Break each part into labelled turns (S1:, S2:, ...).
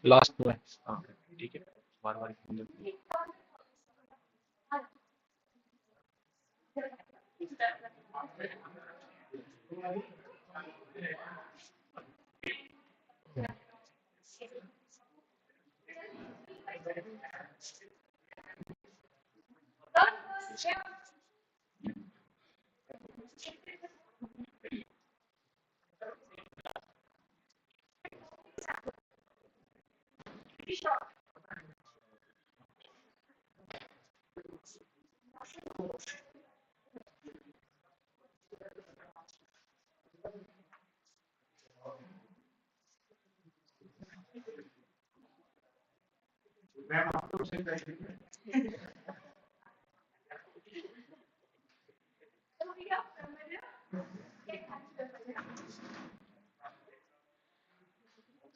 S1: Last में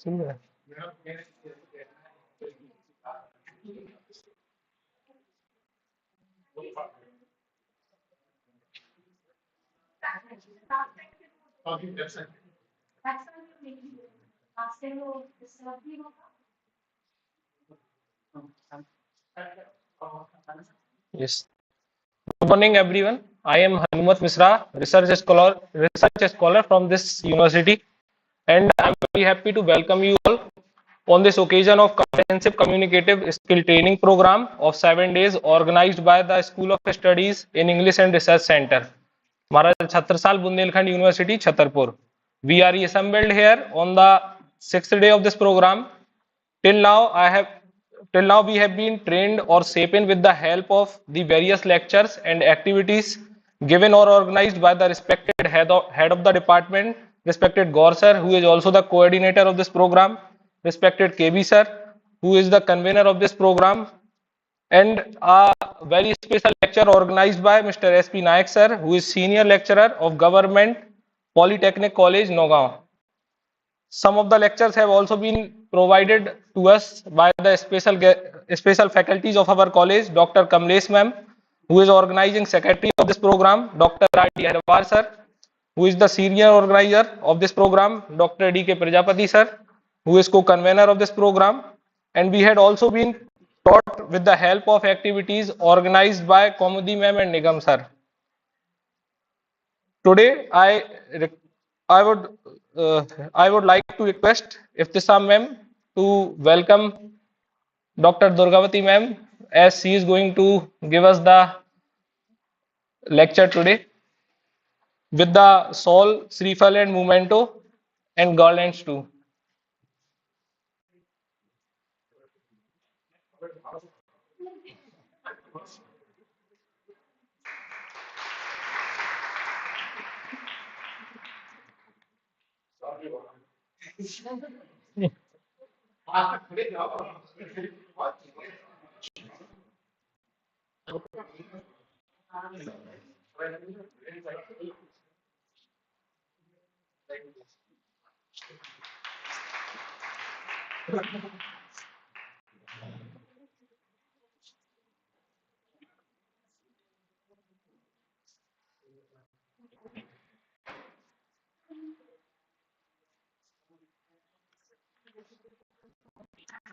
S1: सुन रहे yes. Good morning, everyone. I am Hanumat Misra, research scholar from this university, and I'm very happy to welcome you all on this occasion of comprehensive communicative skill training program of 7 days organized by the School of Studies in English and Research Center, Maharaj Chhatrasal Bundelkhand University, Chhatarpur. We are assembled here on the 6th day of this program. Till now, we have been trained or shaped with the help of the various lectures and activities given or organized by the respected head of the department, respected Gaur sir, who is also the coordinator of this program, respected KB sir, who is the convener of this program, and a very special lecture organized by Mr. SP Nayak sir, who is senior lecturer of Government Polytechnic College, Nagaon. Some of the lectures have also been provided to us by the special faculties of our college, Dr. Kamlesh ma'am, who is organizing secretary of this program, Dr. R.D. Harwar sir, who is the senior organizer of this program, Dr. D.K. Prajapati sir, who is co-convener of this program, and we had also been taught with the help of activities organized by Komudi ma'am and Nigam sir. Today, I would I would like to request Iftisam ma'am to welcome Dr. Durgavati ma'am as she is going to give us the lecture today with the Sol, Srifal and Memento and garlands too.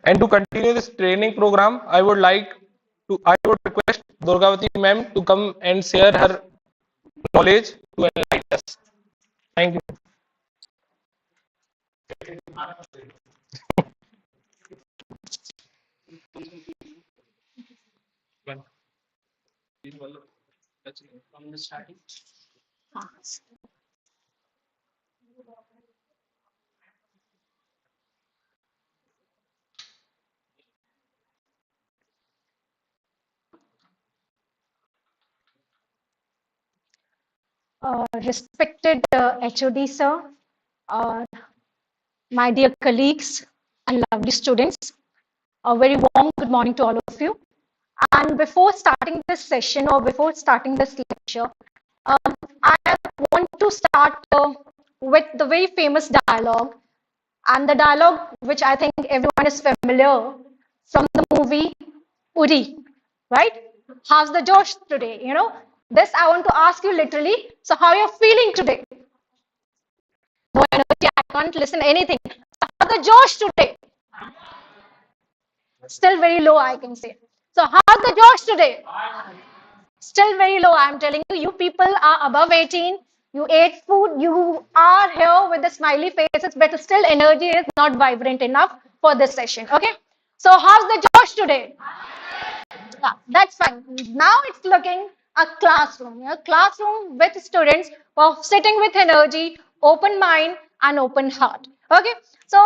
S1: And to continue this training program, I would request Durgavati ma'am to come and share her knowledge to enlighten us. Thank you. From the starting.
S2: Respected HOD sir, uh, my dear colleagues and lovely students, a very warm good morning to all of you. And before starting this session or before starting this lecture, I want to start with the very famous dialogue, and the dialogue which I think everyone is familiar from the movie Uri, right? How's the Josh today? This I want to ask you literally. So how you're feeling today? energy. I can't listen anything. How's the Josh today? Still very low, I can say. So how's the Josh today? Still very low. I'm telling you, you people are above 18. You ate food. You are here with the smiley faces, but still energy is not vibrant enough for this session. Okay. So how's the Josh today? Yeah, that's fine. Now it's looking a classroom. A classroom with students who are sitting with energy, open mind, and open heart. Okay. So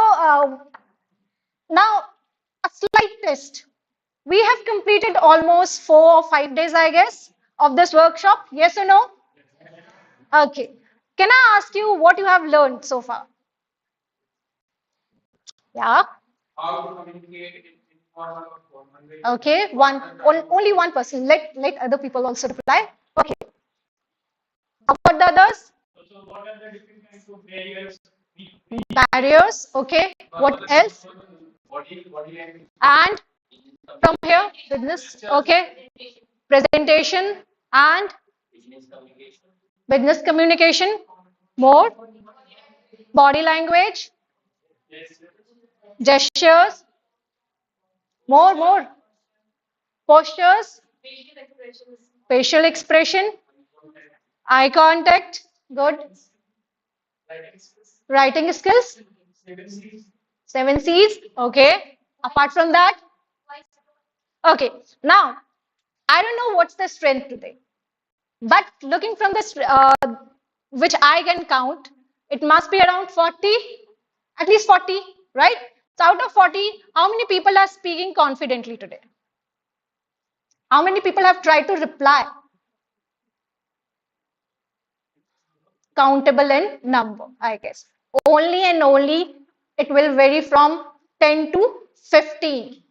S2: now a slight test. We have completed almost 4 or 5 days, I guess, of this workshop. Yes or no? Okay. Can I ask you what you have learned so far? Yeah. Okay. Only one person. Let other people also reply. Okay. How about the others? Barriers. Okay. What else? And from here, business. Okay. Presentation and business communication. More. Body language. Gestures. More. Postures. Facial expression. Eye contact. Good. Writing skills. 7 C's. Okay. Apart from that. Okay. Now, I don't know what's the strength today, but looking from this, which I can count, it must be around 40, at least 40, right? So out of 40, how many people are speaking confidently today? How many people have tried to reply? Countable in number, I guess. Only and only it will vary from 10 to 15.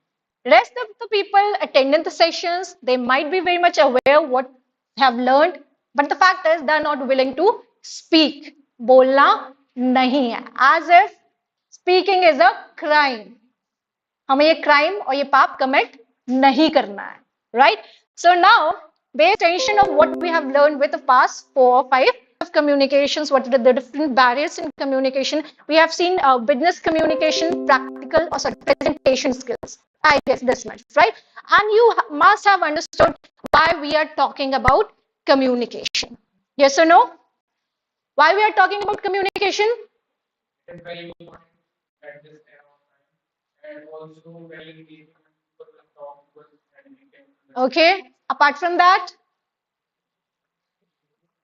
S2: Rest of the people attending the sessions, they might be very much aware what they have learned, but the fact is they are not willing to speak. बोलना नहीं है. As if speaking is a crime. हमें ये crime और ये पाप commit नहीं करना है. Right? So now, based on of what we have learned with the past 4 or 5 of communications, what are the different barriers in communication, we have seen business communication, practical or presentation skills. I guess this much, right? And you must have understood why we are talking about communication. Yes or no? Why we are talking about communication? Okay. Apart from that,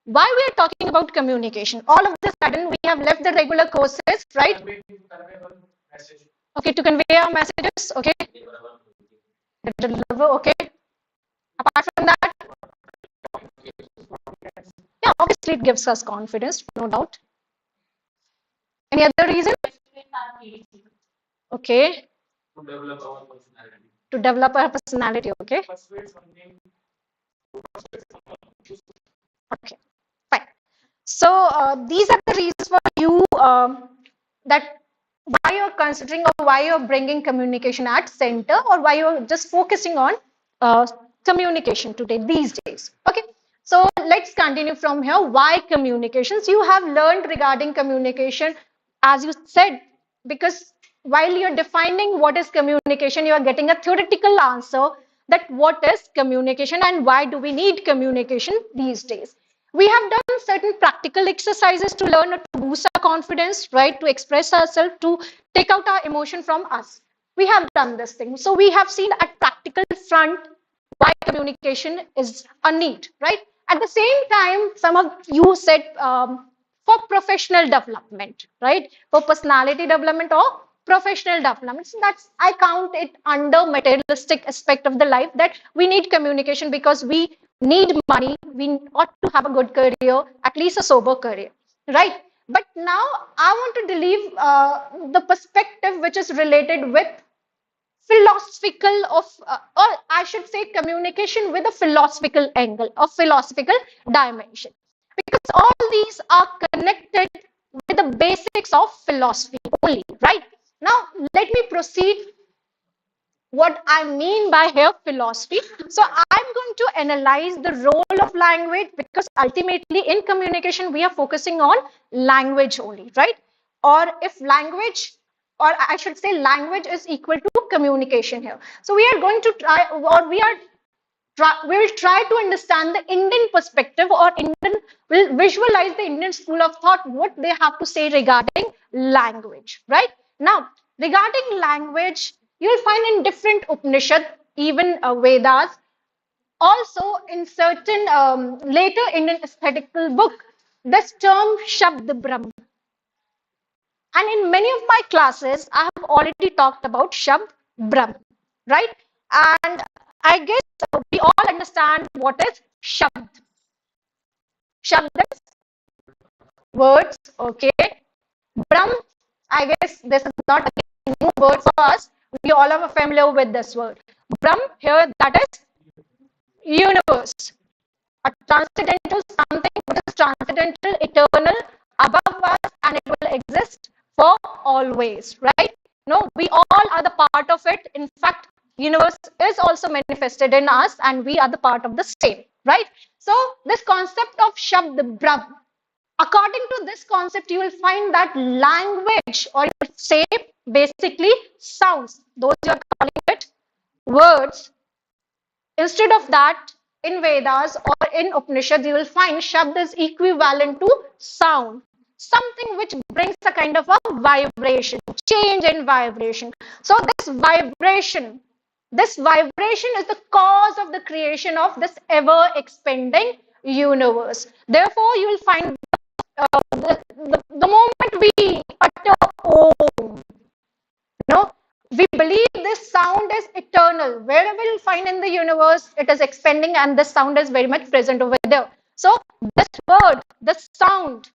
S2: why we are talking about communication? All of this sudden we have left the regular courses, right? Okay, to convey our messages. Okay. Deliver. Okay. Apart from that, yeah, obviously it gives us confidence, no doubt. Any other reason? Okay. To develop our personality. Okay. Okay. Fine. So these are the reasons for you that why you're considering or why you're bringing communication at center, or why you're just focusing on communication today these days. Okay. So let's continue from here. Why communications? You have learned regarding communication, as you said, because while you're defining what is communication, you are getting a theoretical answer that what is communication and why do we need communication these days. We have done certain practical exercises to learn to boost our confidence, right? To express ourselves, to take out our emotion from us. We have done this thing. So we have seen at practical front why communication is a need, right? At the same time, some of you said for professional development, right? For personality development or professional development. So that's, I count it under materialistic aspect of the life, that we need communication because we need money. We ought to have a good career, at least a sober career, right? But now I want to leave the perspective which is related with philosophical of, or I should say communication with a philosophical angle, a philosophical dimension, because all these are connected with the basics of philosophy only, right? Now let me proceed what I mean by here philosophy. So I'm going to analyze the role of language, because ultimately in communication we are focusing on language only, right? or if language, or I should say language is equal to communication here. So we are going to try, or we will try to understand the Indian perspective, or Indian will visualize the Indian school of thought, what they have to say regarding language, right? Now, regarding language, you will find in different Upanishad, even Vedas, also in certain later Indian aesthetical book, this term Shabd Brahm. And in many of my classes, I have already talked about Shabd Brahm, right? And I guess we all understand what is Shabd. Shabd is words, okay? Brahm, I guess this is not a new word for us. We all are familiar with this word. Brahm here, that is universe. A transcendental something which is transcendental, eternal, above us, and it will exist for always, right? No, we all are the part of it. In fact, universe is also manifested in us, and we are the part of the same, right? So this concept of Shabd Brahm, according to this concept, you will find that language, or you would say basically sounds, those you are calling it words. Instead of that, in Vedas or in Upanishads, you will find Shabd is equivalent to sound, something which brings a kind of a vibration, change in vibration. So this vibration is the cause of the creation of this ever expanding universe. Therefore, you will find the moment we utter Om, no, we believe this sound is eternal. Wherever you find in the universe, it is expanding, and this sound is very much present over there. So this word, this sound,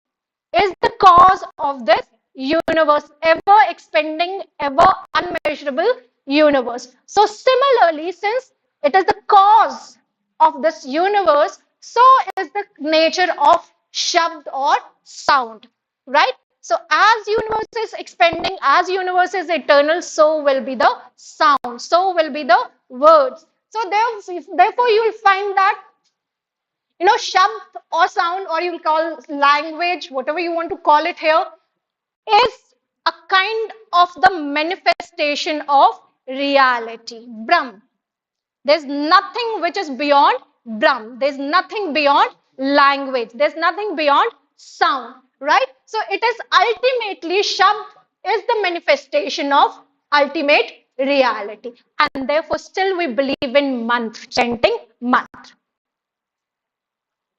S2: is the cause of this universe, ever expanding, ever unmeasurable universe. So similarly, since it is the cause of this universe, so is the nature of shabd or sound, right? So as universe is expanding, as universe is eternal, so will be the sound, so will be the words. So therefore you will find that, shabd or sound, or you will call language, whatever you want to call it here, is a kind of the manifestation of reality, Brahm. There's nothing which is beyond Brahm. There's nothing beyond language. There's nothing beyond sound, right? So it is ultimately, Shabd is the manifestation of ultimate reality. And therefore, still we believe in mantra, chanting mantra.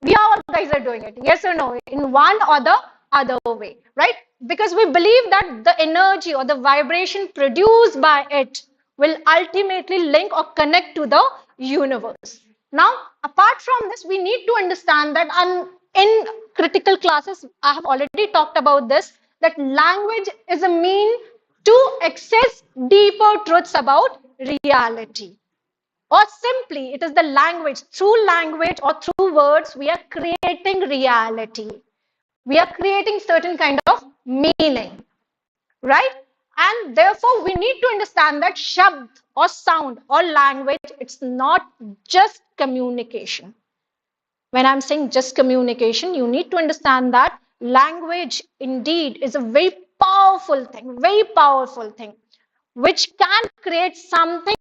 S2: We all guys are doing it, yes or no, in one or the other way, right? Because we believe that the energy or the vibration produced by it will ultimately link or connect to the universe. Now, apart from this, we need to understand that in critical classes, I have already talked about this, that language is a mean to access deeper truths about reality. Or simply, it is the language. Through language or through words, we are creating reality. We are creating certain kind of meaning, right? And therefore, we need to understand that shabd or sound or language, it's not just communication. When I'm saying just communication, you need to understand that language indeed is a very powerful thing, which can create something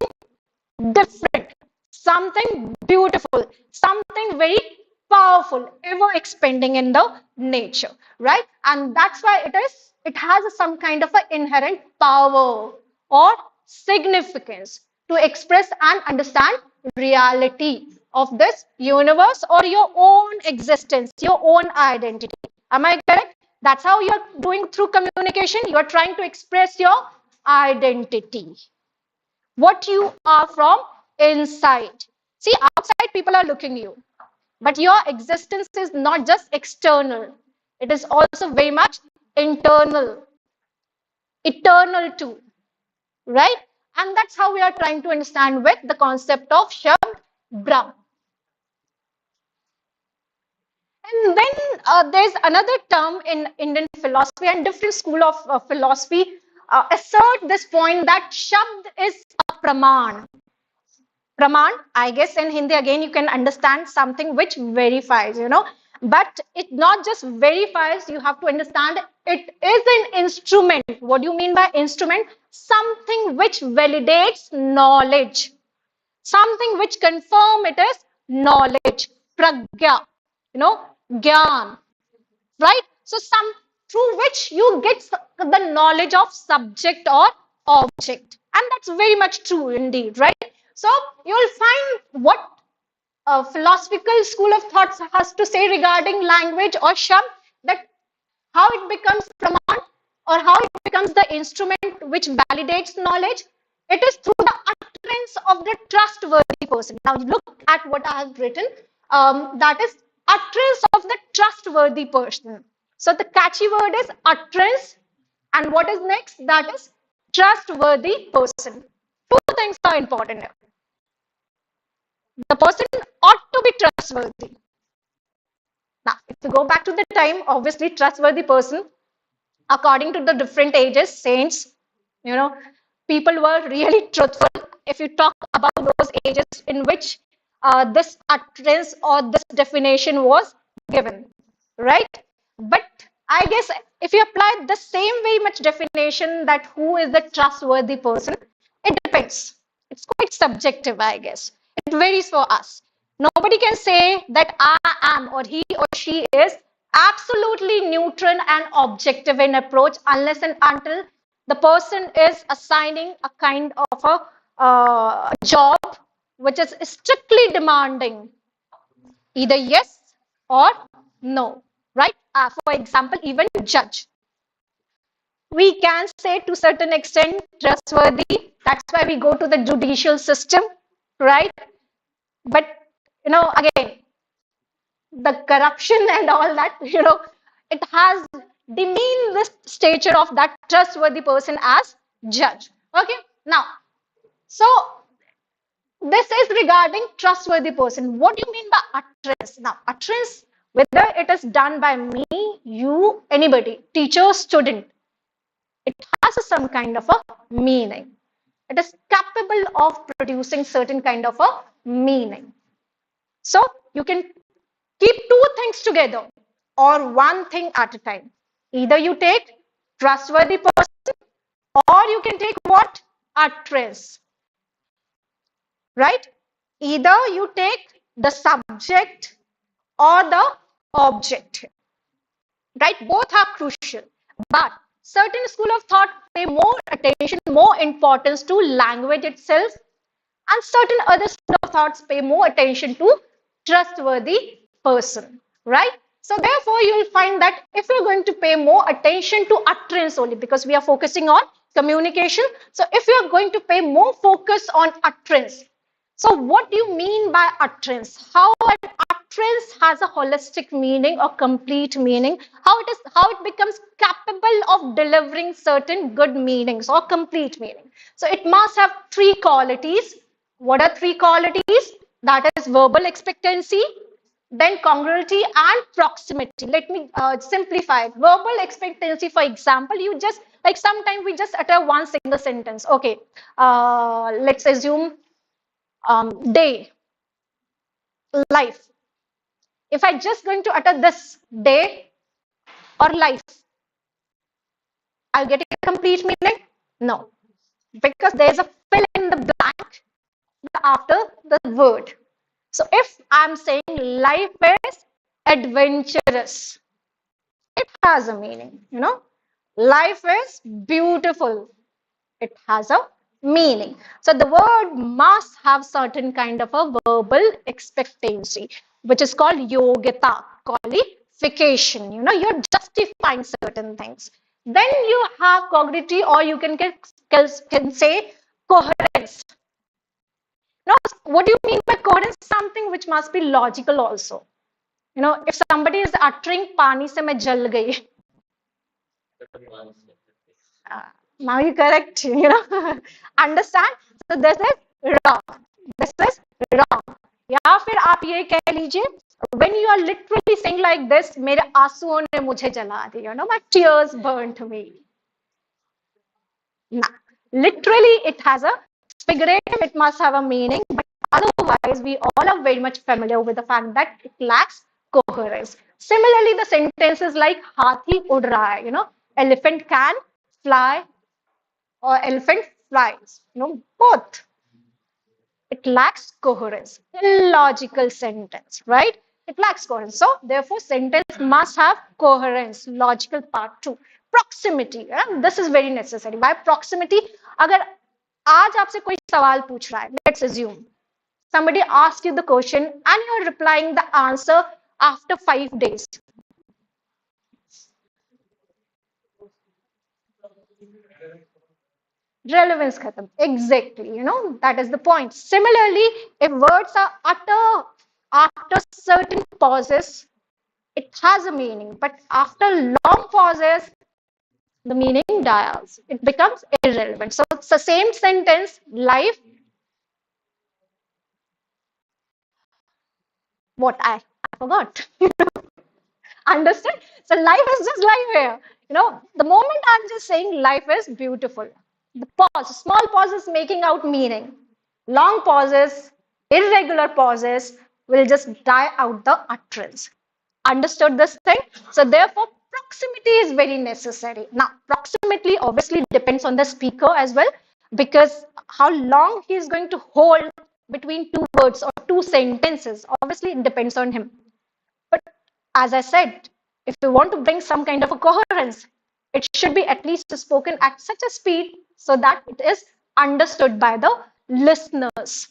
S2: different, something beautiful, something very powerful, ever expanding in the nature, right? And that's why it has some kind of an inherent power or significance to express and understand reality of this universe or your own existence, your own identity. Am I correct? That's how you're doing through communication. You're trying to express your identity, what you are from inside. See, outside people are looking you, but your existence is not just external, it is also very much internal, eternal too, right? And that's how we are trying to understand with the concept of Shabd Brahm. And then there's another term in Indian philosophy, and different school of philosophy assert this point that Shabd is a Praman. Praman, I guess in Hindi again you can understand something which verifies, But it not just verifies, you have to understand it is an instrument. What do you mean by instrument? Something which validates knowledge, something which confirm it is knowledge, pragya, gyan, right? So some through which you get the knowledge of subject or object, and that's very much true indeed, right? So you'll find what a philosophical school of thoughts has to say regarding language or shab, that how it becomes praman or how it becomes the instrument which validates knowledge. It is through the utterance of the trustworthy person. Now look at what I have written. That is utterance of the trustworthy person. So the catchy word is utterance, and what is next? That is trustworthy person. Two things are important here. The person ought to be trustworthy. Now, if you go back to the time, obviously trustworthy person, according to the different ages, saints, you know, people were really truthful. If you talk about those ages in which this utterance or this definition was given, right? But I guess if you apply the same very much definition, that who is the trustworthy person, it depends. It's quite subjective, I guess. It varies for us. Nobody can say that I am or he or she is absolutely neutral and objective in approach unless and until the person is assigning a kind of a job which is strictly demanding either yes or no, right? For example, even judge, we can say to certain extent trustworthy. That's why we go to the judicial system, right? But again, the corruption and all that, it has demeaned the stature of that trustworthy person as judge. Okay, now, so this is regarding trustworthy person. What do you mean by utterance? Now, utterance, whether it is done by me, you, anybody, teacher, student, it has some kind of a meaning. It is capable of producing certain kind of a meaning. So you can keep two things together or one thing at a time. Either you take trustworthy person or you can take what? Utterance, right? Either you take the subject or the object, right? Both are crucial. But certain school of thought pay more attention, more importance to language itself, and certain other school of thoughts pay more attention to trustworthy person, right? So therefore, you will find that if you're going to pay more attention to utterance only, because we are focusing on communication, so if you're going to pay more focus on utterance, so what do you mean by utterance? How an utterance has a holistic meaning or complete meaning? How it becomes capable of delivering certain good meanings or complete meaning? So it must have three qualities. What are three qualities? That is verbal expectancy, then congruity and proximity. Let me simplify it. Verbal expectancy, for example, you just like sometimes we just utter one single sentence. Okay, let's assume day, life. If I just going to utter this day or life, I'll get a complete meaning? No, because there's a fill in the blank after the word. So if I'm saying life is adventurous, it has a meaning, Life is beautiful, it has a meaning. So the word must have certain kind of a verbal expectancy, which is called yogita, qualification. You're justifying certain things. Then you have cognitive, or you can say coherence. Now, what do you mean by coherence? Something which must be logical also. If somebody is uttering "Pani se main jal gayi," now you correct, understand? So this is wrong. This is wrong. या फिर आप ये कह लीजिए, when you are literally saying like this, मेरे आंसुओं ने मुझे जला दिया, my tears burnt me. Nah, literally it has a figurative, it must have a meaning, but otherwise we all are very much familiar with the fact that it lacks coherence. Similarly, the sentences like hathi ud raha hai, elephant can fly or elephant flies, both. It lacks coherence. Illogical sentence, right? It lacks coherence. So, therefore, sentence must have coherence, logical part too. Proximity, this is very necessary. By proximity, अगर आज आपसे कोई सवाल पूछ रहा है, let's assume somebody asks you the question and you're replying the answer after 5 days. Relevance khatam. Exactly, that is the point. Similarly, if words are uttered after certain pauses, it has a meaning, but after long pauses, the meaning dies. It becomes irrelevant. So it's the same sentence, life, what I forgot. Understand? So life is just life here. The moment I'm just saying life is beautiful, the pause, small pauses making out meaning. Long pauses, irregular pauses will just die out the utterance. Understood this thing? So therefore, proximity is very necessary. Now, proximity obviously depends on the speaker as well, because how long he is going to hold between two words or two sentences, obviously it depends on him. But as I said, if you want to bring some kind of a coherence, it should be at least spoken at such a speed so that it is understood by the listeners,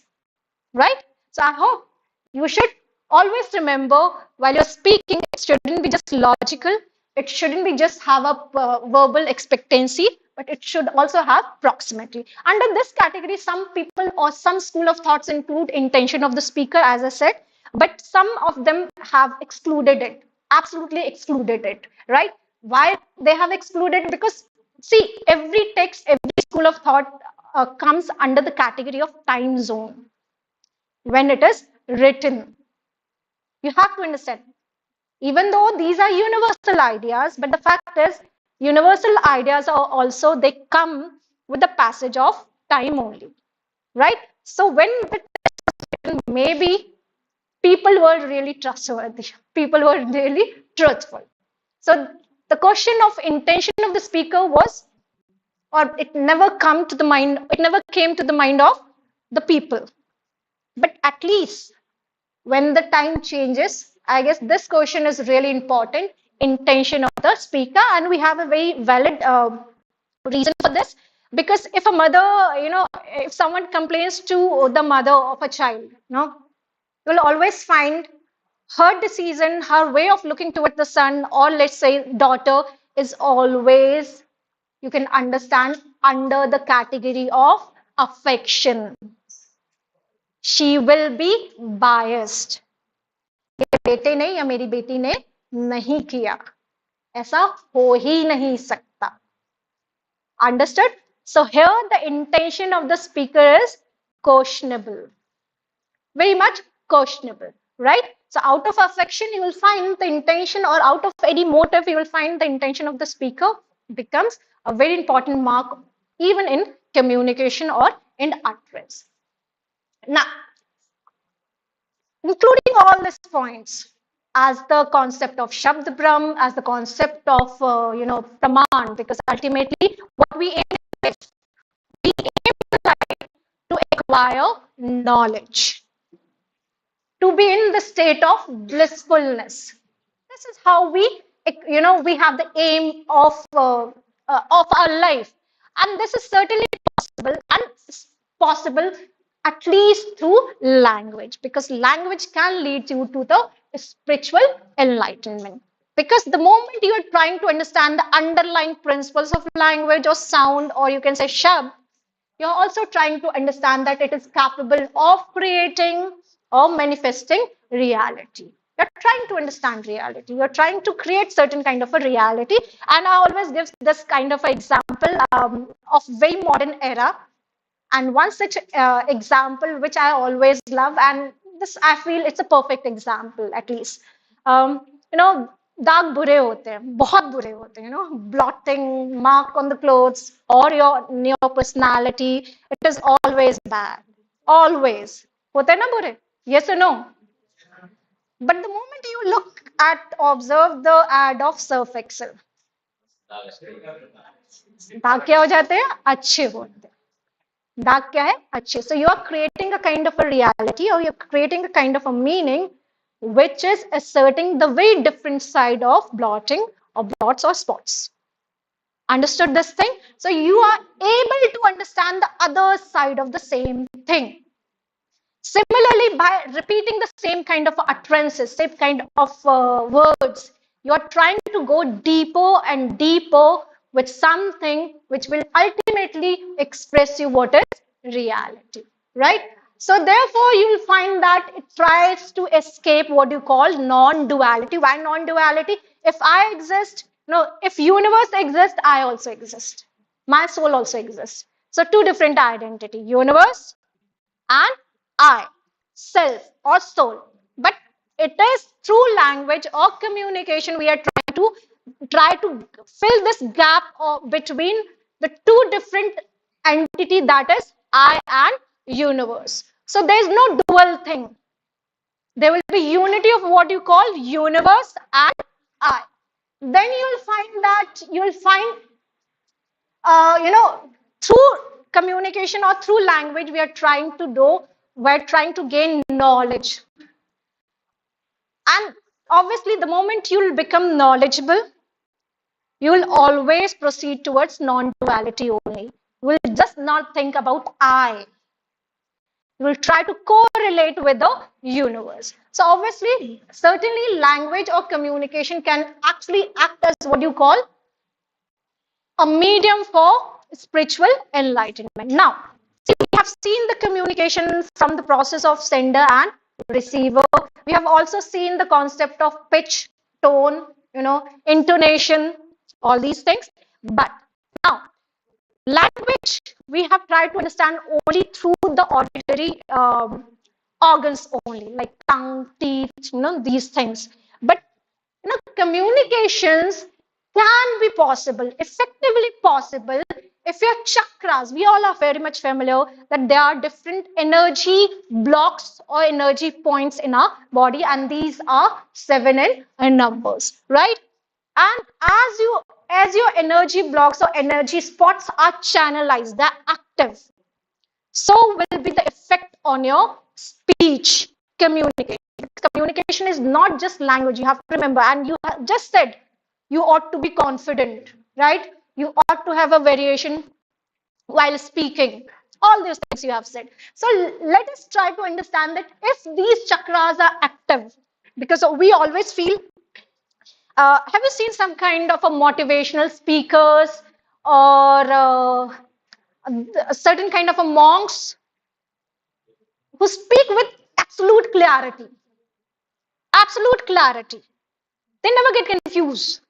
S2: right? So I hope you should always remember while you're speaking, it shouldn't be just logical, it shouldn't be just have a verbal expectancy, but it should also have proximity. Under this category, some people or some school of thoughts include intention of the speaker, as I said, but some of them have excluded it, absolutely excluded it, right? Why they have excluded? Because see, every text, every school of thought comes under the category of time zone when it is written. You have to understand, even though these are universal ideas, but the fact is, universal ideas are also, they come with the passage of time only, right? So when it is written, maybe people were really trustworthy, people were really truthful. So the question of intention of the speaker was, or it never come to the mind, it never came to the mind of the people. But at least when the time changes, I guess this question is really important, intention of the speaker, and we have a very valid reason for this. Because if a mother, if someone complains to the mother of a child, you'll always find her decision, her way of looking toward the son, or let's say daughter, is always, you can understand, under the category of affection. She will be biased. बेटे ने या मेरी बेटी ने नहीं किया, ऐसा हो ही नहीं सकता. Understood? So here the intention of the speaker is questionable, very much questionable, right? So out of affection you will find the intention, or out of any motive you will find the intention of the speaker becomes a very important mark even in communication or in utterance. Now, including all these points, as the concept of Shabd Brahm, as the concept of Praman, because ultimately what we aim is, we aim to acquire knowledge, to be in the state of blissfulness. This is how we have the aim of our life, and this is certainly possible, and possible at least through language, because language can lead you to the spiritual enlightenment. Because the moment you are trying to understand the underlying principles of language or sound, or you can say shabd, you're also trying to understand that it is capable of creating or manifesting reality. You're trying to understand reality. You're trying to create certain kind of a reality. And I always give this kind of an example of very modern era. And one such example which I always love, and this I feel it's a perfect example at least. Um, you know, दाग बुरे होते हैं, बहुत बुरे होते हैं, blotting, mark on the clothes, or your personality, it is always bad. Always. होते हैं ना बुरे? Yes or no? But the moment you look at, observe the ad of Surf Excel, दाग क्या हो जाते हैं? अच्छे होते हैं. दाग क्या है? अच्छे. So you are creating a kind of a reality, or you're creating a kind of a meaning which is asserting the very different side of blotting or blots or spots. Understood this thing? So you are able to understand the other side of the same thing. Similarly, by repeating the same kind of utterances, same kind of words, you are trying to go deeper and deeper with something which will ultimately express you what is reality, right? So therefore, you'll find that it tries to escape what you call non-duality. Why non-duality? If I exist, no, if universe exists, I also exist. My soul also exists. So two different identity, universe and I, self or soul. But it is through language or communication we are trying to fill this gap between the two different entity, that is I and universe. So there is no dual thing. There will be unity of what you call universe and I. Then you'll find through communication or through language, we're trying to gain knowledge. And obviously, the moment you'll become knowledgeable, you'll always proceed towards non-duality only. You will just not think about I. You will try to correlate with the universe. So obviously, certainly language or communication can actually act as what you call a medium for spiritual enlightenment. Now, see, we have seen the communication from the process of sender and receiver. We have also seen the concept of pitch, tone, intonation, all these things. But now, language we have tried to understand only through the auditory organs only, like tongue, teeth, these things. But communications can be possible, effectively possible, if your chakras, we all are very much familiar that there are different energy blocks or energy points in our body, and these are 7 in numbers, right? And as your energy blocks or energy spots are channelized, they're active, so will be the effect on your speech communication. Communication is not just language, you have to remember. And you just said you ought to be confident, right? You ought to have a variation while speaking. All these things you have said. So let us try to understand that if these chakras are active, because we always feel, have you seen some kind of a motivational speakers or a certain kind of a monks who speak with absolute clarity? Absolute clarity. They never get confused.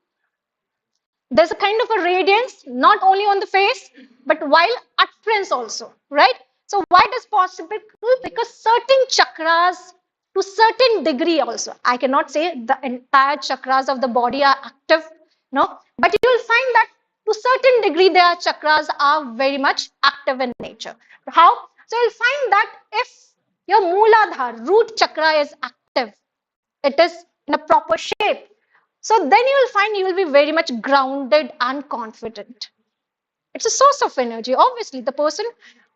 S2: There's a kind of a radiance, not only on the face, but while utterance also, right? So why it is possible? Because certain chakras, to certain degree also, I cannot say the entire chakras of the body are active, no, but you will find that to certain degree their chakras are very much active in nature. How? So you'll find that if your Mooladhara, root chakra is active, it is in a proper shape, so then you will find you will be very much grounded and confident. It's a source of energy. Obviously, the person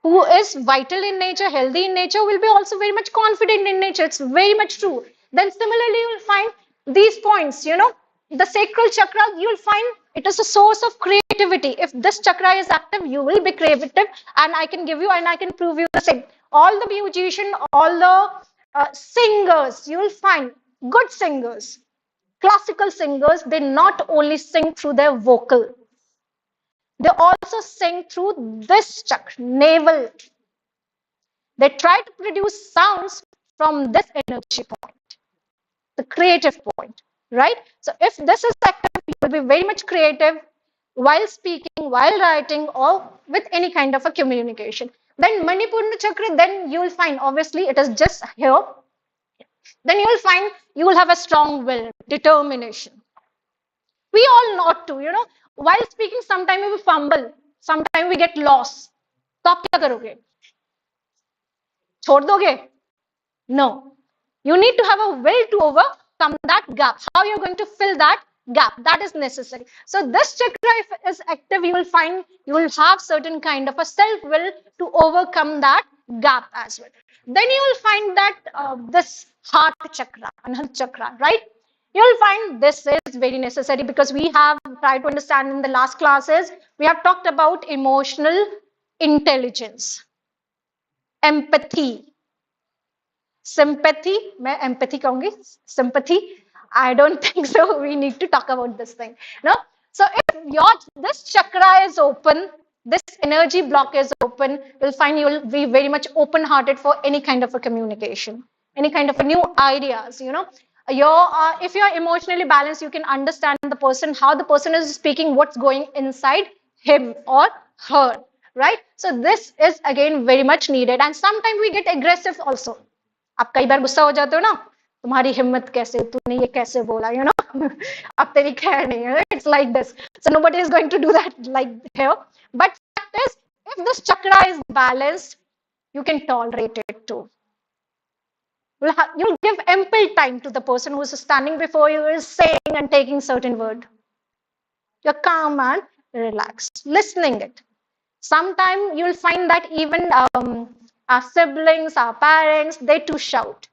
S2: who is vital in nature, healthy in nature, will be also very much confident in nature. It's very much true. Then similarly, you will find these points, the sacral chakra, you'll find it is a source of creativity. If this chakra is active, you will be creative, and I can give you and I can prove you the same. All the musicians, all the singers, you will find good singers, classical singers, they not only sing through their vocal, they also sing through this chakra, navel. They try to produce sounds from this energy point, the creative point, right? So if this is active, you will be very much creative while speaking, while writing, or with any kind of a communication. Then Manipurna chakra, then you will find, obviously it is just here, then you will find you will have a strong will, determination. We all know to, while speaking, sometimes we fumble, sometimes we get lost. तो आप क्या करोगे? छोड़ दोगे? No. You need to have a will to overcome that gap. How you're going to fill that gap, that is necessary. So this chakra, if it is active, you will find you will have certain kind of a self will to overcome that gap as well. Then you will find that this heart chakra, anahata chakra, right? You'll find this is very necessary because we have tried to understand in the last classes, we have talked about emotional intelligence, empathy, sympathy. मैं empathy कहूंगी, sympathy. I don't think so. We need to talk about this thing. No. So if your this chakra is open, this energy block is open, you'll find you'll be very much open-hearted for any kind of a communication, any kind of a new ideas. You know, if you're emotionally balanced, you can understand the person, how the person is speaking, what's going inside him or her. Right. So this is again very much needed, and sometimes we get aggressive also. आप कई बार गुस्सा हो जाते हो ना, तुम्हारी हिम्मत कैसे, तूने ये कैसे बोला, you know, अब तेरी खैर नहीं है. It's like this. So nobody is going to do that like here. But fact is, if this chakra is balanced, you can tolerate it too. You'll give ample time to the person who is standing before you is saying and taking certain word. You're calm and relaxed, listening it. Sometimes you'll find that even our siblings, our parents, they too shout.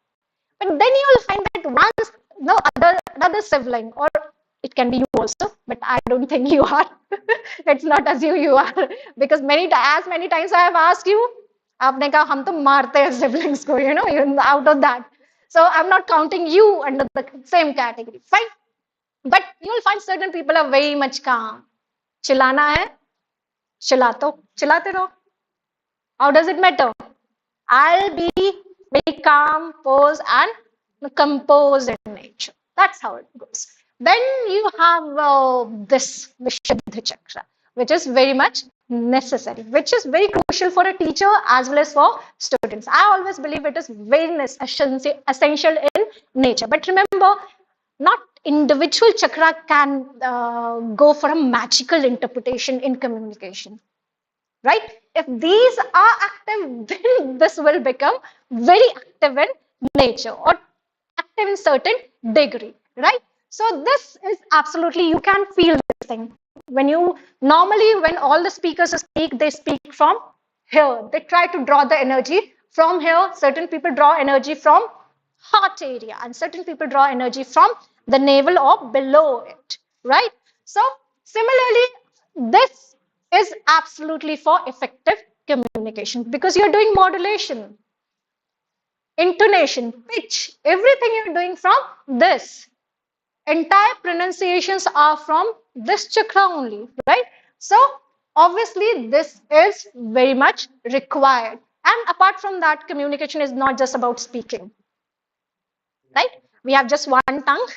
S2: But then you will find that once no another sibling, or it can be you also, but I don't think you are. Let's not assume you are, because as many times I have asked you, आपने कहा हम तो मारते हैं siblings को, you know, even out of that. So I'm not counting you under the same category. Fine, but you will find certain people are very much calm. चिल्लाना है, चिल्लाते रहो. How does it matter? I'll be very calm, posed, and composed in nature. That's how it goes. Then you have this Vishuddha chakra, which is very much necessary, which is very crucial for a teacher as well as for students. I always believe it is very essential in nature. But remember, not individual chakra can go for a magical interpretation in communication. Right? If these are active, then this will become very active in nature or active in certain degree, right? So this is absolutely, you can feel this thing. When all the speakers speak, they speak from here. They try to draw the energy from here. Certain people draw energy from heart area and certain people draw energy from the navel or below it, right? So similarly, this is absolutely for effective communication because you're doing modulation, intonation, pitch, everything you're doing from this. Entire pronunciations are from this chakra only, right? So obviously this is very much required. And apart from that, communication is not just about speaking, right? We have just one tongue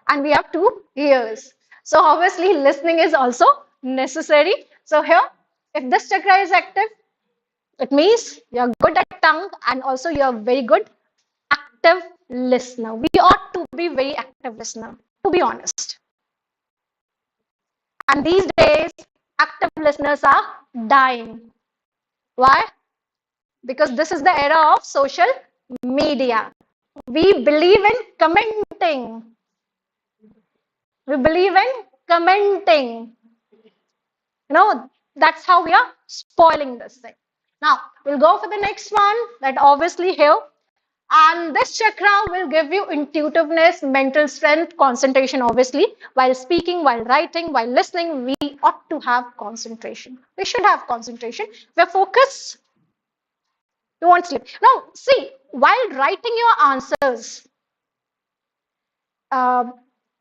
S2: and we have two ears. So obviously listening is also necessary. So here, if this chakra is active, it means you're good at tongue and also you're very good active listener. We ought to be very active listener, to be honest. And these days, active listeners are dying. Why? Because this is the era of social media. We believe in commenting. We believe in commenting. You know, that's how we are spoiling this thing. Now, we'll go for the next one, that obviously here. And this chakra will give you intuitiveness, mental strength, concentration, obviously. While speaking, while writing, while listening, we ought to have concentration. We should have concentration. We're focused. You won't sleep. Now, see, while writing your answers,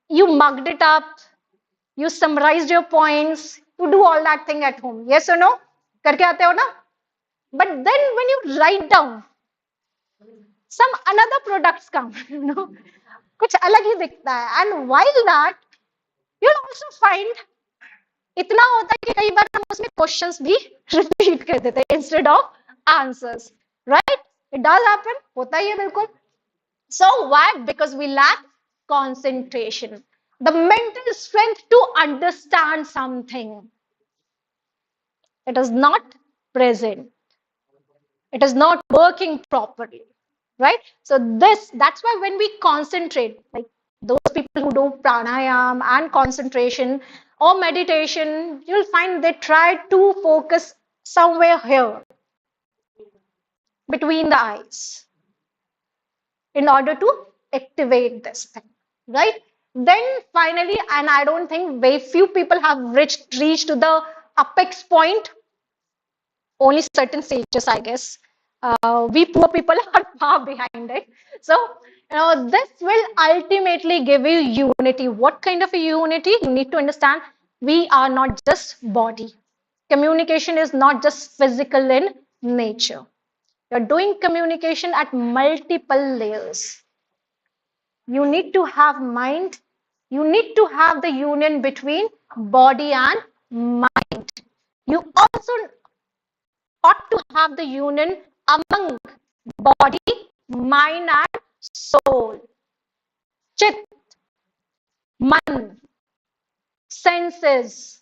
S2: you mugged it up, you summarized your points, you do all that thing at home. Yes or no? करके आते हो ना? But then when you write down, some another products come, you know, कुछ अलग ही दिखता है. And while that, you'll also find इतना होता है कि कई बार हम उसमें questions भी repeat कर देते हैं instead of answers, right? It does happen, होता ही है बिल्कुल. So why? Because we lack concentration, the mental strength to understand something. It is not present. It is not working properly, right? So that's why when we concentrate, like those people who do pranayam and concentration or meditation, you'll find they try to focus somewhere here between the eyes in order to activate this thing, right? Then finally, and I don't think very few people have reached to the apex point, only certain stages, I guess. We poor people are far behind it. So, this will ultimately give you unity. What kind of a unity? You need to understand we are not just body. Communication is not just physical in nature. You're doing communication at multiple layers. You need to have mind. You need to have the union between body and mind. You also ought to have the union among body, mind, and soul. Chit, man, senses.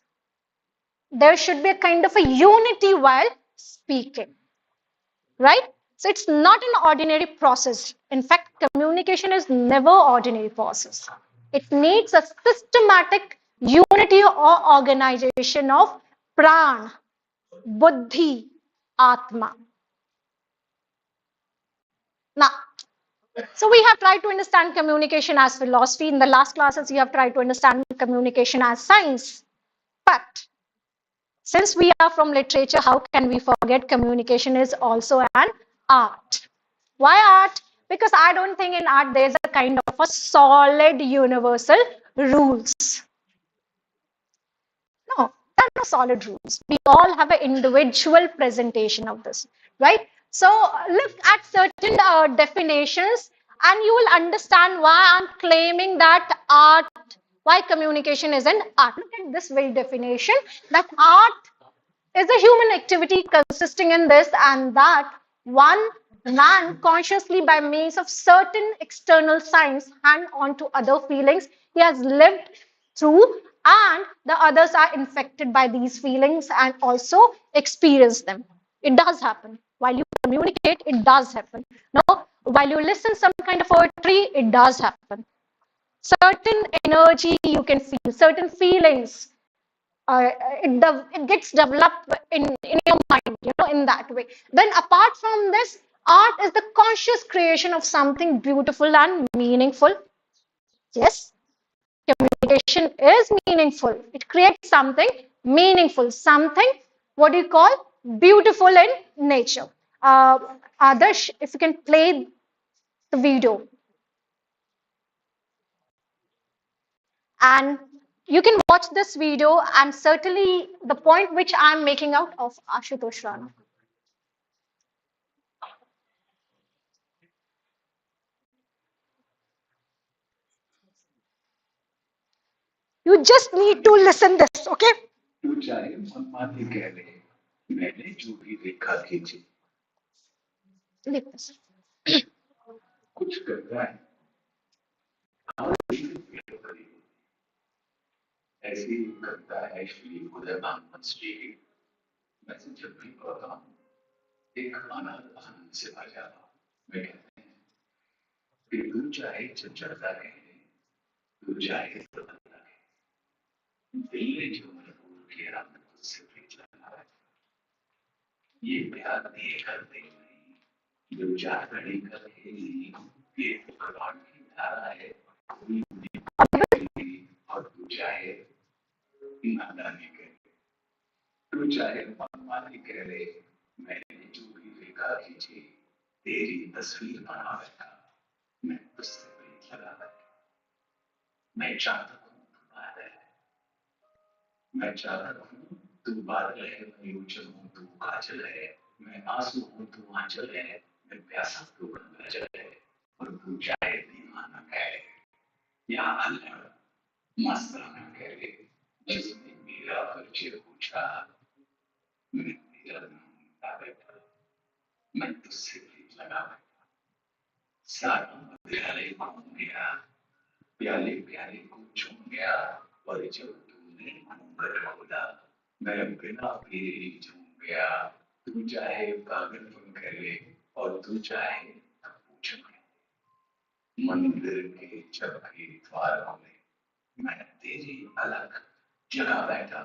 S2: There should be a kind of a unity while speaking, right? So it's not an ordinary process. In fact, communication is never ordinary process. It needs a systematic unity or organization of pran, buddhi, atma. Now, so we have tried to understand communication as philosophy. In the last classes, you have tried to understand communication as science. But since we are from literature, how can we forget communication is also an art? Why art? Because I don't think in art there's a kind of a solid universal rules. No, there are no solid rules. We all have an individual presentation of this, right? So look at certain definitions and you will understand why I'm claiming that art, why communication is an art. Look at this very definition, that art is a human activity consisting in this and that one man consciously by means of certain external signs hand on to other feelings he has lived through, and the others are infected by these feelings and also experience them. It does happen while you communicate. It does happen. Now while you listen some kind of poetry, it does happen. Certain energy you can feel, certain feelings, uh, it gets developed in your mind, in that way. Then apart from this, art is the conscious creation of something beautiful and meaningful. Yes, communication is meaningful. It creates something meaningful, something, what do you call, beautiful in nature. Adarsh, if you can play the video, and you can watch this video, and certainly the point which I'm making out of Ashutosh Rana. You just need to listen this, okay? तू चाहे मनमानी कह ले, मैंने जो भी देखा खींचे, देख this. कुछ करता है, ऐसे ही करता है श्री उदयमान श्री, मैं से जब भी पढ़ता हूँ, एक आनंद से भर जाता हूँ. मैं कहता हूँ कि तू चाहे चंचलता कह ले, तू चाहे प्रबलता कह ले, दिल ने जो मजबूर किया मुझसे भी चला है. ये प्यार दिए करते नहीं, दो चार घड़ी करके ये भगवान की धारा है, और तू चाहे नादानी कह ले, तू चाहे मनमानी कह ले, मैंने जो भी देखा खींचे, तेरी तस्वीर बना बैठा, मैं तुझसे भी लगा बैठा. मैं चाहता हूँ तू बादल है, मैं चाहता हूँ तू बादल है, मैं उजल हूँ तू काजल है, मैं आंसू हूँ तू आंचल है, मैं प्यासा तू गंगाजल है, और तू चाहे दीवाना कहे या अल्लाह मस्ताना कहे. जिसने मेरा परिचय पूछा, मैं तेरा नाम बता बैठा, मैं तुझसे भी लगा बैठा. सारा प्याले घूम गया, प्याले प्याले को चूम गया, और जब तूने घूंघट खोला, मैं बिना पिए ही झूम गया. तू चाहे पागलपन कर ले, और तू चाहे पूछ
S3: मंदिर के चौके द्वारों में मैं तेरी अलग जगा बैठा,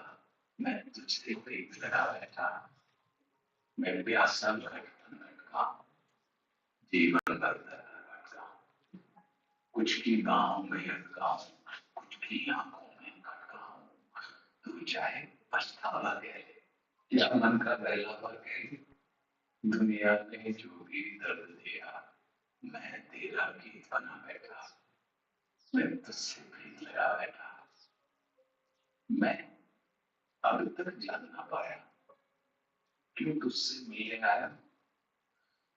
S3: मैं तुझसे प्रीत लगा बैठा, मैं प्यासा भटका, जीवन भर भटका, कुछ की बाहों में अटका, कुछ की आंखों में खटका, तू चाहे पछतावा कह ले या मन का बहलावा कह ले, दुनिया ने जो भी दर्द दिया, मैं तेरा गीत बना बैठा, मैं तुझसे प्रीत लगा बैठा, मैं अब तक जान ना पाया क्यों तुझसे मिलने आया,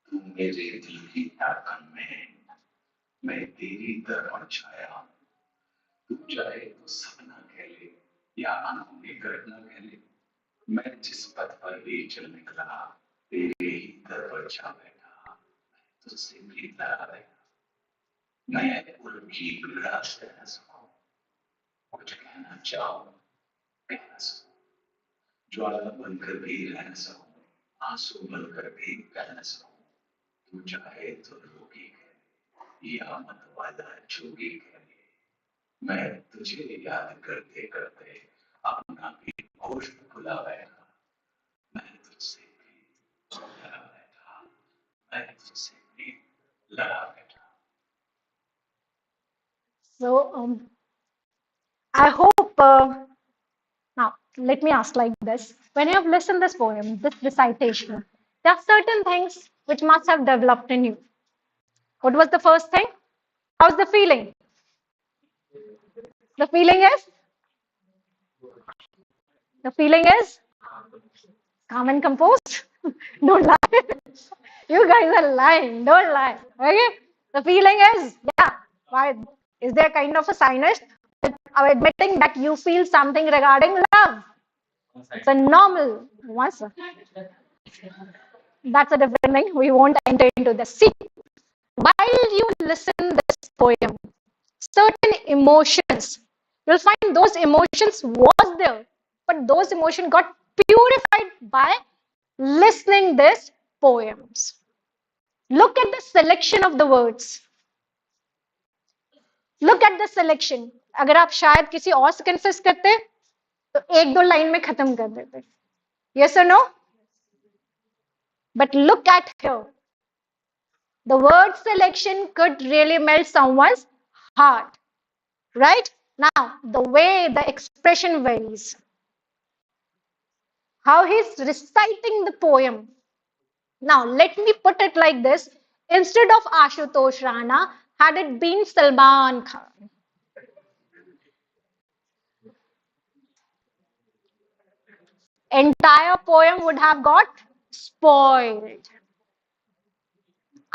S3: तू मेरे दिल की धड़कन में है, मैं तेरी दर्पण छाया, तू चाहे तो सपना कह ले या अनहोनी घटना कह ले, मैं जिस पथ पर भी चल निकला, तेरे ही दर पर छा बैठा, तुझसे प्रीत लगा बैठा, मैं उनकी पीड़ा सह न सकूं, कुछ कहना चाहो कह न सकूं, ज्वाला बनकर भी रह न सकूं, आंसू बनकर भी कह न सकूं, तू चाहे तो रोगी कह या मत वाला जोगी कह, मैं तुझे याद करते करते अपना भी होश भुला बैठा, मैं तुझसे भी लड़ा बैठा, मैं तुझसे भी लड़ा बैठा।
S2: So I hope now let me ask like this: when you have listened this poem, this recitation, there are certain things which must have developed in you. What was the first thing? How's the feeling? The feeling is the feeling is calm and composed. Don't lie. You guys are lying. Don't lie. Okay. The feeling is yeah. Why is there kind of a sinus of admitting that you feel something regarding love? It's a normal. Once that's a different thing. We won't enter into this. See, while you listen this poem, certain emotions, you'll find those emotions was there, but those emotions got purified by listening these poems. Look at the selection of the words. Look at the selection. अगर आप शायद किसी और से confuse करते तो एक दो लाइन में खत्म कर देते. Yes or no? But look at here. The word selection could really melt someone's heart. Right? Now, the way the expression varies. How he's reciting the poem. Now, let me put it like this. Instead of Ashutosh Rana, had it been Salman Khan, entire poem would have got spoiled.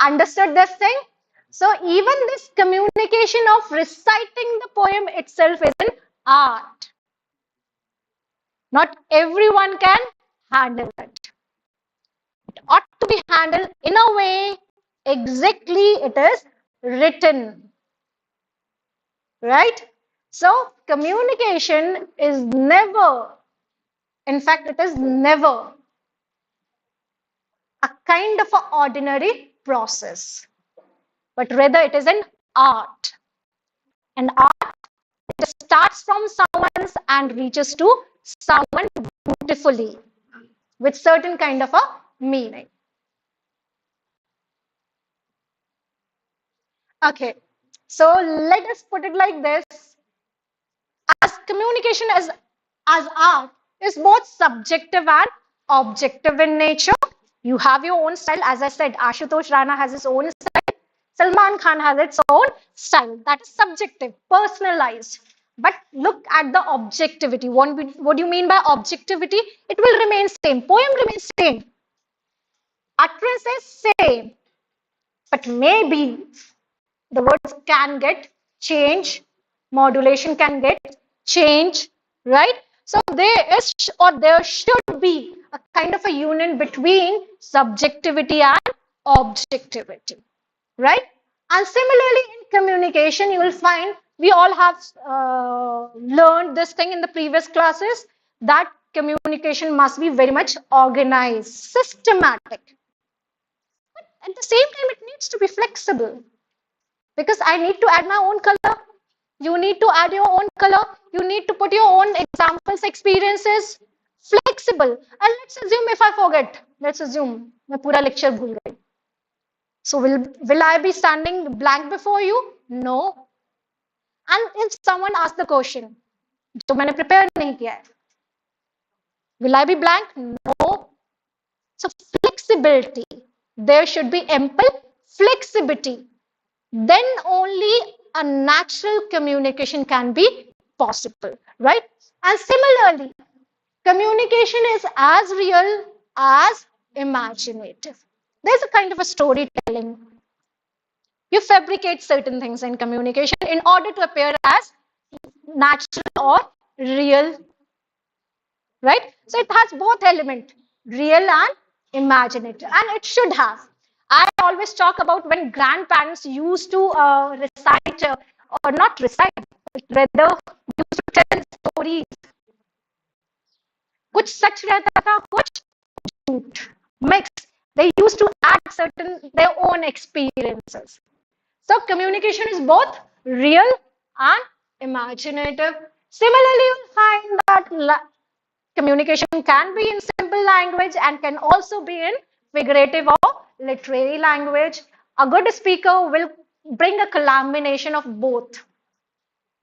S2: Understood this thing? So even this communication of reciting the poem itself is an art. Not everyone can handle it. It ought to be handled in a way exactly it is written. Right? So communication is never, in fact, it is never a kind of an ordinary process, but rather it is an art. And art, it starts from someone's and reaches to someone beautifully with certain kind of a meaning. Okay, so let us put it like this. As communication as art is both subjective and objective in nature. You have your own style. As I said, Ashutosh Rana has his own style. Salman Khan has its own style. That is subjective, personalized. But look at the objectivity. What do you mean by objectivity? It will remain same. Poem remains same. Utterance is same. But maybe the words can get changed, modulation can get changed, right? So there is or there should be a kind of a union between subjectivity and objectivity, right? And similarly in communication, you will find we all have learned this thing in the previous classes that communication must be very much organized, systematic. But at the same time, it needs to be flexible. because I need to add my own color. You need to add your own color. You need to put your own examples, experiences. Flexible. And let's assume if I forget. Let's assume मैं पूरा lecture भूल गई. So will I be standing blank before you? No. And if someone asks the question, जो मैंने prepare नहीं किया है, will I be blank? No. So flexibility. There should be ample flexibility. Then only a natural communication can be possible, right? And similarly, communication is as real as imaginative. There's a kind of a storytelling. You fabricate certain things in communication in order to appear as natural or real, right? So it has both element, real and imaginative, and it should have. I always talk about when grandparents used to recite, or not recite, but rather used to tell stories. कुछ सच रहता था, कुछ झूठ, mix. They used to add certain their own experiences. So communication is both real and imaginative. Similarly, you'll find that communication can be in simple language and can also be in figurative or literary language. A good speaker will bring a combination of both.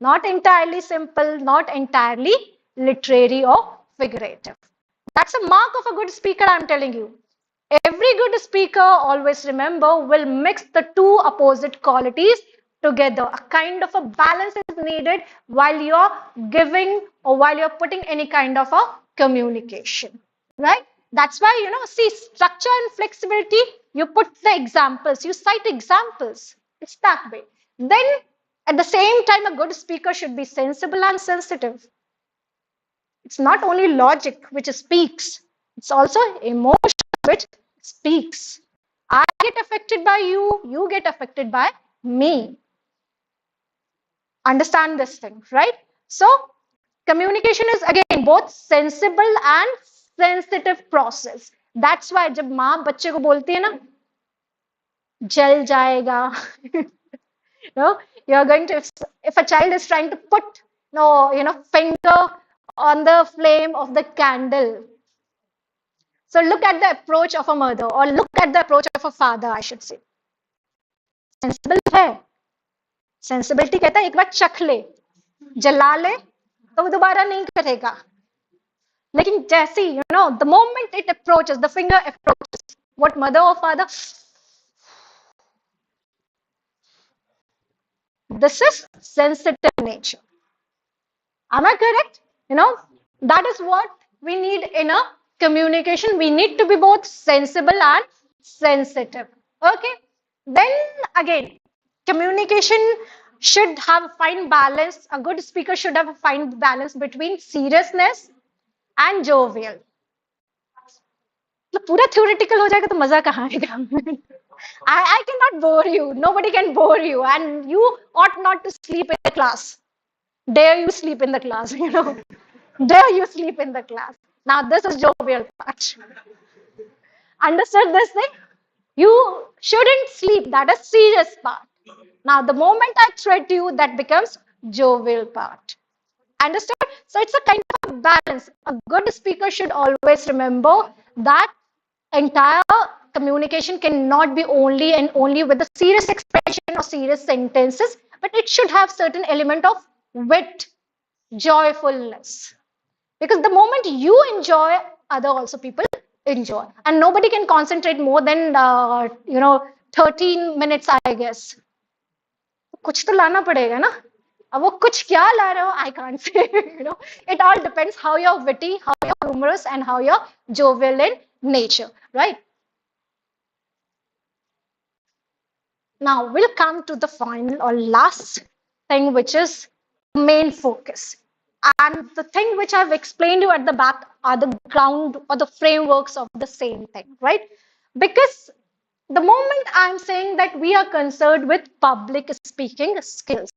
S2: Not entirely simple, not entirely literary or figurative. That's a mark of a good speaker, I'm telling you. Every good speaker, always remember, will mix the two opposite qualities together. A kind of a balance is needed while you're giving or while you're putting any kind of a communication, right? That's why, see, structure and flexibility, you put the examples, you cite examples. It's that way. Then, at the same time, a good speaker should be sensible and sensitive. It's not only logic which speaks, it's also emotion which speaks. I get affected by you, you get affected by me. Understand this thing, right? So, communication is again both sensible and sensitive process. That's why जब माँ बच्चे को बोलती है ना, जल जाएगा, you're going to, if a child is trying to put finger on the flame of the candle. So look at the approach of a mother, or look at the approach of a father, I should say. Sensible है. Sensibility कहता है एक बार चख ले, जला ले, तो वो दोबारा नहीं करेगा. लेकिन जैसे the moment it approaches, the finger approaches, what mother or father, this is sensitive nature. Am I correct? That is what we need in a communication. We need to be both sensible and sensitive. Okay. Then again, communication should have a fine balance. A good speaker should have a fine balance between seriousness and jovial. तो पूरा theoretical हो जाएगा तो मजा कहाँ आएगा? I cannot bore you. Nobody can bore you, and you ought not to sleep in the class. Dare you sleep in the class? Dare you sleep in the class? Now this is jovial part. Understood this thing? You shouldn't sleep. That is serious part. Now the moment I threat you, that becomes jovial part. Understood? So it's a kind of a balance. A good speaker should always remember that entire communication cannot be only and only with the serious expression or serious sentences, but it should have certain element of wit, joyfulness. Because the moment you enjoy, other also people enjoy. And nobody can concentrate more than 13 minutes, I guess. कुछ तो लाना पड़ेगा ना. अब वो कुछ क्या ला रहे हो, I can't say. It all depends how you're witty, how you're humorous, and how you're jovial in nature, right? Now we'll come to the final or last thing, which is main focus. And the thing which I've explained you at the back are the ground or the frameworks of the same thing, right? Because the moment I'm saying that we are concerned with public speaking skills.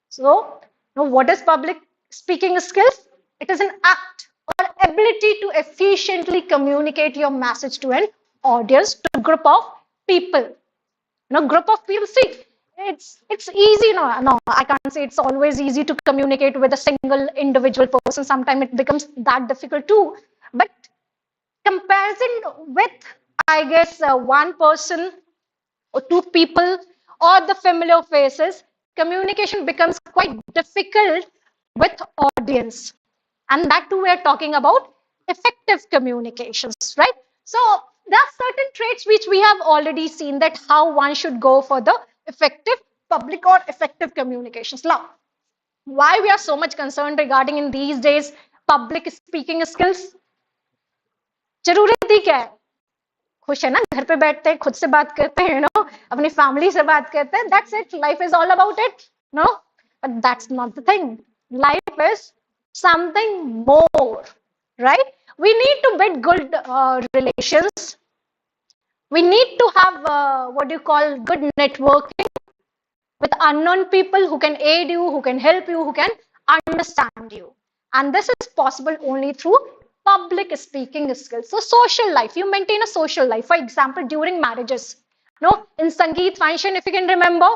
S2: So, what is public speaking skills? It is an act or ability to efficiently communicate your message to an audience, to a group of people. group of people. See, it's easy. No, I can't say it's always easy to communicate with a single individual person. Sometimes it becomes that difficult too. But comparison with, I guess, one person or two people or the familiar faces, communication becomes quite difficult with audience. And that too, we're talking about effective communications, right? So there are certain traits which we have already seen that how one should go for the effective public or effective communications. Now, why we are so much concerned regarding in these days public speaking skills? जरूरत ही क्या है? खुश है ना, घर पे बैठते हैं, खुद से बात करते हैं, अपनी फैमिली से बात करते हैं. That's it. Life is all about it. No, but that's not the thing. Life is something more, right? We need to build good relations. We need to have what do you call good networking with unknown people who can aid you, who can help you, who can understand you. And this is possible only through public speaking skills. So social life, you maintain a social life. For example, during marriages, in Sangeet function, if you can remember,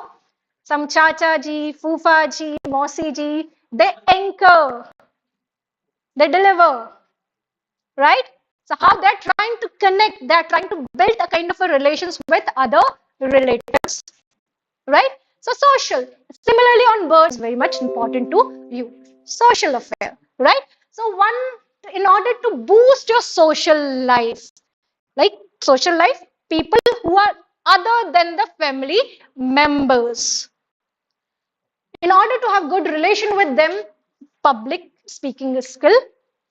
S2: some Chacha ji, Fufa ji, Mosi ji, they anchor, they deliver, right? So how they're trying to connect, they're trying to build a kind of a relations with other relatives, right? So social, similarly on birds, very much important to you. Social affair, right? So in order to boost your social life, like social life, people who are other than the family members, in order to have good relation with them, public speaking skill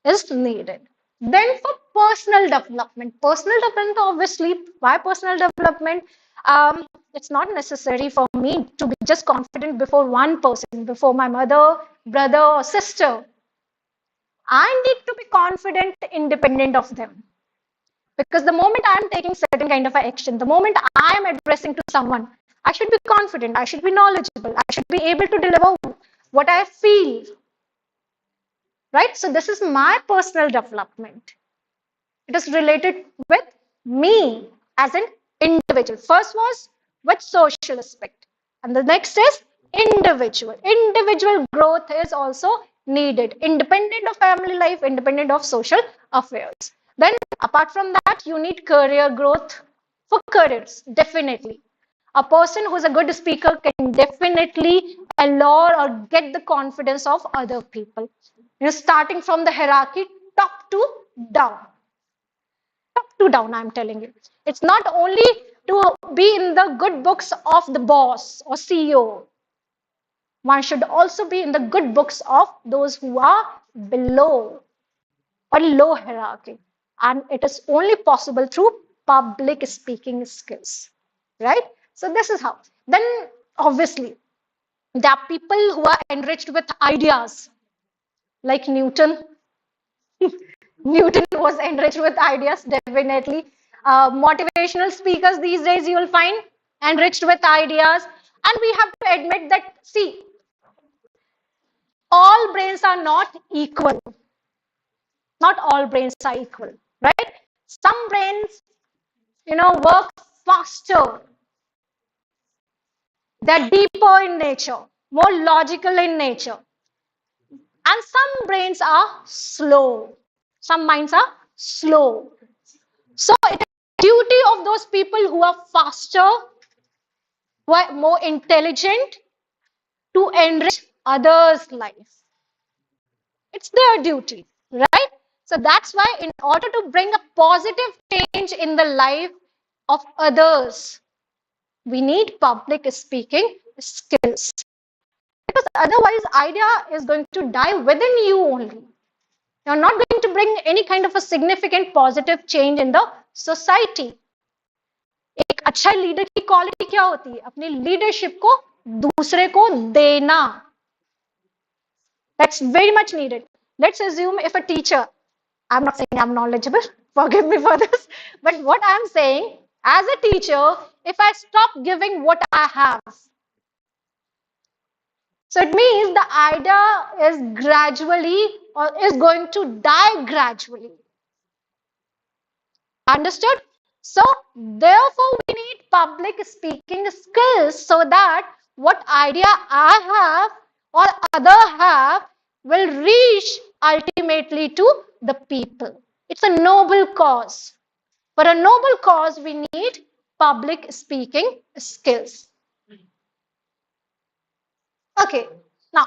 S2: is needed. Then for personal development, obviously, why personal development? It's not necessary for me to be just confident before one person, before my mother, brother, or sister. I need to be confident, independent of them. Because the moment I'm taking certain kind of action, the moment I'm addressing to someone, I should be confident, I should be knowledgeable, I should be able to deliver what I feel. Right? So this is my personal development. It is related with me as an individual. First was with social aspect. And the next is individual. Individual growth is also needed, independent of family life, independent of social affairs. Then apart from that, you need career growth for careers, definitely. A person who's a good speaker can definitely allure or get the confidence of other people. Starting from the hierarchy, top to down. Top to down, I'm telling you. It's not only to be in the good books of the boss or CEO. One should also be in the good books of those who are below or low hierarchy. And it is only possible through public speaking skills, right? So this is how. Then obviously, there are people who are enriched with ideas, like Newton. Newton was enriched with ideas, definitely. Motivational speakers these days you will find enriched with ideas. And we have to admit that, see, all brains are not equal. Not all brains are equal, right? Some brains, work faster. They're deeper in nature, more logical in nature. And some brains are slow. Some minds are slow. So it is the duty of those people who are faster, who are more intelligent, to enrich others' life. It's their duty, right? So that's why in order to bring a positive change in the life of others, we need public speaking skills. Because otherwise, idea is going to die within you only. You're not going to bring any kind of a significant positive change in the society. एक अच्छा leader की quality क्या होती है? अपनी leadership को दूसरे को देना. That's very much needed. Let's assume if a teacher, I'm not saying I'm knowledgeable, forgive me for this, but what I'm saying, as a teacher, if I stop giving what I have, so it means the idea is gradually or is going to die gradually. Understood? So therefore we need public speaking skills so that what idea I have or other have will reach ultimately to the people. It's a noble cause. For a noble cause, we need public speaking skills. Okay, now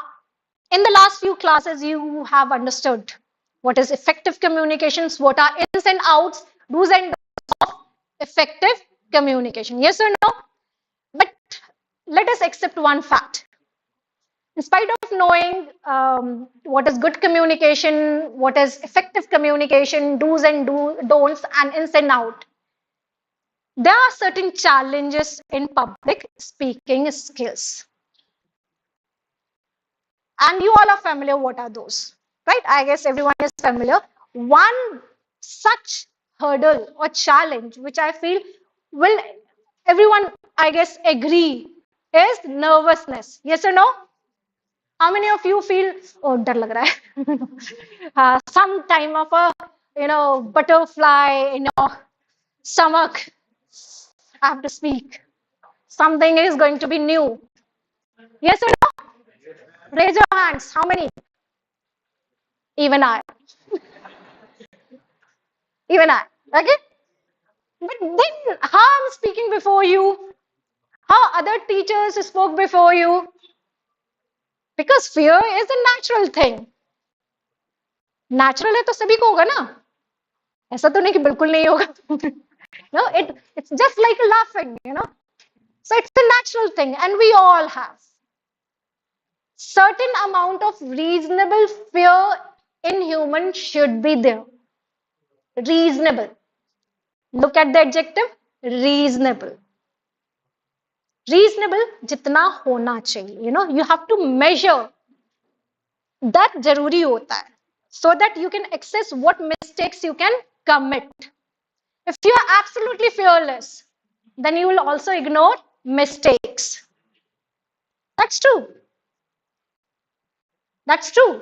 S2: in the last few classes, you have understood what is effective communications, what are ins and outs, do's and don'ts of effective communication. Yes or no? But let us accept one fact. In spite of knowing what is good communication, what is effective communication, do's and don'ts, and ins and out, there are certain challenges in public speaking skills. And you all are familiar what are those, right? I guess everyone is familiar. One such hurdle or challenge, which I feel will everyone, I guess, agree is nervousness. Yes or no? How many of you feel, oh, डर लग रहा है? Some time of a, butterfly in your stomach. I have to speak. Something is going to be new. Yes or no? Raise your hands. How many? Even I. Even I. Okay? But then how I'm speaking before you? How other teachers spoke before you? Because fear is a natural thing. Natural है तो सभी को होगा ना? ऐसा तो नहीं कि बिल्कुल नहीं होगा. No, it's just like laughing, So it's a natural thing, and we all have. Certain amount of reasonable fear in human should be there. Reasonable. Look at the adjective, reasonable. Reasonable जितना होना चाहिए, you have to measure. That जरूरी होता है. So that you can access what mistakes you can commit. If you are absolutely fearless, then you will also ignore mistakes. That's true. That's true.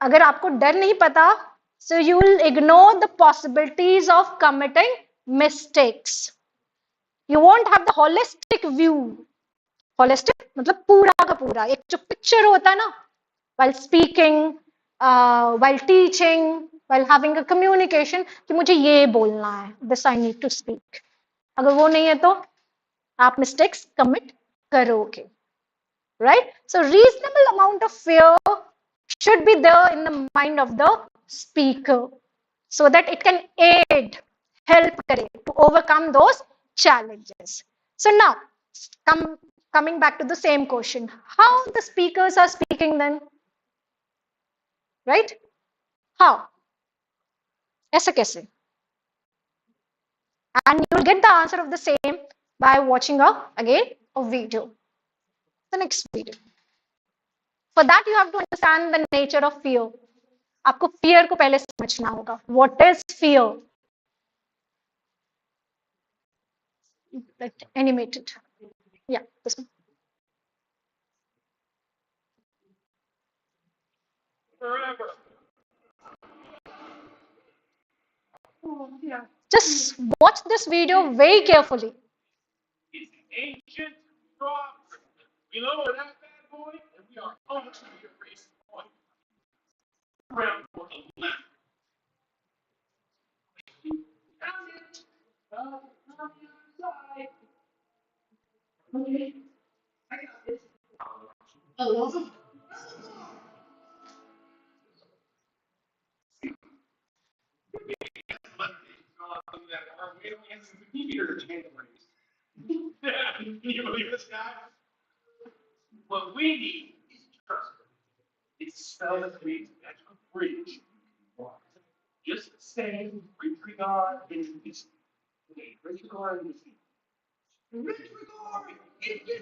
S2: अगर आपको डर नहीं पता, so you will ignore the possibilities of committing mistakes. You won't have the holistic view. Holistic मतलब पूरा का पूरा. एक जो picture होता है ना, while speaking, while teaching, while having a communication, कि मुझे ये बोलना है. This I need to speak. अगर वो नहीं है तो आप mistakes commit करोगे. Right? So reasonable amount of fear should be there in the mind of the speaker so that it can aid, help करे to overcome those challenges. So now, coming back to the same question, how the speakers are speaking then? Right? How? ऐसा कैसे? And you will get the answer of the same by watching again a video. The next video. For that you have to understand the nature of fear. आपको fear को पहले समझना होगा. What is fear? Like animated. Yeah, this one.
S3: Forever.
S2: Just watch this video very carefully.
S3: It's ancient rock. We lower that bad boy, and we are on to the race point. Round for the left. Found it. On the other side. Okay. I got this. Oh, Can you believe this guy? What we need is trust. It's spelled as means extra bridge. Just say regard and peace. Regard and peace. Regard and peace.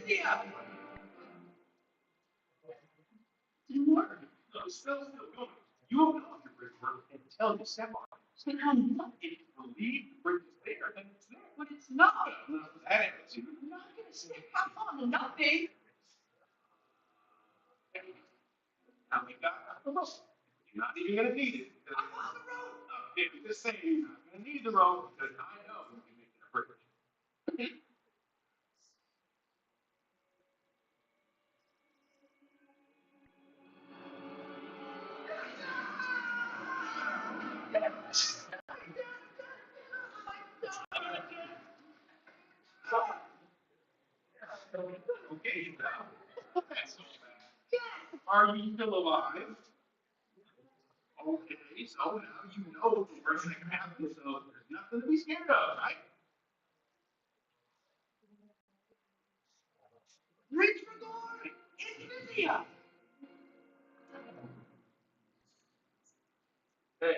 S3: You open up your bridge and tell you step on it. So now if you believe the bridge is there, then it's there. But it's not. That ain't you're not going to step on nothing. Now we got the rope. You're not even going to need it. I'm on the rope. If you just say you're not going to need the rope, because I know you make it a bridge. Okay, now, that's not bad. Are you still alive? Okay, so now you know the worst that can happen, so there's nothing to be scared of, right? Reach for glory! It's India! Hey,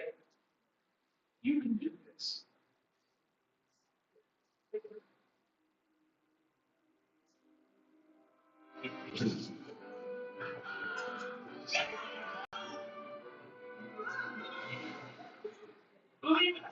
S3: you can do this. Believe it.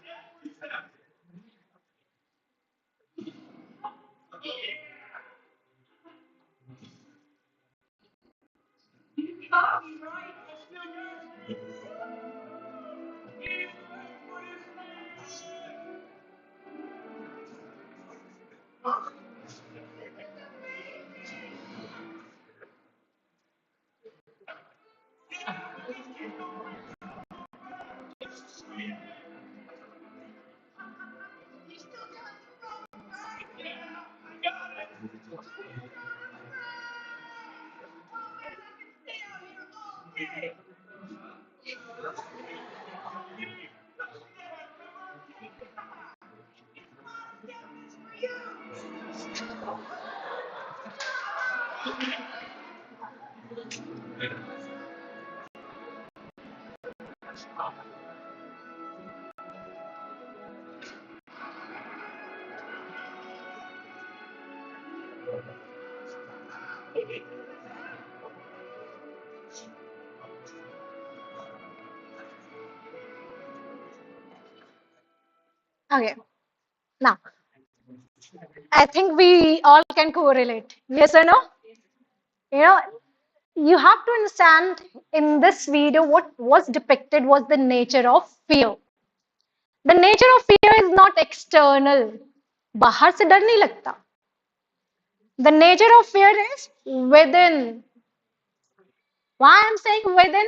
S2: Okay, now I think we all can correlate. Yes or no? You know, you have to understand in this video what was depicted was the nature of fear. The nature of fear is not external. बाहर से डर नहीं लगता. The nature of fear is within. Why I'm saying within?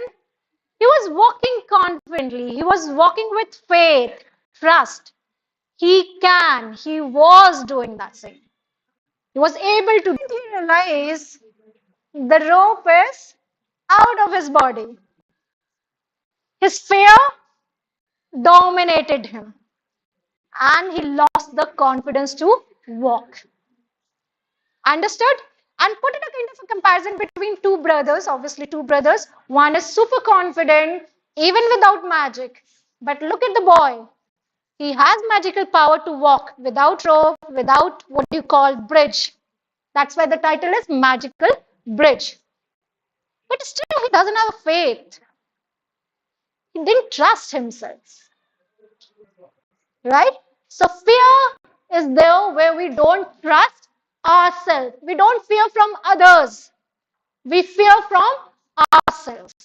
S2: He was walking confidently. He was walking with faith, trust. He can. He was doing that thing. He was able to realize the rope is out of his body. His fear dominated him and he lost the confidence to walk. Understood? And put it a kind of a comparison between two brothers, obviously two brothers. One is super confident, even without magic. But look at the boy. He has magical power to walk without rope, without what you call bridge. That's why the title is Magical Bridge. But still, he doesn't have faith. He didn't trust himself. Right? So fear is there where we don't trust ourselves. We don't fear from others. We fear from ourselves.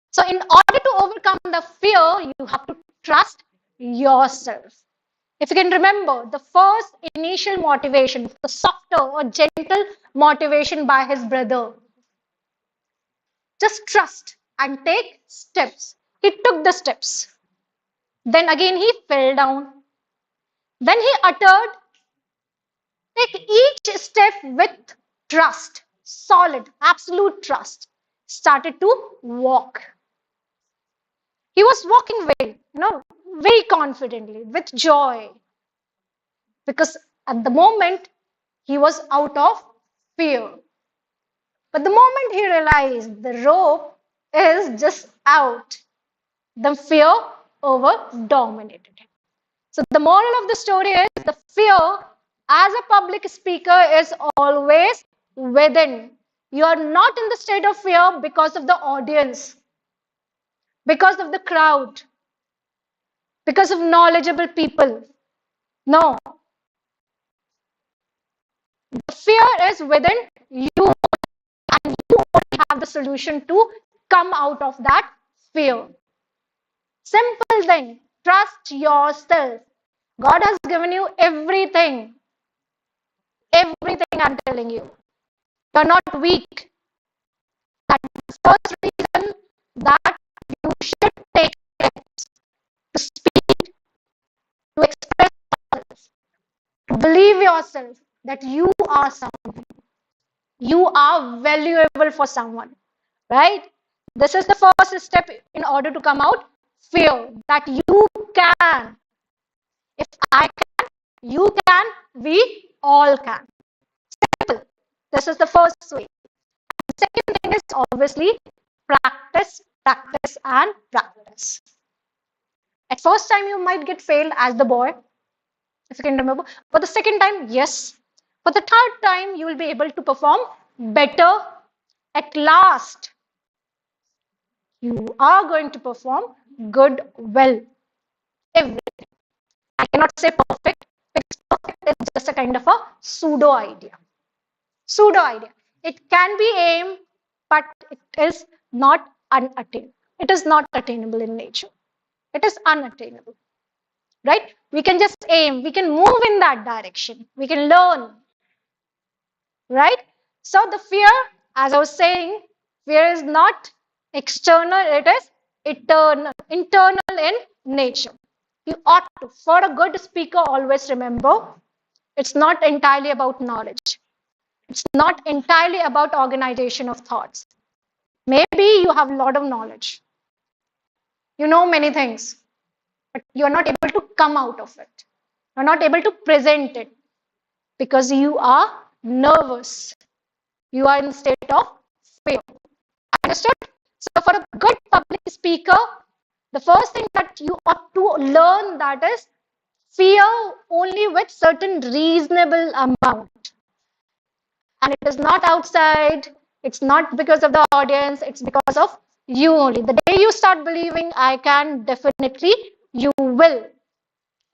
S2: So in order to overcome the fear, you have to trust yourself. If you can remember, the first initial motivation, the softer or gentle motivation by his brother, just trust and take steps. He took the steps. Then again he fell down. Then he uttered, take each step with trust, solid, absolute trust. Started to walk. He was walking very confidently, with joy. Because at the moment, he was out of fear. But the moment he realized the rope is just out, the fear over dominated him. So the moral of the story is the fear as a public speaker is always within. You are not in the state of fear because of the audience, because of the crowd, because of knowledgeable people. No, the fear is within you and you only have the solution to come out of that fear. Simple thing, trust yourself. God has given you everything. Everything I'm telling you. You're not weak. That's the first reason that you should take steps to speak, to express yourself, to believe yourself that you are someone. You are valuable for someone, right? This is the first step in order to come out. Fear that you can. If I can, you can, we all can. Simple. This is the first way. The second thing is obviously practice, practice, and practice. At first time, you might get failed as the boy, if you can remember. But the second time, yes. For the third time, you will be able to perform better. At last, you are going to perform good, well, everything. I cannot say perfect, because perfect is just a kind of a pseudo idea. Pseudo idea. It can be aimed, but it is not unattainable. It is not attainable in nature. It is unattainable, right? We can just aim. We can move in that direction. We can learn, right? So the fear, as I was saying, fear is not external. It is eternal, internal in nature. You ought to. For a good speaker, always remember, it's not entirely about knowledge. It's not entirely about organization of thoughts. Maybe you have a lot of knowledge. You know many things, but you are not able to come out of it. You're not able to present it because you are nervous. You are in a state of fear. Understood? So for a good public speaker, the first thing that you ought to learn, that is fear only with certain reasonable amount. And it is not outside, it's not because of the audience, it's because of you only. The day you start believing I can, definitely you will.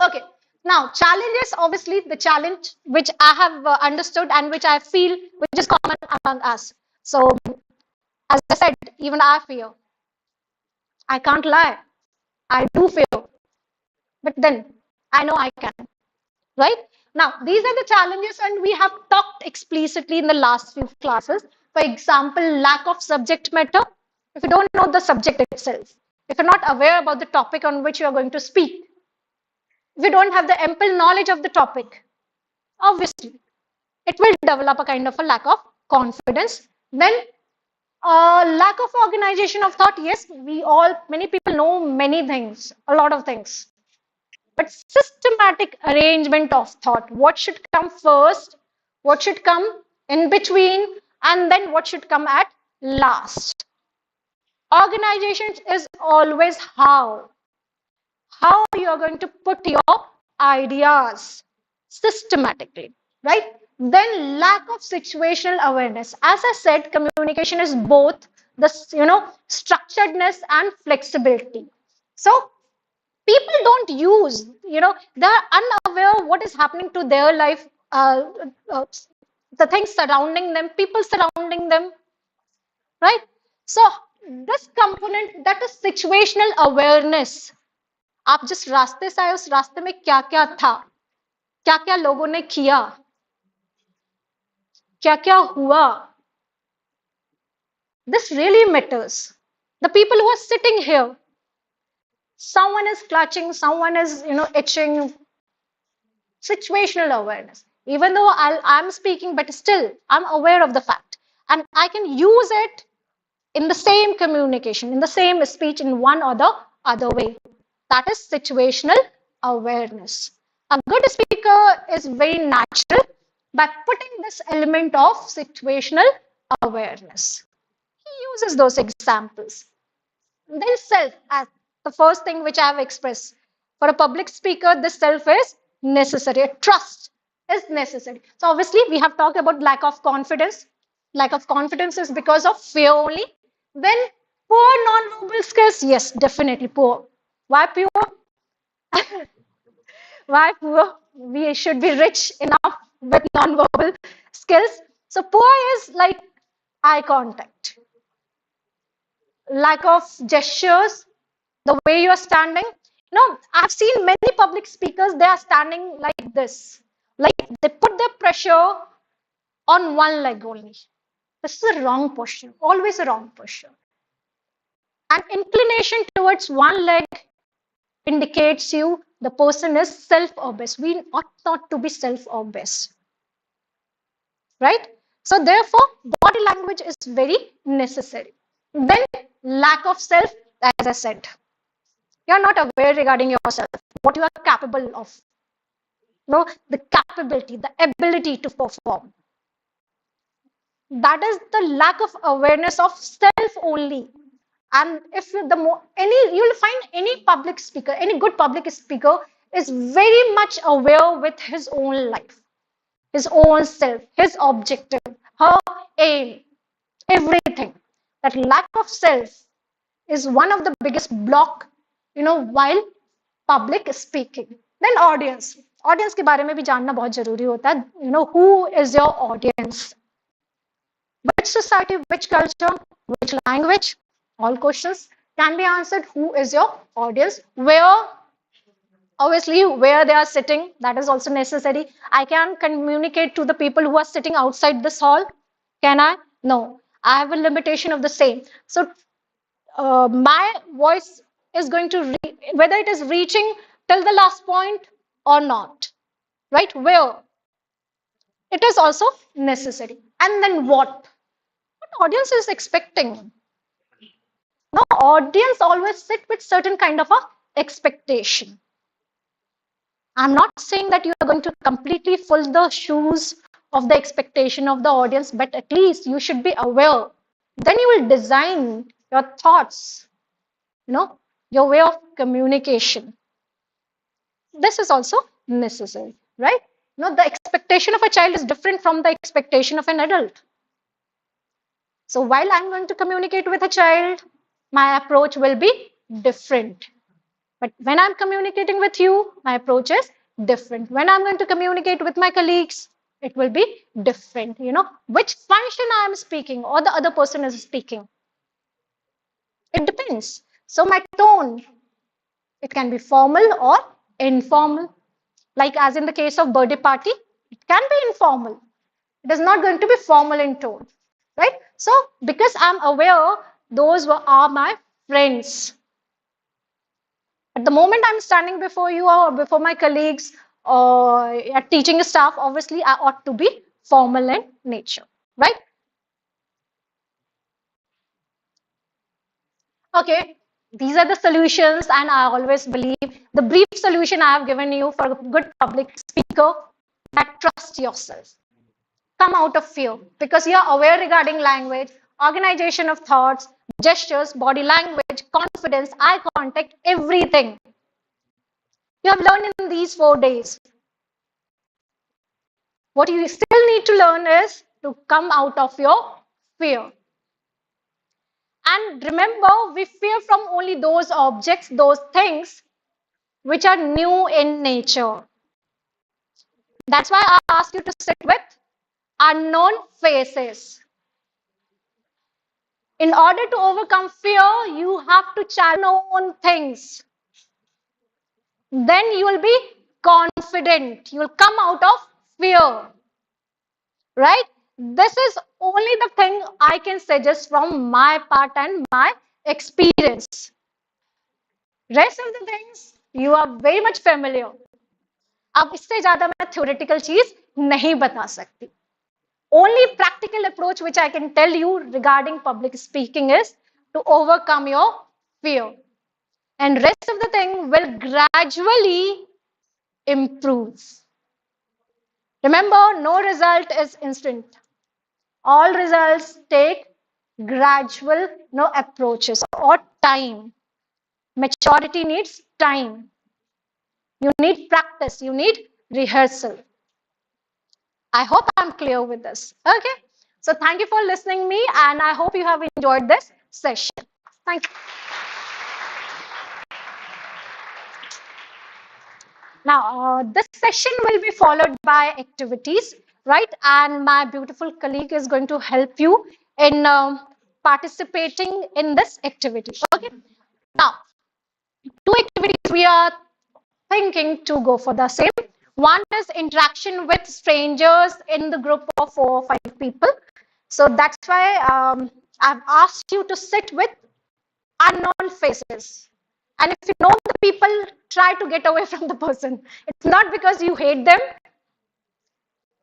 S2: Okay, now challenges, obviously the challenge which I have understood and which I feel which is common among us. So as I said, even I fear. I can't lie. I do fear. But then I know I can. Right? Now, these are the challenges, and we have talked explicitly in the last few classes. For example, lack of subject matter. If you don't know the subject itself, if you're not aware about the topic on which you are going to speak, if you don't have the ample knowledge of the topic, obviously, it will develop a kind of a lack of confidence. Then, lack of organization of thought. Yes, many people know many things, a lot of things. But systematic arrangement of thought. What should come first? What should come in between? And then what should come at last? Organization is always how. How you are going to put your ideas systematically, right? Then lack of situational awareness. As I said, communication is both the structuredness and flexibility. So people don't use, they're unaware of what is happening to their life, uh, the things surrounding them, people surrounding them, right? So this component, that is situational awareness. आप जिस रास्ते से आए उस रास्ते में क्या क्या था, क्या क्या लोगों ने किया, क्या क्या हुआ, this really matters. The people who are sitting here, someone is clutching, someone is itching. Situational awareness. Even though I'm speaking, but still I'm aware of the fact, and I can use it in the same communication, in the same speech, in one or the other way. That is situational awareness. A good speaker is very natural by putting this element of situational awareness. He uses those examples. Then self, as the first thing which I have expressed. For a public speaker, this self is necessary. Trust is necessary. So obviously, we have talked about lack of confidence. Lack of confidence is because of fear only. Then poor non-verbal skills. Yes, definitely poor. Why poor? Why poor? We should be rich enough with non-verbal skills. So poor is like eye contact, lack of gestures, the way you are standing. I've seen many public speakers, they are standing like this, Like they put the pressure on one leg only. This is a wrong posture, always a wrong posture. And inclination towards one leg indicates you the person is self-obsessed. We ought not to be self-obsessed, right? So therefore, body language is very necessary. Then lack of self, as I said, you're not aware regarding yourself, what you are capable of. No, the capability, the ability to perform. That is the lack of awareness of self only. And if you the more any you'll find any public speaker, any good public speaker is very much aware with his own life, his own self, his objective, her aim, everything. That lack of self is one of the biggest block, while public speaking. Then audience के बारे में भी जानना बहुत जरूरी होता है. Who is your audience? Which society, which culture, which language? All questions can be answered. Who is your audience? Obviously, where they are sitting, that is also necessary. I can communicate to the people who are sitting outside this hall. Can I? No. I have a limitation of the same. So, my voice is going to, whether it is reaching till the last point or not, right? Where? It is also necessary. And then what? Audience is expecting. No, audience always sit with certain kind of a expectation. I'm not saying that you are going to completely fill the shoes of the expectation of the audience, but at least you should be aware. Then you will design your thoughts, your way of communication. This is also necessary, right? The expectation of a child is different from the expectation of an adult. So while I'm going to communicate with a child, my approach will be different. But when I'm communicating with you, my approach is different. When I'm going to communicate with my colleagues, it will be different. Which function I am speaking or the other person is speaking. It depends. So my tone, it can be formal or informal. Like as in the case of birthday party, it can be informal. It is not going to be formal in tone, right? So because I'm aware, those are my friends. At the moment I'm standing before you or before my colleagues or at teaching staff, obviously I ought to be formal in nature, right? Okay, these are the solutions, and I always believe the brief solution I have given you for a good public speaker, that trust yourself. Come out of fear because you are aware regarding language, organization of thoughts, gestures, body language, confidence, eye contact, everything. You have learned in these 4 days. What you still need to learn is to come out of your fear. And remember, we fear from only those objects, those things which are new in nature. That's why I asked you to sit with unknown faces. In order to overcome fear, you have to challenge known things. Then you will be confident. You will come out of fear. Right? This is only the thing I can suggest from my part and my experience. Rest of the things you are very much familiar. अब इससे ज्यादा मैं theoretical चीज नहीं बता सकती. Only practical approach which I can tell you regarding public speaking is to overcome your fear. And rest of the thing will gradually improve. Remember, no result is instant. All results take gradual approaches or time. Maturity needs time. You need practice. You need rehearsal. I hope I'm clear with this. Okay. So thank you for listening me, and I hope you have enjoyed this session. Thank you. Now, this session will be followed by activities, right? And my beautiful colleague is going to help you in participating in this activity. Okay. Now, 2 activities we are thinking to go for the same. One is interaction with strangers in the group of 4 or 5 people. So that's why I've asked you to sit with unknown faces. And if you know the people, try to get away from the person. It's not because you hate them,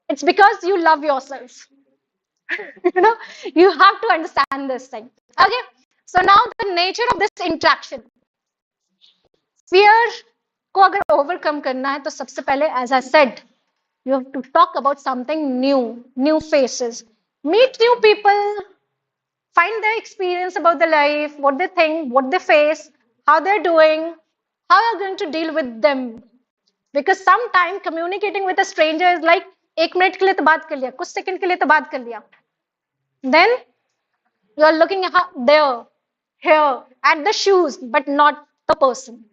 S2: it's because you love yourself. You know, you have to understand this thing. Okay, so now the nature of this interaction. Fear को अगर overcome करना है तो सबसे पहले, as I said, you have to talk about something new, new faces, meet new people, find their experience about their life, what they think, what they face, how they're doing, how you're going to deal with them. Because sometimes communicating with a stranger is like 1 minute के लिए तो बात कर लिया, कुछ second के लिए तो बात कर लिया. Then you're looking at there, here, at the shoes, but not the person.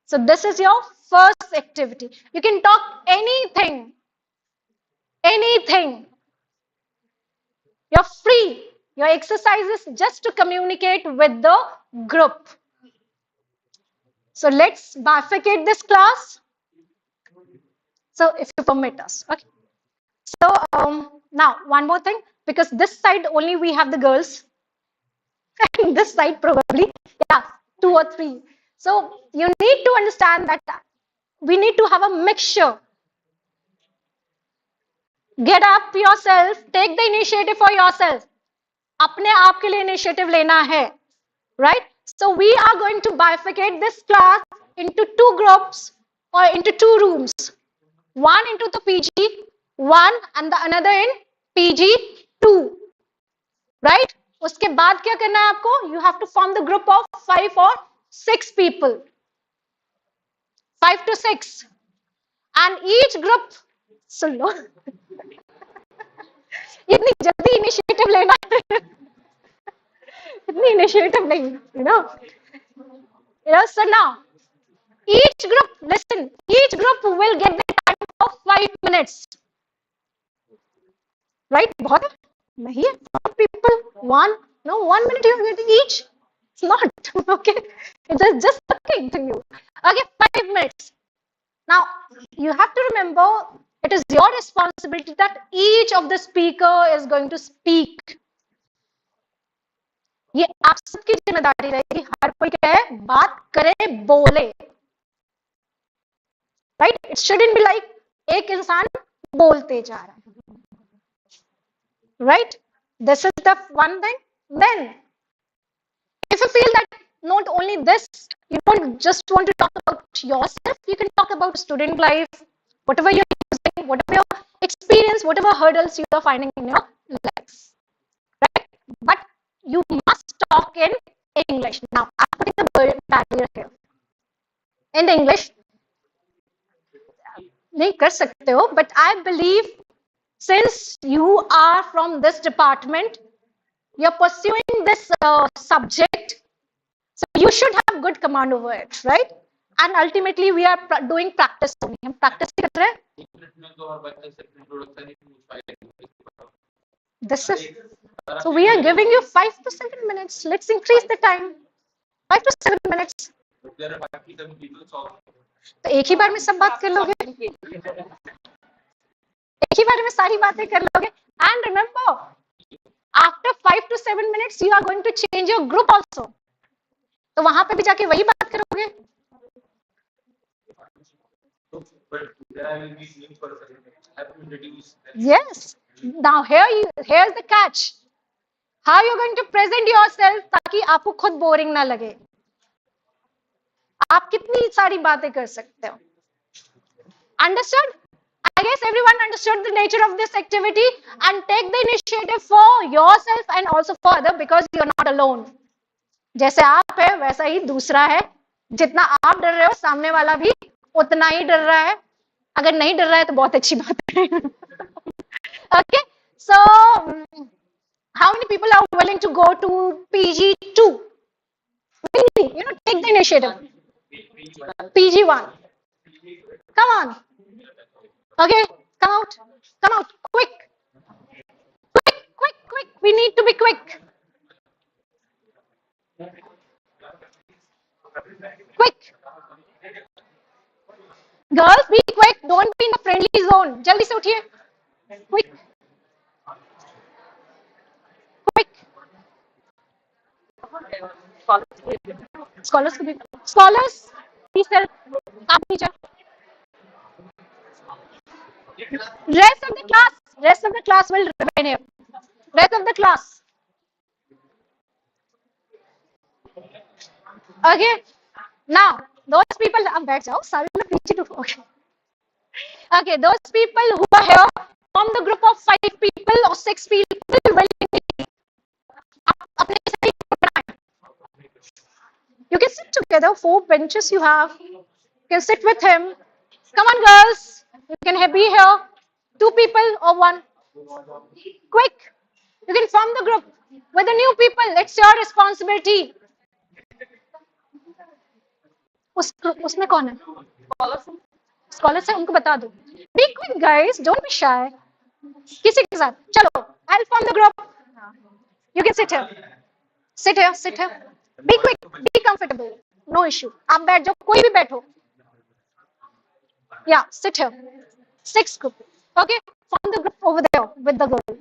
S2: So this is your first activity. You can talk anything, anything. You're free. Your exercise is just to communicate with the group. So let's bifurcate this class. So if you permit us, okay. So now one more thing, because this side only we have the girls, and this side probably, yeah, 2 or 3. So you need to understand that we need to have a mixture. Get up yourself, take the initiative for yourself. अपने आप के लिए initiative लेना है, right? So we are going to bifurcate this class into 2 groups or into 2 rooms. One into the PG1 and the another in PG2, right? उसके बाद क्या करना है आपको? You have to form the group of 5 or 6 people. 5 to 6. And each group, सुन लो, इतनी जल्दी initiative लेना है, इतनी इनिशिएटिव नहीं, you know. So now each group, listen, each group will get the time of 5 minutes, right? बहुत है? नहीं है? 4 people, 1 minute you are getting each. It's not, okay? It's just talking to you. Okay, 5 minutes. Now you have to remember, it is your responsibility that each of the speaker is going to speak. ये आप सबकी जिम्मेदारी रहेगी, हर कोई क्या है, बात करे, बोले, right? It shouldn't be like एक इंसान बोलते जा रहा है, right? This is the one thing. Then if you feel that not only this, you don't just want to talk about yourself, you can talk about student life, whatever you're using, whatever your experience, whatever hurdles you are finding in your life, right? But you must talk in English. Now I'm putting the barrier here. In English नहीं कर सकते हो, but I believe since you are from this department, you're pursuing this subject, so you should have good command over it, right? And ultimately we are doing practice only. हम practice ही कर रहे हैं. This is, so we are giving you 5 to 7 minutes. Let's increase the time. 5 to 7 minutes. तो एक ही बार में सब बात कर लोगे, एक ही बार में सारी बातें कर लोगे. And remember, after 5 to 7 minutes you are going to change your group also. तो वहां पे भी जाके वही बात करोगे. Yes. Now here's the catch. How you going to present yourself ताकि आपको खुद बोरिंग ना लगे. आप कितनी सारी बातें कर सकते हो. Understood? I guess everyone understood the nature of this activity, and take the initiative for yourself and also for other, because you're not alone. जैसे आप है वैसा ही दूसरा है. जितना आप डर रहे हो सामने वाला भी उतना ही डर रहा है. अगर नहीं डर रहा है तो बहुत अच्छी बात है. Okay, so how many people are willing to go to PG2? Really, take the initiative. PG1. Come on. Okay, come out, quick. We need to be quick. Quick. Girls, be quick. Don't be in the friendly zone. जल्दी से उठिए. Quick, quick. Scholars को भी. Scholars, please sir. आप नीचे. Rest of the class will remain here. Rest of the class. Okay. Now, those people, अब बैठ जाओ सारे लोग नीचे टूट. Okay. Okay, those people who are here from the group of 5 people or 6 people will you can sit together, 4 benches you have. You can sit with him. Come on, girls. You can be here. 2 people or 1. Quick. You can form the group with the new people. It's your responsibility. उसमें कौन है? Scholars है, उनको बता दो. Be quick, guys. Don't be shy. किसी के साथ. चलो. I'll form the group. You can sit here. Sit here. Sit here. Be quick. Be comfortable. No issue. आप बैठ जाओ. कोई भी बैठो. Yeah, sit here. 6 group. Okay. Form the group over there with the girl.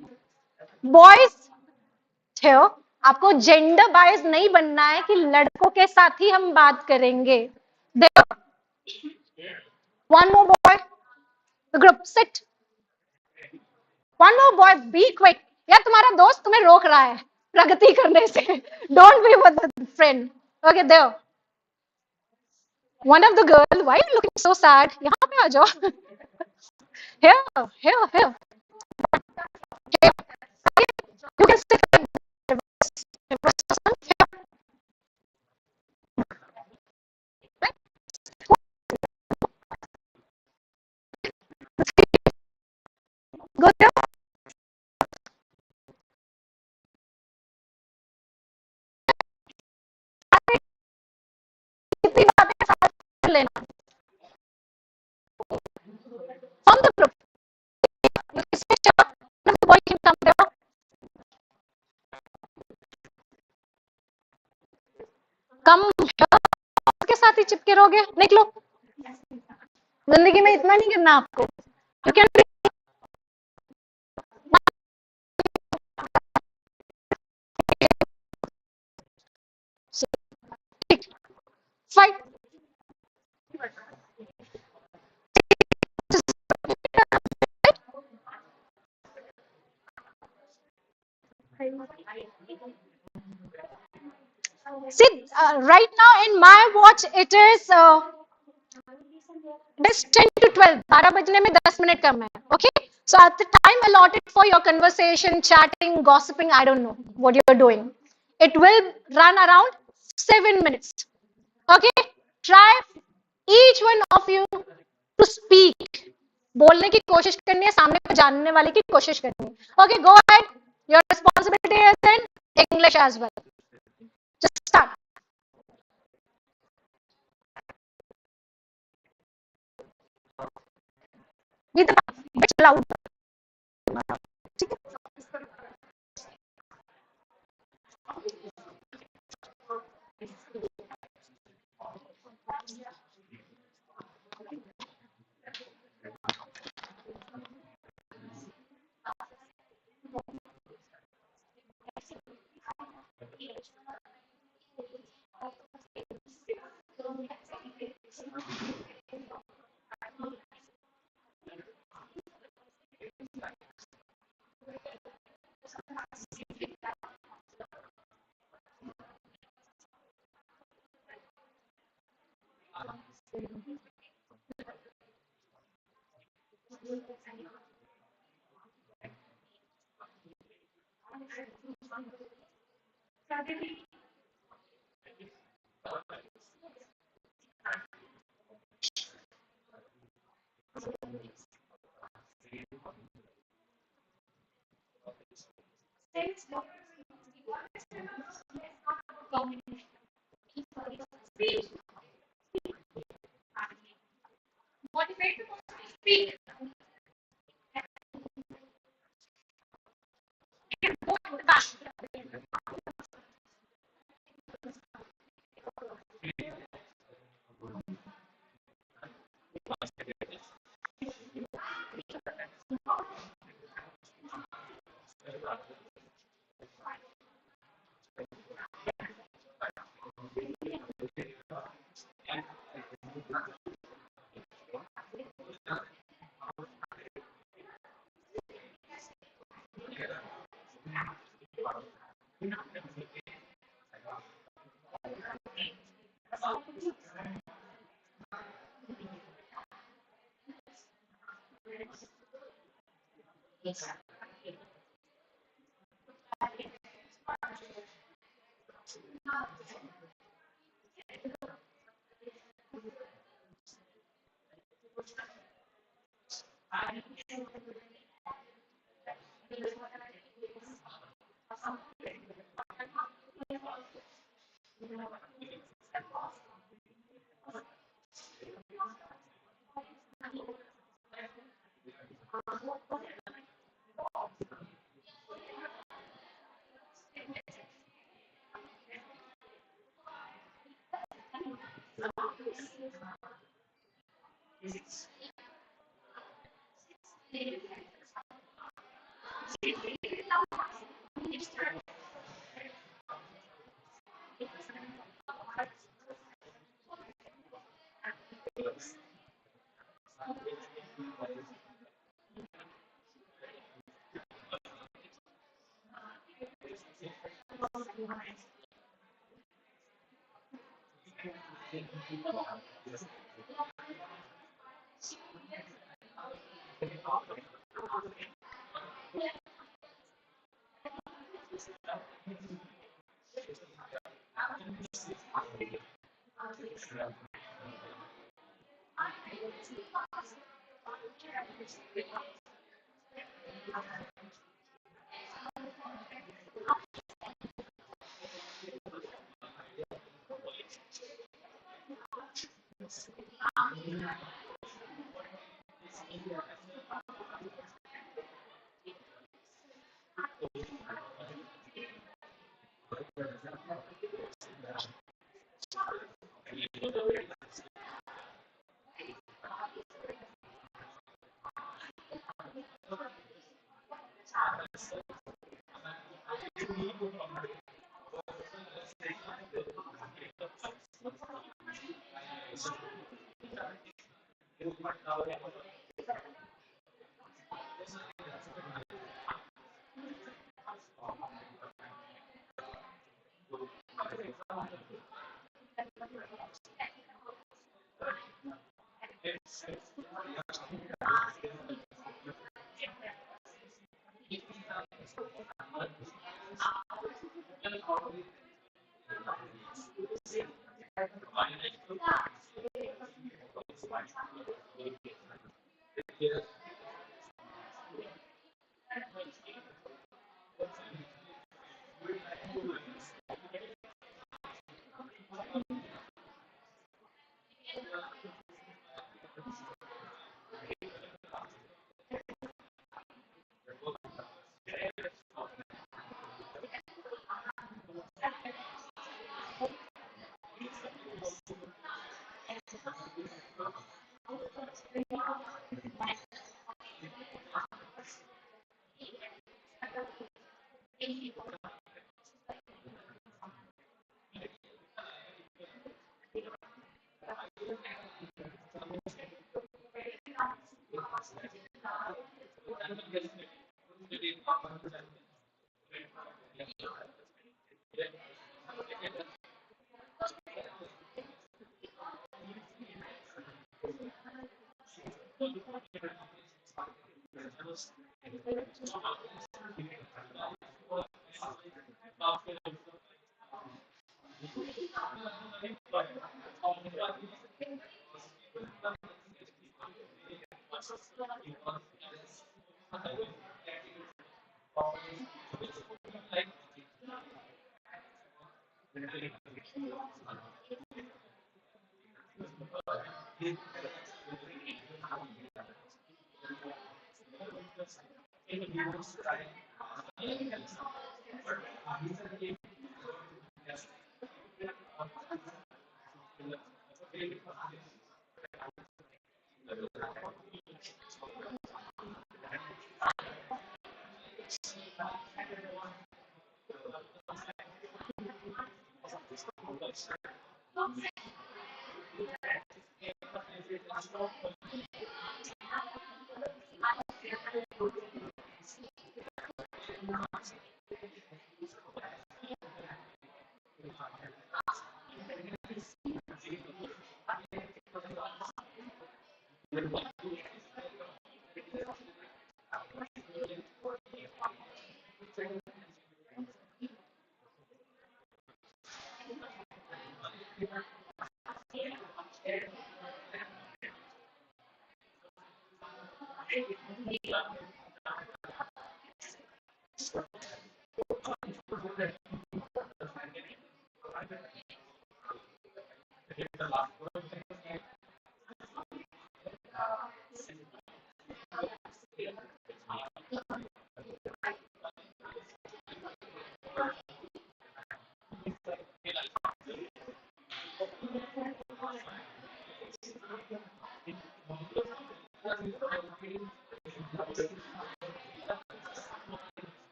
S2: Boys, here. आपको gender bias नहीं बनना है कि लड़कों के साथ ही हम बात करेंगे. There. One more boy. The group sit. One more boy. Be quick. यार तुम्हारा दोस्त तुम्हें रोक रहा है प्रगति करने से. Don't be with a friend. Okay, there. One of the girl. Why are you looking so sad? यहाँ पे आ जाओ. Here. Here. You can sit. Go there. कितनी बातें साथ कर लेना. Form the group. You can sit here. One of the boy can come there. Come here. उसके साथ ही चिपके रहोगे. निकलो. जिंदगी में इतना नहीं करना आपको. You can be fight. See, right now in my watch it is 10 to 12. 12 बजने में 10 मिनट कम है. Okay. So at the time allotted for your conversation, chatting, gossiping, I don't know what you're doing. It will run around 7 minutes. Okay. Try each one of you to speak. बोलने की कोशिश करनी है, सामने को जानने वाले की कोशिश करनी है. Okay, go ahead. Your responsibility is in English as well. Just start. Be the bit loud. Motivate the person to speak. You can go in the back.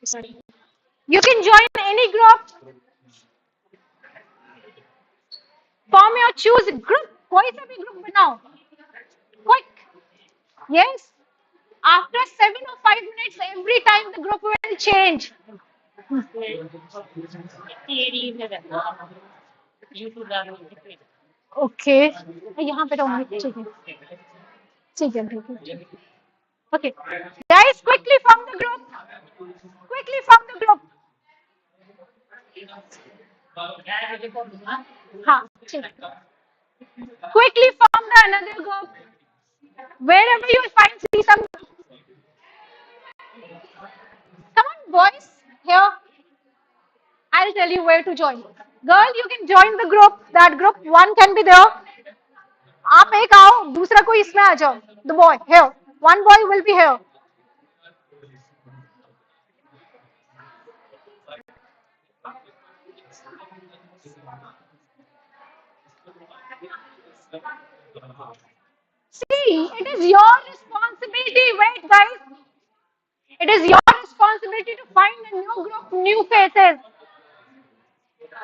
S2: Sorry. You can join any group. Form your choose group. कोई सा भी group बनाओ. Quick. Yes. After 7 or 5 minutes, every time the group will change. Okay. यहाँ पे रहूँगी. ठीक है. ठीक है. ठीक है. Okay. Guys, quickly form the group. Quickly form the group. हाँ. ठीक. Quickly form the another group. Wherever you find see some. Come on, boys. Here. I'll tell you where to join. Girl, you can join the group. That group one can be there. आप एक आओ, दूसरा कोई इसमें आ जाओ. The boy here. One boy will be here. See, it is your responsibility. Wait, guys. It is your responsibility to find a new group, new faces.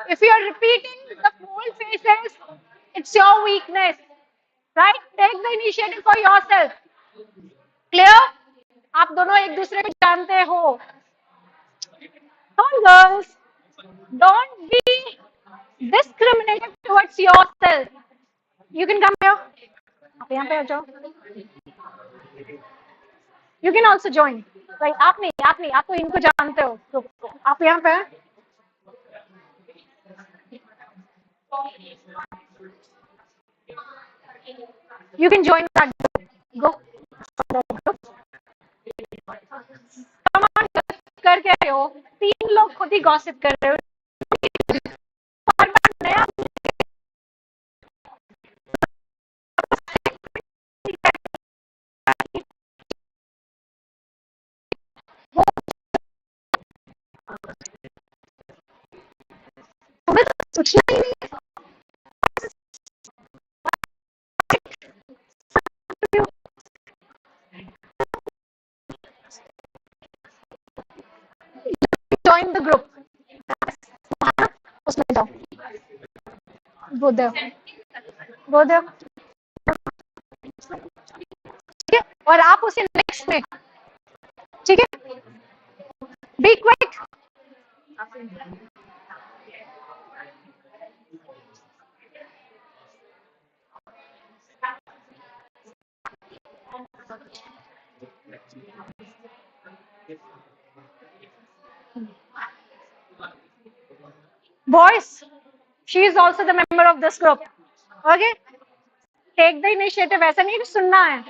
S2: If you are repeating the old faces, it's your weakness. Right? Take the initiative for yourself. Clear? आप दोनों एक दूसरे को जानते हो. Come on, girls. Don't be discriminative towards yourself. You can come here. आप यहाँ पे आ जाओ. You can also join. Right? आप नहीं, आप तो इनको जानते हो. तो आप यहाँ पे हैं. You can join that group. Go. Come on, कर क्या रहे हो? 3 लोग खुद ही गॉसिप कर रहे हो. नया तुम्हें सोचना ही नहीं. Join the group. उसमें जाओ. Go there. Go there. ठीक है. और आप उसे नेक्स्ट में. ठीक है. Be quick. Boys, she is also the member of this group. Okay? Take the initiative. ऐसा नहीं सुनना है.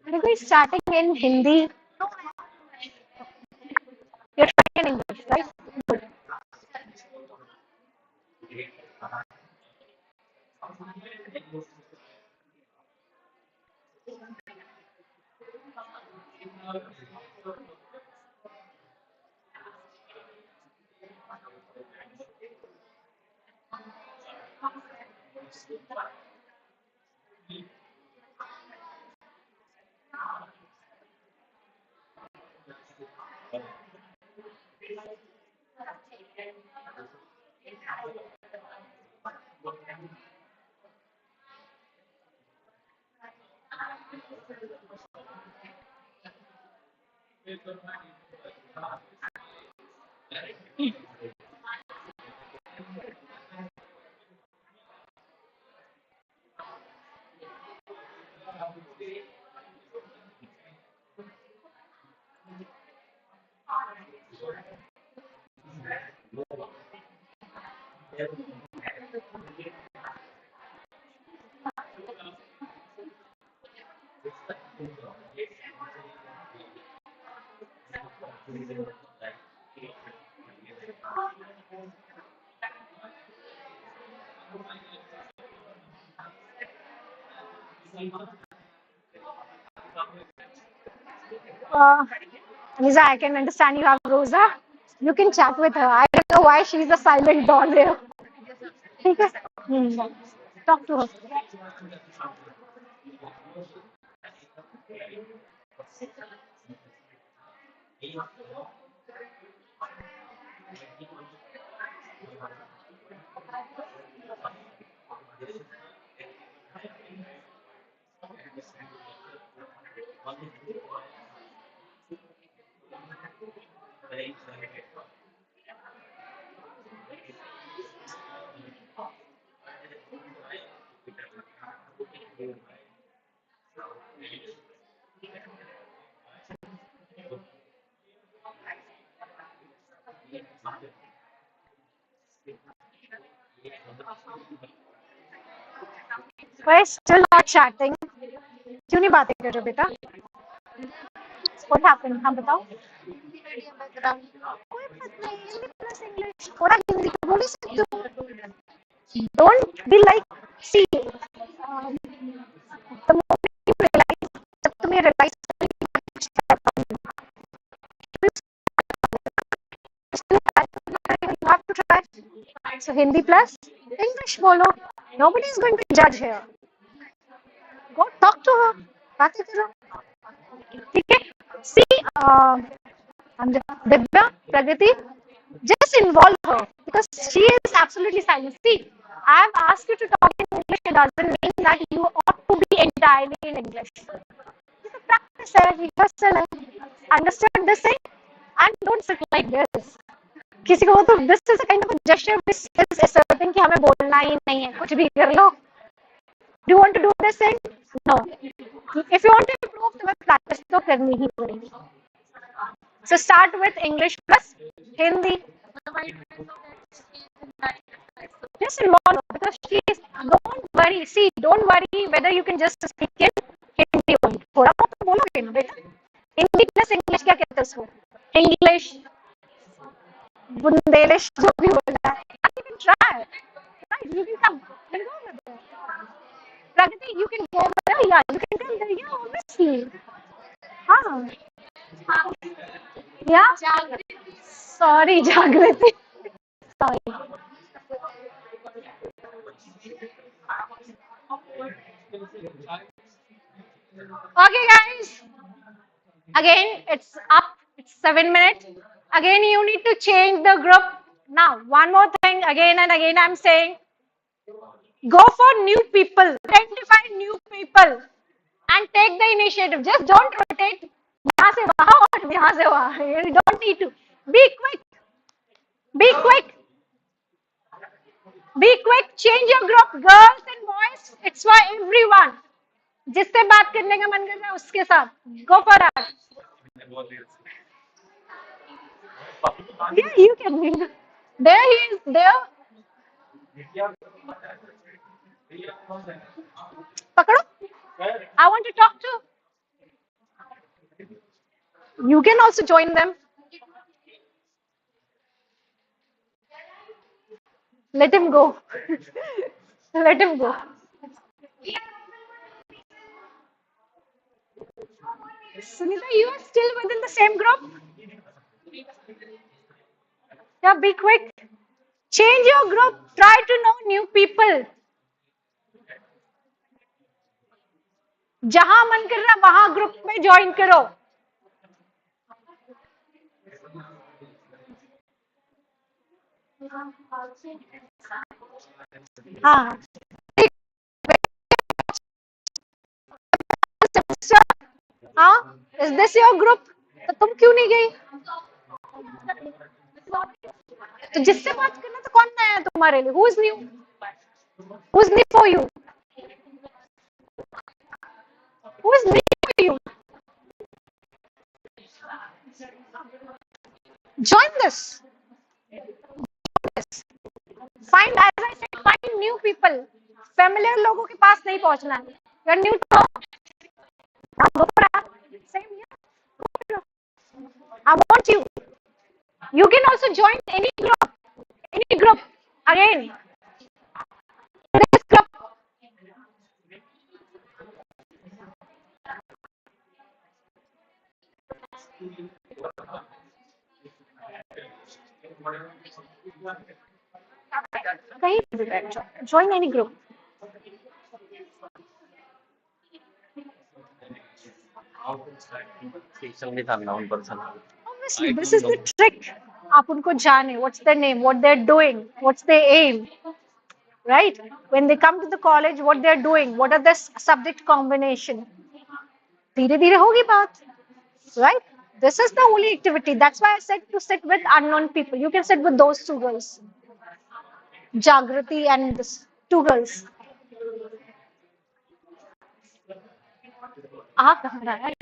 S2: Are we starting in Hindi? You're trying in English, right? Good. Uh, Lisa, I can understand you have Rosa. You can chat with her. I don't know why she's a silent doll here. ठीक है? Talk to her. We're still not chatting. क्यों नहीं बातें कर रहे हो बेटा? What happened? हाँ बताओ. कोई बात नहीं. Hindi plus English. थोड़ा हिंदी तो बोल ही सकते हो. Don't be like. See. The moment you realize, जब तुम्हें realize you have to try. So Hindi plus English bolo. Nobody is going to judge here. Go talk to her. बातें करो. ठीक है? See, Divya, Pragati, just involve her because she is absolutely silent. See, I have asked you to talk in English. It doesn't mean that you ought to be entirely in English. It's a practice, rehearsal. Understand this thing and don't sit like this. किसी को तो this is a kind of a gesture which is asserting कि हमें बोलना ही नहीं है, कुछ भी कर लो. Do you want to do this thing? No. If you want to improve, तुम्हें practice तो करनी ही पड़ेगी. So start with English plus Hindi. Just involve because she is. Don't worry. See, don't worry whether you can just speak in Hindi only. थोड़ा बहुत तो बोलोगे ना बेटा. Hindi plus English क्या कहते हैं उसको? English, Bundelish, जो भी बोलना है. You can try. Right? You can come. You can go over there. Pragati, you can go over there. Yeah, you can tell her. Yeah, always See. हाँ. Yeah. Sorry, Jagrati. Sorry. Okay, guys. Again, it's up. It's 7 minutes. Again, you need to change the group. Now, one more thing. Again and again, I'm saying, go for new people. Identify new people and take the initiative. Just don't rotate. यहाँ से वहाँ और यहाँ से वहाँ. You don't need to. Be quick. Be quick. Be quick. Change your group, girls and boys. It's for everyone. जिससे बात करने का मन कर रहा है उसके साथ. Go for that. Yeah, you can. There he is. There. पकड़ो. I want to talk to. You can also join them. Let him go. Let him go. Sunita, you are still within the same group? Yeah, be quick. Change your group. Try to know new people. जहां मन कर रहा है वहां group में join करो. हाँ. हाँ. Is this your group? तो तुम क्यों नहीं गई? तो जिससे बात करना तो कौन नया है तुम्हारे लिए? Who is new? Who is new for you? Who is new for you? Join this. Find, as I said, find new people. Familiar लोगों के पास नहीं पहुंचना है. You're new to go for that. Same here. I want you. You can also join any group. Any group. Again. This group. कहीं भी बैठ जाओ. Join any group. Obviously, this is the trick. आप उनको जाने. What's their name? What they're doing? What's their aim? Right? When they come to the college, what they're doing? What are the subject combination? धीरे धीरे होगी बात. Right? This is the only activity. That's why I said to sit with unknown people. You can sit with those two girls. Jagrati and this two girls. आ कहाँ रहा है?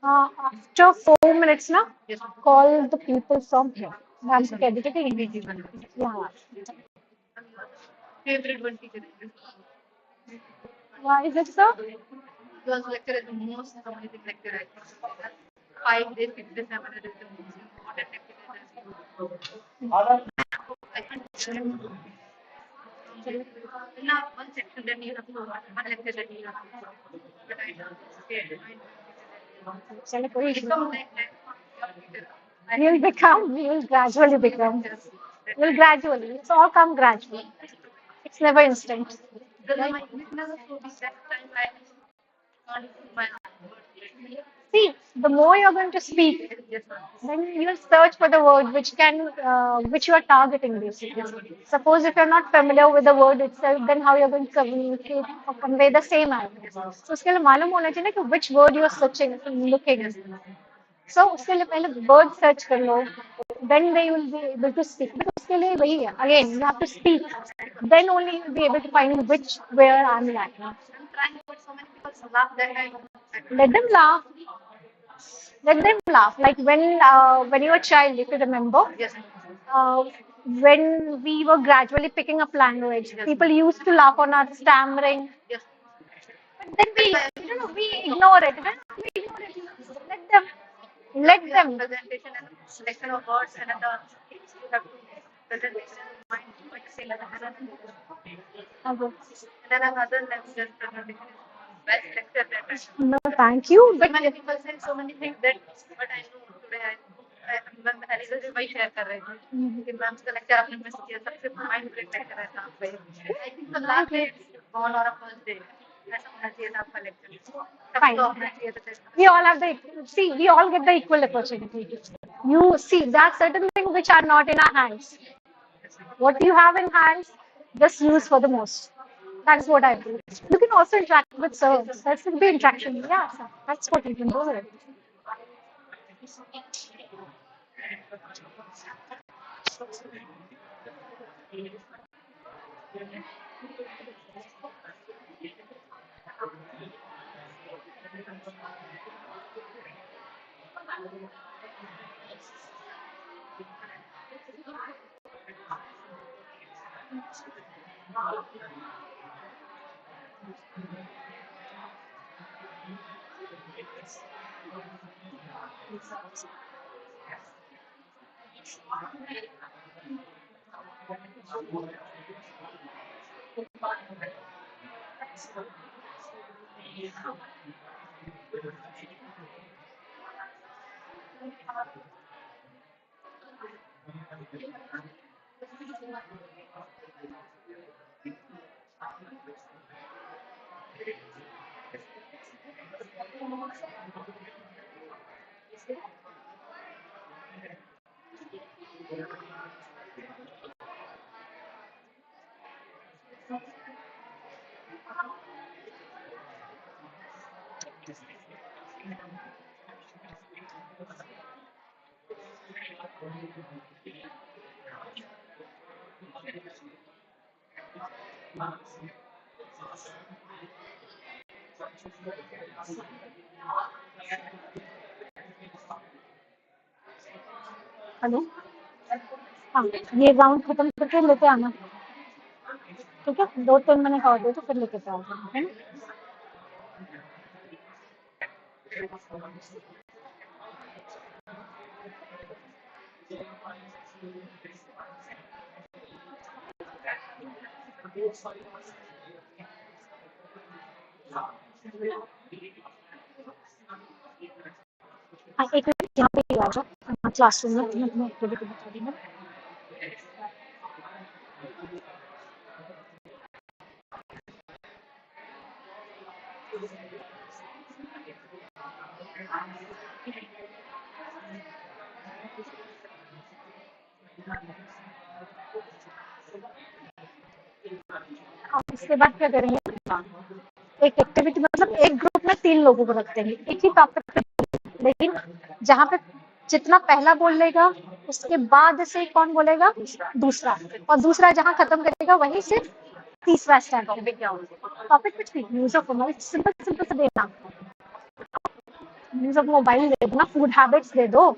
S2: After 4 minutes, now call the people from here. That's editing. Yeah.
S4: Favorite one teacher.
S2: Why is it so?
S4: Because lecture is the most amazing lecture I think. 5 days, 6 days, 7 days is the most important lecture. I can't remember. Not one section then you have to one lecture then you have to. But I don't scared.
S2: चलो कोई
S4: Become like that.
S2: You'll become, you'll gradually become. You'll gradually. It's all come gradually. It's never instant.
S4: Because my weakness is so big that time I can't do my
S2: See, the more you're going to speak, then you'll search for the word which you are targeting basically. Suppose if you're not familiar with the word itself, then how you're going to communicate or convey the same idea. So उसके लिए मालूम होना चाहिए कि which word you're searching, looking. So उसके लिए पहले word search कर लो, then they will be able to speak. But उसके लिए वही है, again you have to speak, then only you will be able to find which where I'm lacking.
S4: I'm trying to put so many people laugh that I
S2: Let them laugh. Let them laugh. Like when you were a child, if you remember,
S4: yes,
S2: uh, when we were gradually picking up language, people used to laugh on our stammering.
S4: yes.
S2: But then we ignore it. We ignore it. Let them. Let
S4: We have
S2: them.
S4: presentation and selection of words and terms. You have to presentation mind like say like
S2: Okay.
S4: and then another language presentation is best lecture that I have.
S2: No, thank you.
S4: So
S2: But
S4: many people say so many things that but I know today मैं पहले से वही share कर रही थी कि ma'am का lecture आपने मिस किया सबसे माइंड ब्रेक लेक्चर रहता है I think the last day gone और फर्स्ट डे ऐसा होना चाहिए था आपका लेक्चर
S2: fine.
S4: सबको होना चाहिए था
S2: We all have the see. We all get the equal opportunity. You see, there are certain things which are not in our hands. What you have in hands, just use for the most. That's what I do. You can also interact with servers. That should be interaction. Yeah, sir. That's what you can do. Hello, हाँ, ये round खत्म करके लेके आना, ठीक है? 2-3 minute और दे तो फिर लेके आओ, है ना? हाँ, एक मिनट यहाँ पे ही आ जाओ, क्लासरूम में मैं एक्टिविटी बता रही हूँ। अब इसके बाद क्या करेंगे? एक एक्टिविटी मतलब एक ग्रुप में 3 लोगों को रखते हैं, एक ही टॉपिक पे, लेकिन जहाँ पे जितना पहला बोल लेगा उसके बाद से कौन बोलेगा? दूसरा, और दूसरा जहाँ खत्म करेगा वहीं से तीसरा स्टार्ट। टॉपिक कुछ नहीं, use of mobile, simple simple से देना, यूज ऑफ मोबाइल दे दो ना, फूड हैबिट्स दे दो,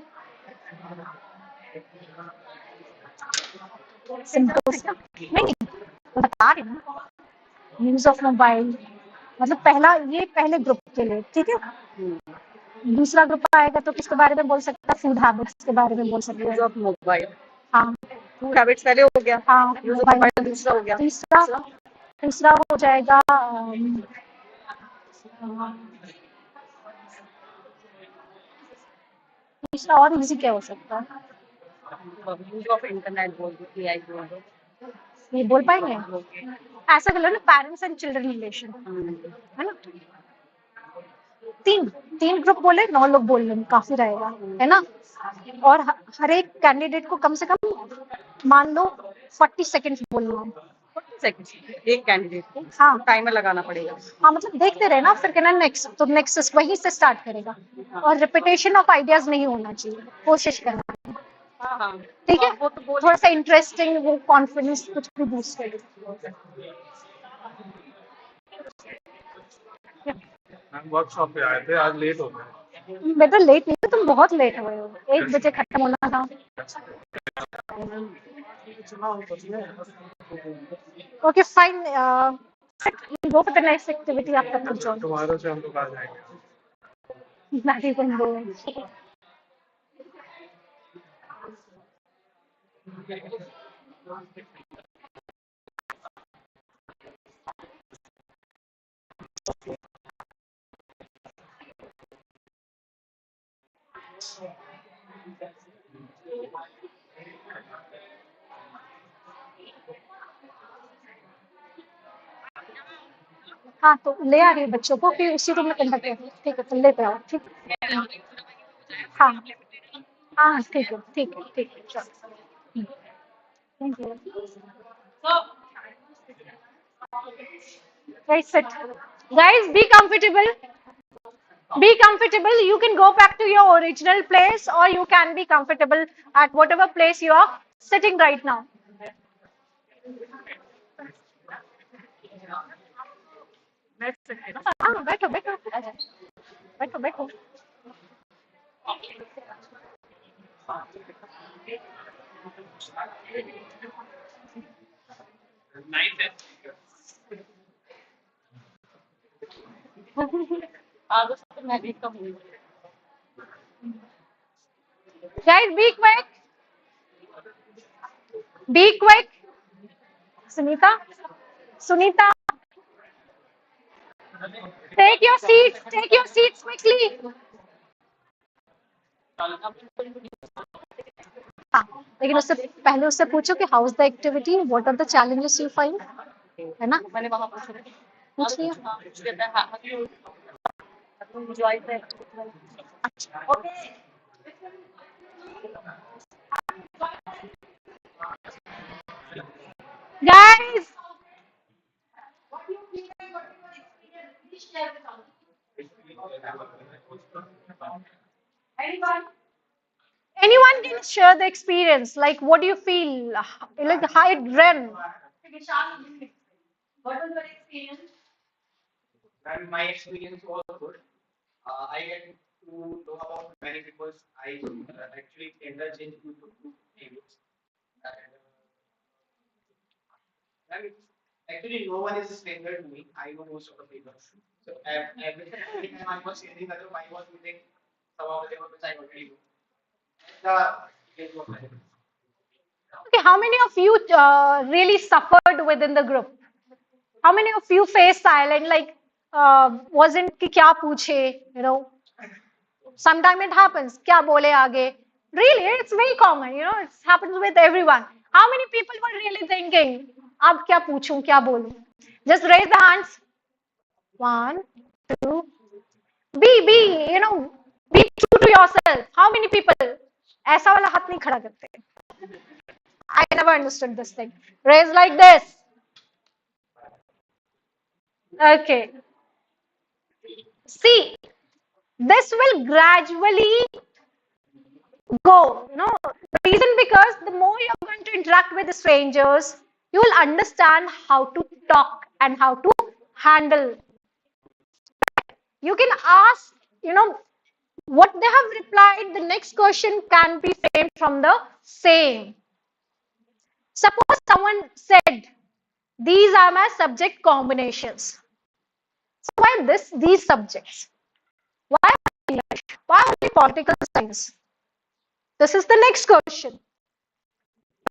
S2: सिंपल नहीं बता रही हूँ। यूज ऑफ मोबाइल मतलब पहला, ये पहले ग्रुप के लिए, ठीक है? दूसरा ग्रुप आएगा तो किसके बारे में बोल सकता है? फूड हैबिट्स के बारे में बोल सकता है।
S5: यूज ऑफ मोबाइल,
S2: हाँ,
S5: फूड हैबिट्स पहले हो गया,
S2: हाँ,
S5: यूज ऑफ मोबाइल दूसरा हो गया।
S2: तीसरा हो जाएगा तीसरा और इजी क्या हो सकता है?
S5: यूज ऑफ इंटरनेट बोल दो, एआई बोल दो,
S2: ये बोल पाएंगे? ऐसा कर लो ना, पेरेंट्स एंड चिल्ड्रन रिलेशन, है ना? तीन ग्रुप बोले, 9 लोग बोल लेंगे, काफी रहेगा, है ना? और हर एक कैंडिडेट को कम से कम मान लो 40 सेकंड्स बोलना है।
S5: 40 सेकंड एक कैंडिडेट को,
S2: हाँ,
S5: टाइमर लगाना पड़ेगा।
S2: हाँ, मतलब देखते रहे ना, फिर कहना नेक्स्ट, तो नेक्स्ट वहीं से स्टार्ट करेगा, और रिपीटेशन ऑफ आइडियाज नहीं होना चाहिए, कोशिश करना।
S5: हाँ
S2: ठीक है,
S5: वो तो बोल
S2: थोड़ा सा इंटरेस्टिंग, वो कॉन्फिडेंस कुछ भी बूस्ट करेगा।
S1: मैम वर्कशॉप पे आए थे, आज लेट हो गए।
S2: बेटा लेट नहीं हो, तुम बहुत लेट हुए हो, 1 बजे खत्म होना था। Okay fine, go for the next activity after the job.
S1: तुम्हारे से हम लोग आ जाएंगे।
S2: नहीं तुम बोलो। हाँ तो ले आ रही है बच्चों को, फिर उसी रूम में कंडक्ट करें, ठीक है, तो लेते आओ, ठीक है। हाँ हाँ ठीक है ठीक है ठीक है, चलो, thank you. Guys, sit. Guys, be comfortable. Be comfortable. You can go back to your original place, or you can be comfortable at whatever place you are sitting right now. हाँ बैठो बैठो बैठो बैठो।
S5: आगे से मैं भी कहूँगी।
S2: Guys, be quick. Be quick. Sunita. Sunita. Take your seats. Take your seats quickly. हाँ, लेकिन उससे पहले उससे पूछो कि how is the activity, what are the challenges you find, है ना?
S5: मैंने वहाँ पूछा
S2: पूछ लिया।
S5: पूछ लेते हैं हाँ एंजॉय से
S2: अच्छा okay. Guys, anyone can share the experience, like what do you feel, like how it ran? What was your experience?
S6: And my experience was good. I get to know about many people. I actually interchange with two tables. And actually, no one is a stranger to me. I know most of the people. So every time I was sitting in the room, I was meeting some of the people which I already know. It was like,
S2: Okay, how many of you really suffered within the group? How many of you faced silent, like wasn't कि क्या पूछे, you know? Sometimes it happens. क्या बोले आगे? Really, it's very common. You know, it happens with everyone. How many people were really thinking? अब क्या पूछूं, क्या बोलूं? Just raise the hands. 1, 2. Be, you know, be true to yourself. How many people? ऐसा वाला हाथ नहीं खड़ा करते. I never understood this thing. Raise like this. Okay. See, this will gradually go. You know, the reason because the more you're going to interact with the strangers, you will understand how to talk and how to handle. You can ask, you know, what they have replied, the next question can be framed from the same. Suppose someone said, these are my subject combinations. So why these subjects? Why English? Why only political science? This is the next question,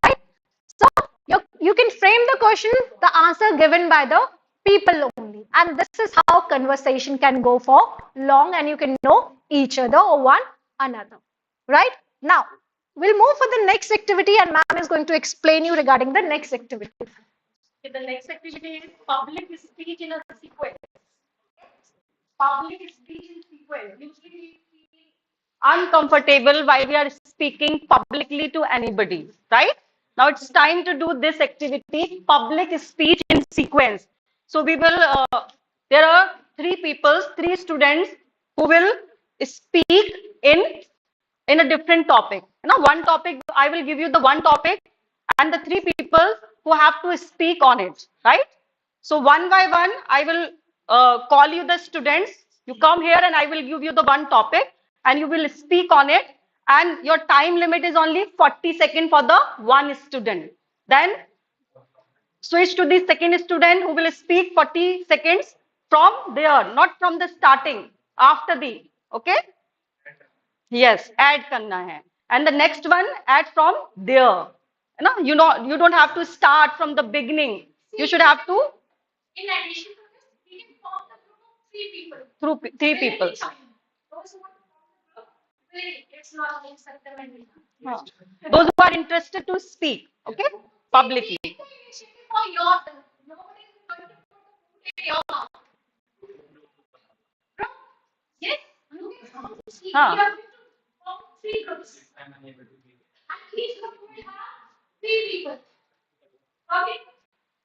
S2: right? So you can frame the question, the answer given by the people only. And this is how conversation can go for long and you can know each other or one another, right? Now, we'll move for the next activity and ma'am is going to explain you regarding the next activity.
S5: The next activity is public speech in a sequence. Public speech in sequence. Usually we feel uncomfortable while we are speaking publicly to anybody, right? Now it's time to do this activity, public speech in sequence. So we will, there are three students who will speak in a different topic. One topic, I will give you the one topic and the three people who have to speak on it, right? So one by one, I will call you the students. You come here and I will give you the one topic and you will speak on it. And your time limit is only 40 seconds for the one student. Then switch to the second student who will speak 40 seconds from there, not from the starting, after the, okay? Yes, add करना है. And the next one, add from there. You don't have to start from the beginning. You should have to.
S2: In addition to this, we can form the group of three people.
S5: Through three people.
S2: Those who want to form the group, it's not acceptable anymore.
S5: Those who are interested to speak, okay, publicly.
S2: Take the initiative for yourself. Nobody is going to put your mouth. Yes, you can form three.
S5: Huh.
S2: You have to form three groups. And each group will have three people. Okay.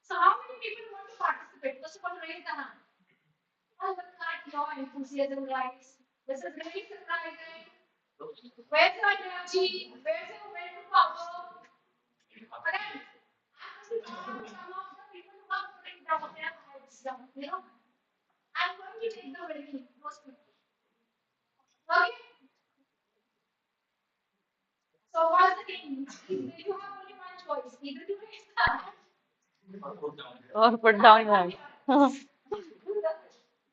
S2: So how many people want to participate? First of all, raise the hand. Oh, look at your enthusiasm, guys. This is really surprising. Where's your energy? Where's your willpower? Again, some of the people who are putting down their heads down, I'm going to take the reading most people. Okay? So what's the thing? You have only one choice. Either to raise the hand
S5: Or put down your hand.
S2: do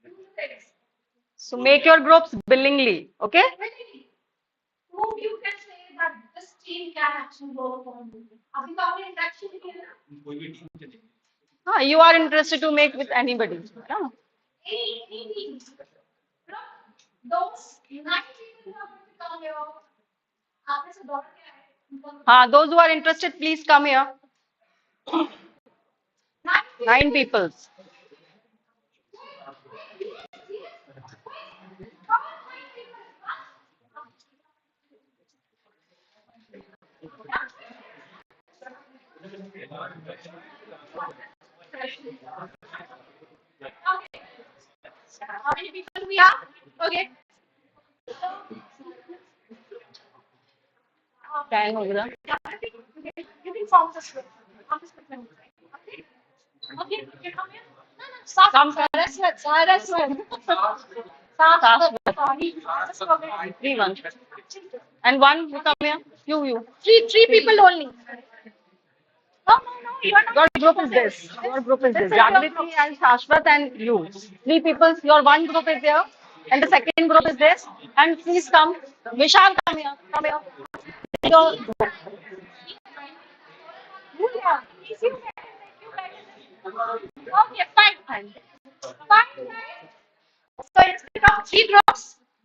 S2: the text.
S5: So make your groups willingly, okay?
S2: Really, whom you can say that this team can actually work on. Abhi to aapne interaction kiya na?
S5: You are interested to make with anybody. Yeah.
S2: Any teams. Those 9 people who are going to come here, आपने से दौड़ के आए.
S5: Those who are interested, please come here. 9 people.
S2: How many people we have? Okay.
S5: 10 हो गया.
S2: You can form this group. Okay. Okay. You come here. No.
S5: Come.
S2: Saraswat. Sorry. Just forget.
S5: 3 1. And one who come here. You.
S2: Three people only. No. You are not.
S5: Your group is this. Your group is this. Jagriti and Shashwat and you. 3 people. Your one group is there. And the second group is this. And please come. Vishal, come here. Come here. Your group.
S2: Okay, fine. So instead of 3 groups,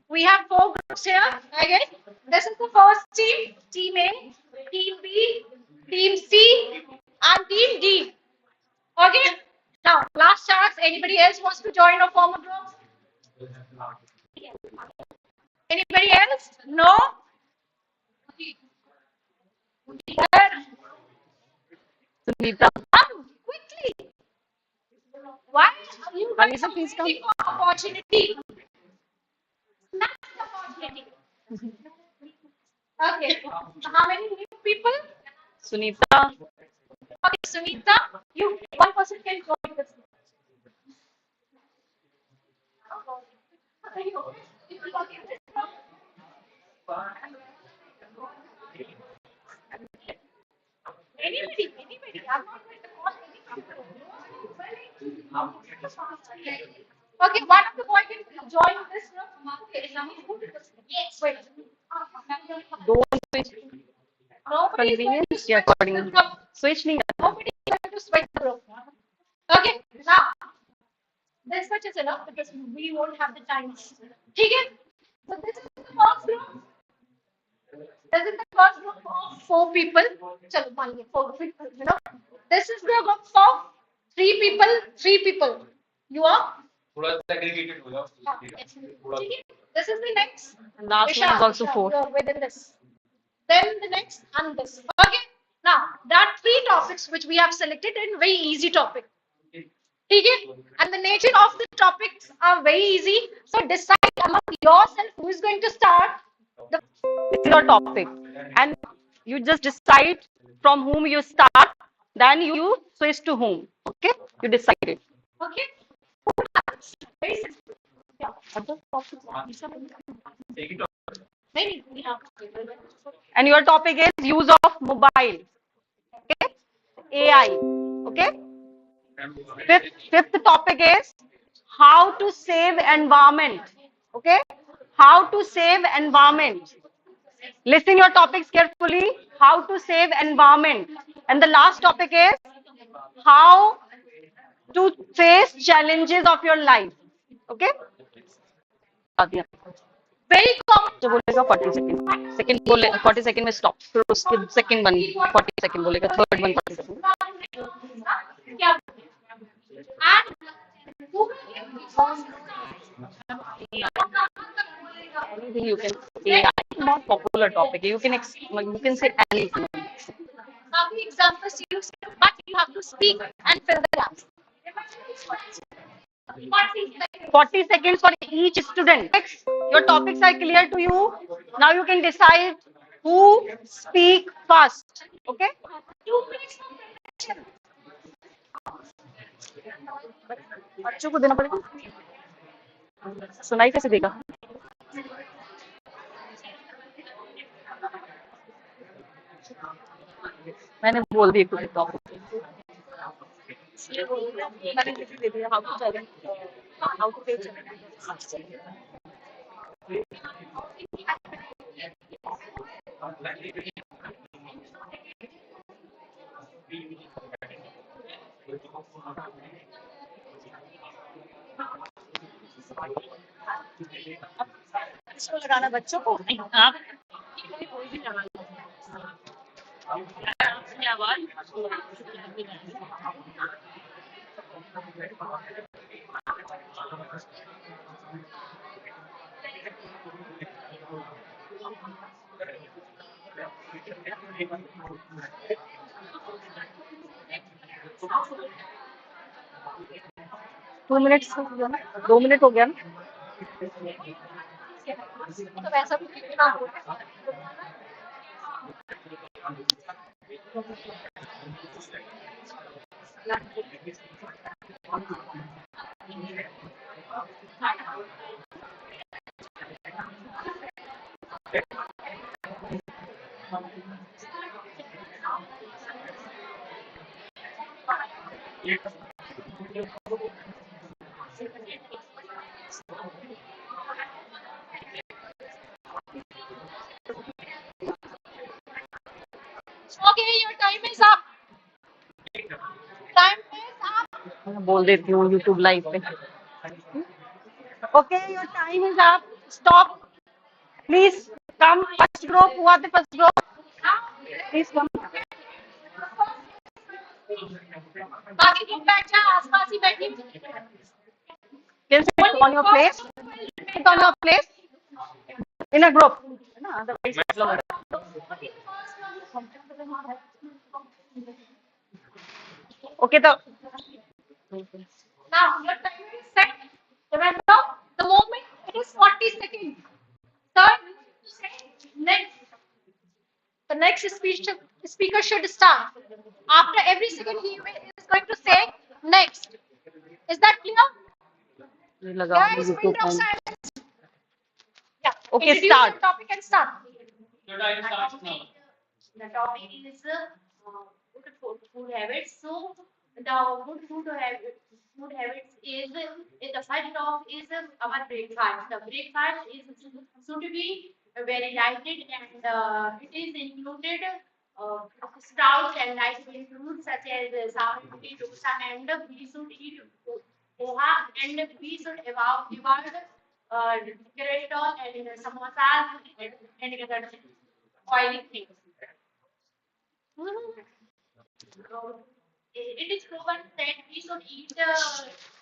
S2: we have 4 groups here. Again, this is the first team, Team A, Team B, Team C, and Team D. Okay. Now, last chance. Anybody else wants to join or form a group? Anybody else? No.
S5: Sunita.
S2: Come quickly. Why are you guys
S5: Anisa, please come.
S2: waiting for opportunity? That's the opportunity. Okay. So how many new people?
S5: Sunita.
S2: Okay, Sunita, you one person can join this. Anybody. I'm not going to call any. Okay, one of the boy can join this group. Okay, now who did this? Yes, wait.
S5: Don't switch.
S2: Nobody is going to
S5: Convenience.
S2: switch
S5: Yeah,
S2: the
S5: according.
S2: group.
S5: Switch नहीं.
S2: Nobody is going to switch the group. Okay, now this much is enough because we won't have the time. Okay, so this is the first group. This is the first group of 4 people. Chalo, मान लिया, 4 people. This is the group of 3 people. 3 people. You are?
S3: थोड़ा segregated हो जाओ.
S2: Okay. This is the next.
S5: And last one is also 4.
S2: You're within this. Then the next and this. Okay. Now, there are 3 topics which we have selected in very easy topic. Okay? And the nature of the topics are very easy. So decide among yourself who is going to start
S5: This is your topic, and you just decide from whom you start, then you switch to whom. Okay, you decided.
S2: Okay. Very simple. Yeah. Maybe we have.
S5: And your topic is use of mobile. Okay, AI. Okay. Fifth topic is how to save environment. Okay, how to save environment. Listen your topics carefully. How to save environment. And the last topic is how to face challenges of your life. Okay.
S2: Very common.
S5: जो बोलेगा 40 second second बोले 40 second में stop फिर उसके second one 40 second बोलेगा third one 40 second
S2: क्या? And who will give the first
S5: anything you can AI not popular topic you can say anything
S2: How the examples you say, but you have to speak and fill the gaps.
S5: 40 seconds for each student. Next, your topics are clear to you. Now you can decide who speak first. Okay?
S2: 2 minutes for preparation.
S5: बच्चों को देना पड़ेगा सुनाई कैसे देगा मैंने बोल दिया कुछ टॉपिक मैंने दे दिया how to take 2 minute 2 minute हो गया ना
S2: तो वैसा कुछ लिखना होगा. Okay, your time is up. Time is up.
S5: मैं बोल देती हूँ यूट्यूब लाइव पे okay your time is up stop please come first group हुआ the first group please come
S2: बाकी तुम बैठ जा आसपास ही बैठी.
S5: Can sit on your place sit on your place in a group है ना अदरवाइज ओके तो
S2: Now your timer is set. Remember, the moment it is 40 seconds. Third, to say next. The next speaker should start. After every second, he is going to say next. Is that clear?
S5: लगा
S2: Guys,
S5: YouTube
S2: minute of
S5: time
S2: silence. Yeah.
S5: Okay,
S2: Introduce
S5: start.
S2: the topic and start.
S6: Your time starts now.
S4: The topic is good food habits. So the good food habits is the first topic is our breakfast. The breakfast is should be very lighted and it is included sprouts and light fruits such as samgari, dosa, and we should eat poha and we should avoid cholesterol and samosas and other oily things. It is proven that we should eat.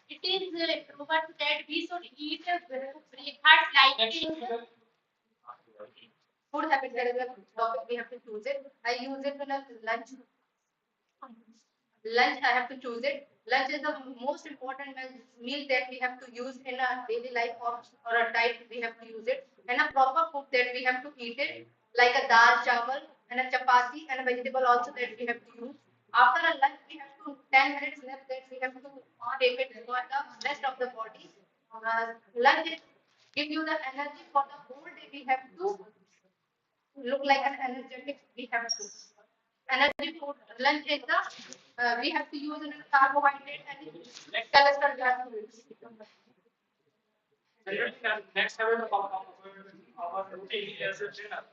S4: It is proven that we should eat breakfast like food habits. There is a topic we have to choose it. I use it for lunch. Lunch I have to choose it. Lunch is the most important meal that we have to use in a daily life, or a diet we have to use it, and a proper food that we have to eat it, like a dal, chawal, and a chapati, and a vegetable also that we have to use. After a lunch, we have to 10 minutes left that we have to take it for the rest of the body. Lunch is give you the energy for the whole day. We have to look like an energetic. We have to energy food. Lunch is the we have to use in a carbohydrate and cholesterol fluids.
S6: Next, I will talk about our routine as a dinner.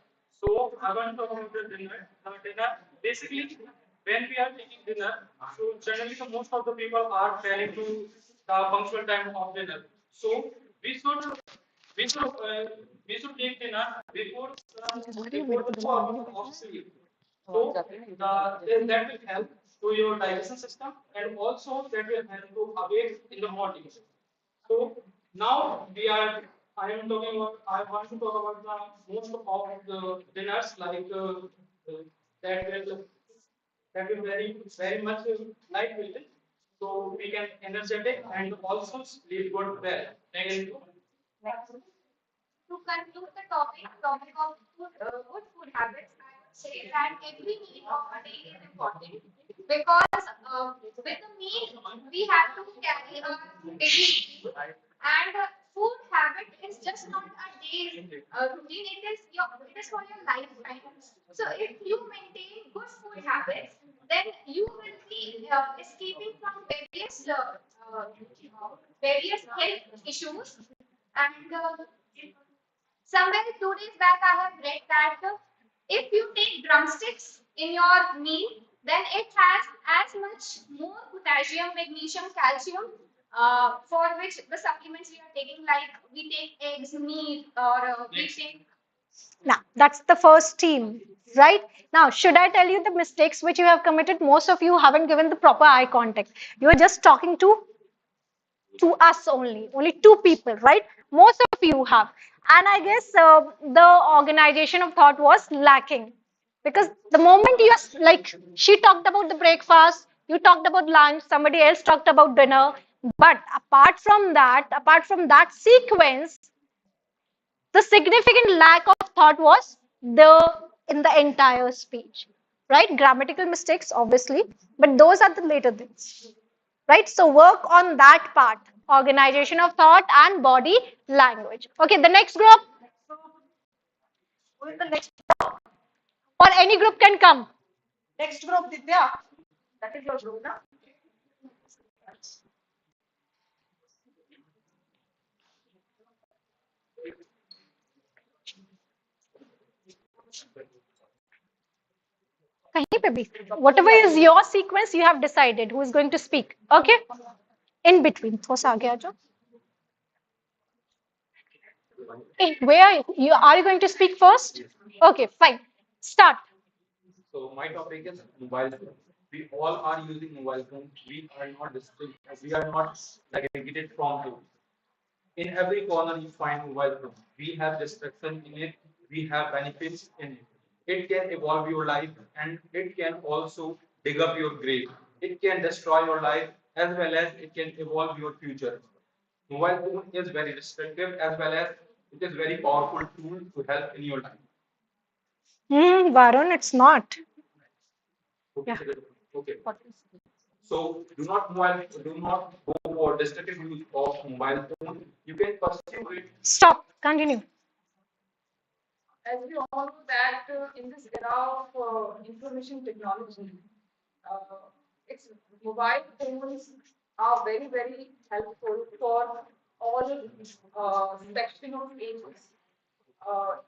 S6: So, I want to talk about the dinner. Dinner, basically, when we are taking dinner, so generally, the most of the people are planning to the punctual time of dinner. So, we should we should uh, we should take dinner before the 2 hours of sleep. So, that will help to your digestion system, and also that will help to awake in the morning. So now I am talking about, I want to talk about the most of the dinners like that will very much light with it. So we can energetic and also sleep good well. Thank you.
S4: To conclude the topic of good food habits, I would say that every meal of a day is important, because with the meal we have to carry a daily routine, and food habit is just not a day routine. It is for your lifetime. So if you maintain good food habits, then you will be escaping from various health issues. And somewhere 2 days back, I have read that if you take drumsticks in your meal, then it has as much more potassium, magnesium, calcium, for which the supplements we are taking, like we take eggs, meat, or we take.
S2: Now, that's the first team, right? Now, should I tell you the mistakes which you have committed? Most of you haven't given the proper eye contact. You are just talking to us only two people, right? Most of you have. And I guess the organization of thought was lacking, because the moment you are like, she talked about the breakfast, you talked about lunch, somebody else talked about dinner. But apart from that sequence, the significant lack of thought was the in the entire speech, right? Grammatical mistakes, obviously, but those are the later things, right? So work on that part, organization of thought and body language. Okay, the next group,
S5: Who is the next?
S2: or any group can come.
S5: Next group, Ditya. That is your group, na?
S2: कहीं पे भी, whatever is your sequence, you have decided who is going to speak. Okay, in between थोड़ा सा आगे आ जाओ. Hey, where are you going to speak first? Okay, fine, start.
S6: So my topic is mobile phone. We all are using mobile phone. We are not segregated from it. In every corner you find mobile phone. We have distraction in it. We have benefits in it. It can evolve your life and it can also dig up your grave. It can destroy your life as well as it can evolve your future. Mobile phone is very restrictive as well as it is very powerful tool to help in your life.
S2: Varun, it's not.
S6: Okay.
S2: Yeah.
S6: Okay. So do not go for destructive use of mobile phone. You can pursue it.
S2: Stop. Continue.
S5: As we all know that in this era of information technology, uh, it's mobile phones are very, very helpful for all section of ages.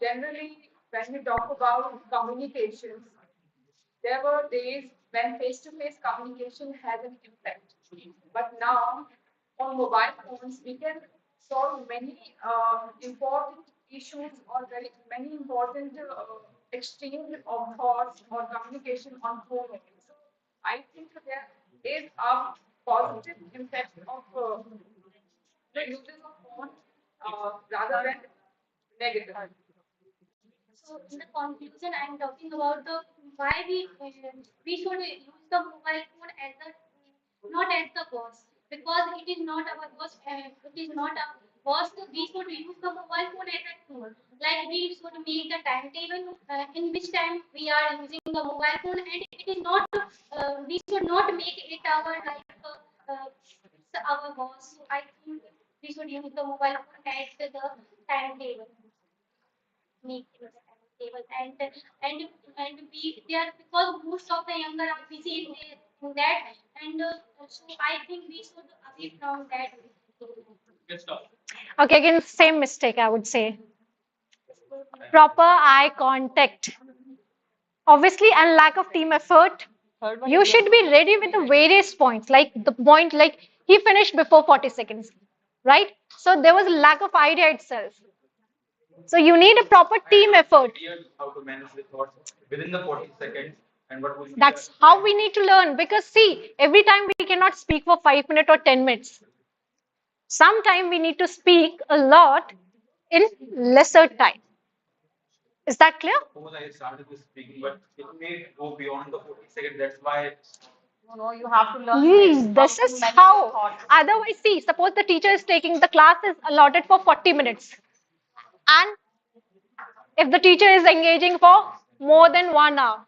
S5: Generally, when we talk about communications, there were days when face-to-face communication had an impact. But now, on mobile phones, we can solve many important issues or very many important exchange of thoughts or communication on phone only. So I think there is a positive impact of the usage of phone rather than negative.
S4: So in the conclusion, I'm talking about the why we should use the mobile phone as a not as the boss, because it is not our boss. It is not our boss. We should use the mobile phone as a tool. Like we should make the timetable in which time we are using the mobile phone, and it is not. We should not make it our our boss. So I think we should use the mobile phone as the timetable. Make it as a timetable, and we they are, because most of the younger are busy in that, and so I think we should away from that.
S2: Okay, again, same mistake, I would say. Proper eye contact. Obviously, and lack of team effort. You should be ready with the various points, like the point, like he finished before 40 seconds, right? So there was a lack of idea itself. So you need a proper team effort.
S3: How to manage the thoughts within the 40 seconds and what will be
S2: That's how we need to learn, because see, every time we cannot speak for 5 minutes or 10 minutes. Sometime we need to speak a lot in lesser time. Is that clear?
S3: suppose I started with speaking, but it may go beyond the 40 seconds. That's why
S5: No, you have to learn this.
S2: This
S5: How to
S2: is
S5: manage your
S2: how.
S5: thoughts.
S2: Otherwise, see, suppose the teacher is taking the class is allotted for 40 minutes. And if the teacher is engaging for more than 1 hour,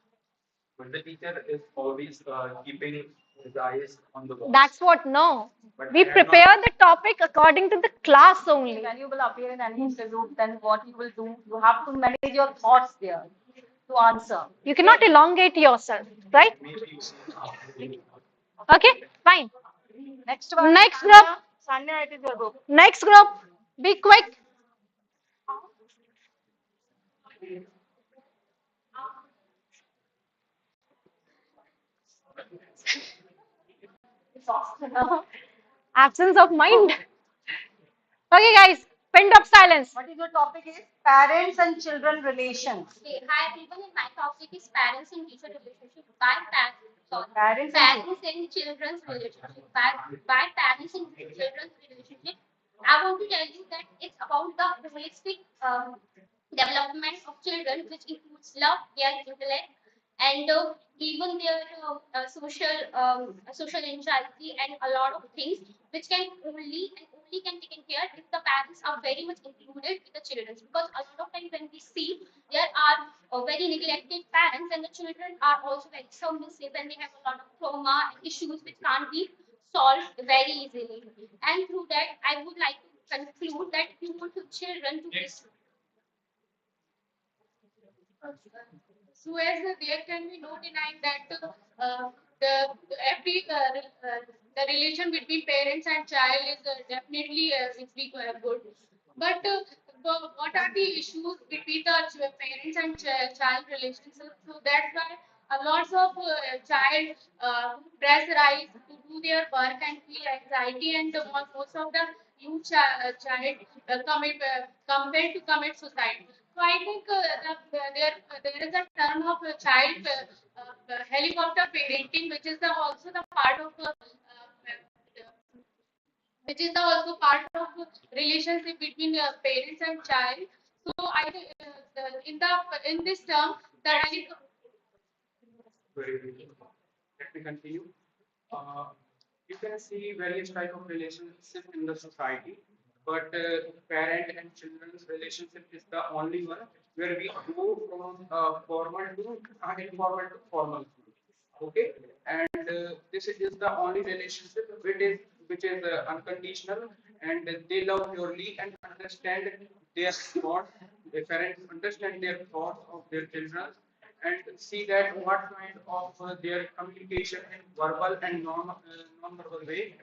S3: but the teacher is always keeping his eyes on the ball.
S2: that's what, no.
S3: But
S2: We
S3: I have
S2: prepare
S3: not-
S2: the topic according to the class only.
S5: When you will appear in any interview, then what you will do, you have to manage your thoughts there to answer.
S2: You cannot elongate yourself, right? Okay, fine.
S5: Next one.
S2: Next group.
S5: Sanya, it is your group.
S2: Next group. Be quick. Absence of mind. Okay, guys, pinned up silence.
S5: What is your topic is parents and children relations.
S4: Okay, hi everyone. In my topic is parents and teacher relationship. By parents, sorry,
S5: Parents and
S4: parents and children's relationship. By parents and children's relationship. I want to tell you that it's about the holistic development of children, which includes love, their intellect, and even their social anxiety and a lot of things, which can only can taken care if the parents are very much included with the children. Because a lot of times when we see there are very neglected parents, and the children are also very submissive, and they have a lot of trauma and issues which can't be solved very easily. And through that, I would like to conclude that if you want to children to be so as there can be no denying that the every the relation between parents and child is definitely will be good. But what are the issues between the parents and child relationship? So that's why a lots of child pressurized to do their work and feel anxiety, and most of the youth child compelled to commit suicide. So I think there is a term of child helicopter parenting, which is also the part of which is the also part of relationship between parents and child. So I think in this term the
S3: very let me continue. Uh, you can see various type of relationship in the society, but parent and children's relationship is the only one where we go from formal to informal to formal. Okay, and this is the only relationship which is unconditional, and they love purely and understand their thoughts. The parents understand their thoughts of their children and see that what kind of their communication in verbal and non-verbal way,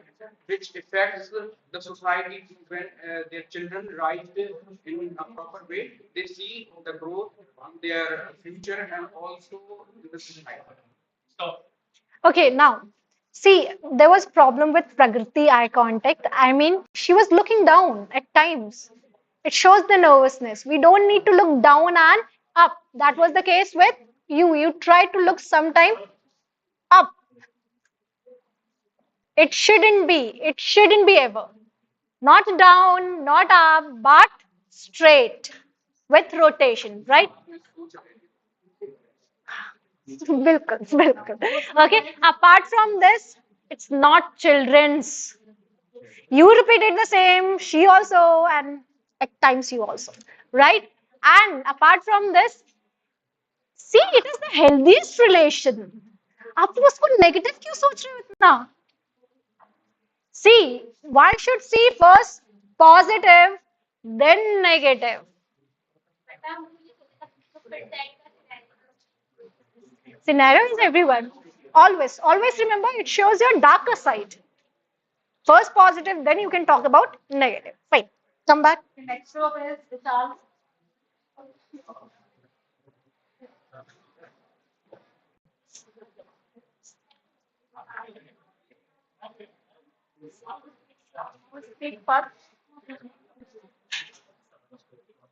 S3: which affects the society when their children rise in a proper way. They see the growth in their future and also in the society.
S2: Okay, now, see, there was problem with Pragriti eye contact. I mean, she was looking down at times. It shows the nervousness. We don't need to look down and up. That was the case with you. You try to look sometime up. It shouldn't be. It shouldn't be ever. Not down, not up, but straight with rotation, right? बिल्कुल बिल्कुल. Okay, apart from this, It's not children's. You repeated the same, she also, and at times you also, right? And apart from this, see, it is the healthiest relation. आप उसको negative क्यों सोच रहे हो इतना? See, one should see first positive, then negative. Scenario is everyone. Always, always remember it shows your darker side. First positive, then you can talk about negative. Fine. Come back.
S4: Next row is Vishal. Speak first.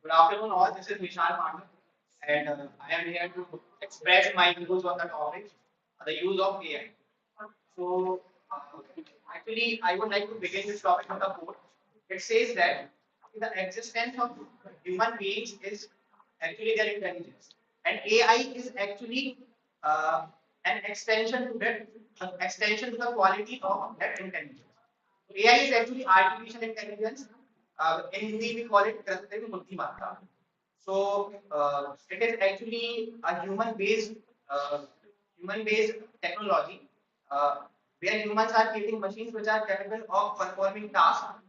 S6: Good afternoon, all. This is Vishal Pandey, and I am here to express my views on the topic, the use of AI. So, actually, I would like to begin this topic with a quote. It says that the existence of human beings is actually their intelligence, and AI is actually uh, an extension to the quality of that intelligence. AI is actually artificial intelligence. In Hindi, we call it कृत्रिम बुद्धिमत्ता. So it is actually a human-based technology where humans are creating machines which are capable of performing tasks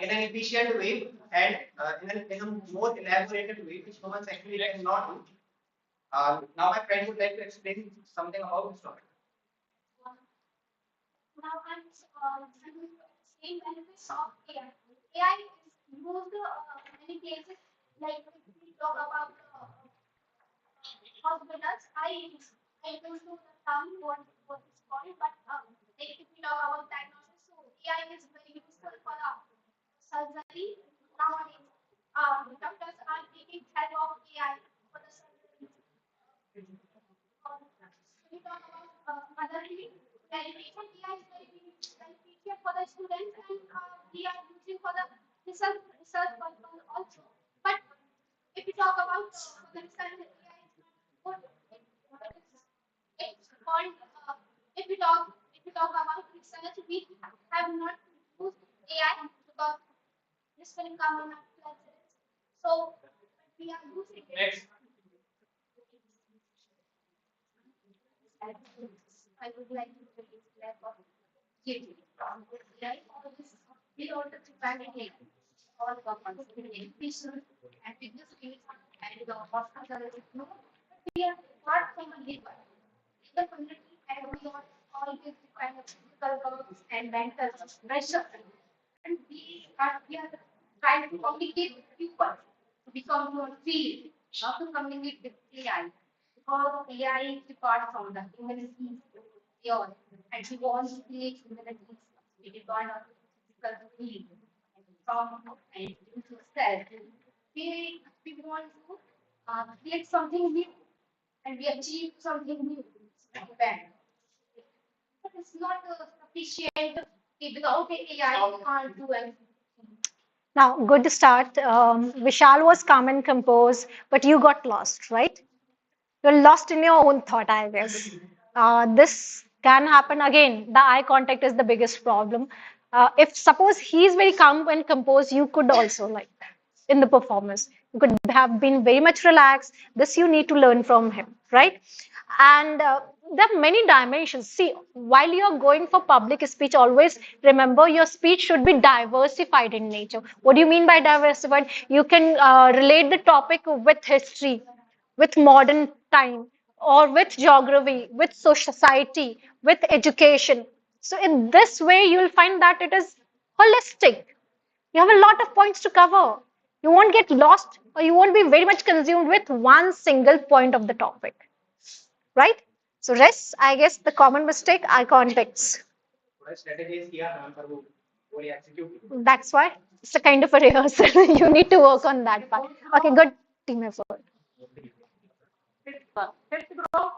S6: in an efficient way and in a more elaborated way which humans actually cannot do. Now my friend would like to explain something about this topic.
S4: Now I'm seeing benefits of AI. AI is used many places. Like if we talk about hospitals, I don't know the term what it's called, but like if we talk about diagnosis, so AI is very useful for the surgery nowadays. Doctors are taking help of AI for the surgery. We talk about other things. Education AI is very beneficial for the students, and we are using for the research purpose also. But if we talk about the research, AI is not good. It's called if we talk about research, we have not used AI because this will come in our classes. So we are using it.
S6: Next.
S4: I would like to declare for you. Right? All this we order to validate all governments in education and business fields and the hospital. No, we are part from a legal community, and we are always depend on physical works and mental pressure. And we are trying to communicate with people to become your field, not to communicate with AI. Because AI is apart from the humanities, your and we want to create humanities. We depend on physical field from and into self. We want to create something new and we achieve something new. Depend. But it's not sufficient. Without AI, we can't do anything.
S2: Now, good start. Vishal was calm and composed, but you got lost, right? You're lost in your own thought, I guess. This can happen again. The eye contact is the biggest problem. If suppose he's very calm and composed, you could also like in the performance. You could have been very much relaxed. This you need to learn from him, right? And there are many dimensions. See, while you're going for public speech, always remember your speech should be diversified in nature. What do you mean by diversified? You can relate the topic with history, with modern time, or with geography, with society, with education. So in this way, you'll find that it is holistic. You have a lot of points to cover. You won't get lost or you won't be very much consumed with one single point of the topic, right? So rest, I guess the common mistake, eye contacts.
S6: थोड़ा strategies किया ma'am पर वो execute.
S2: That's why it's a kind of a rehearsal. You need to work on that part. Okay, good team effort.
S5: Fifth group.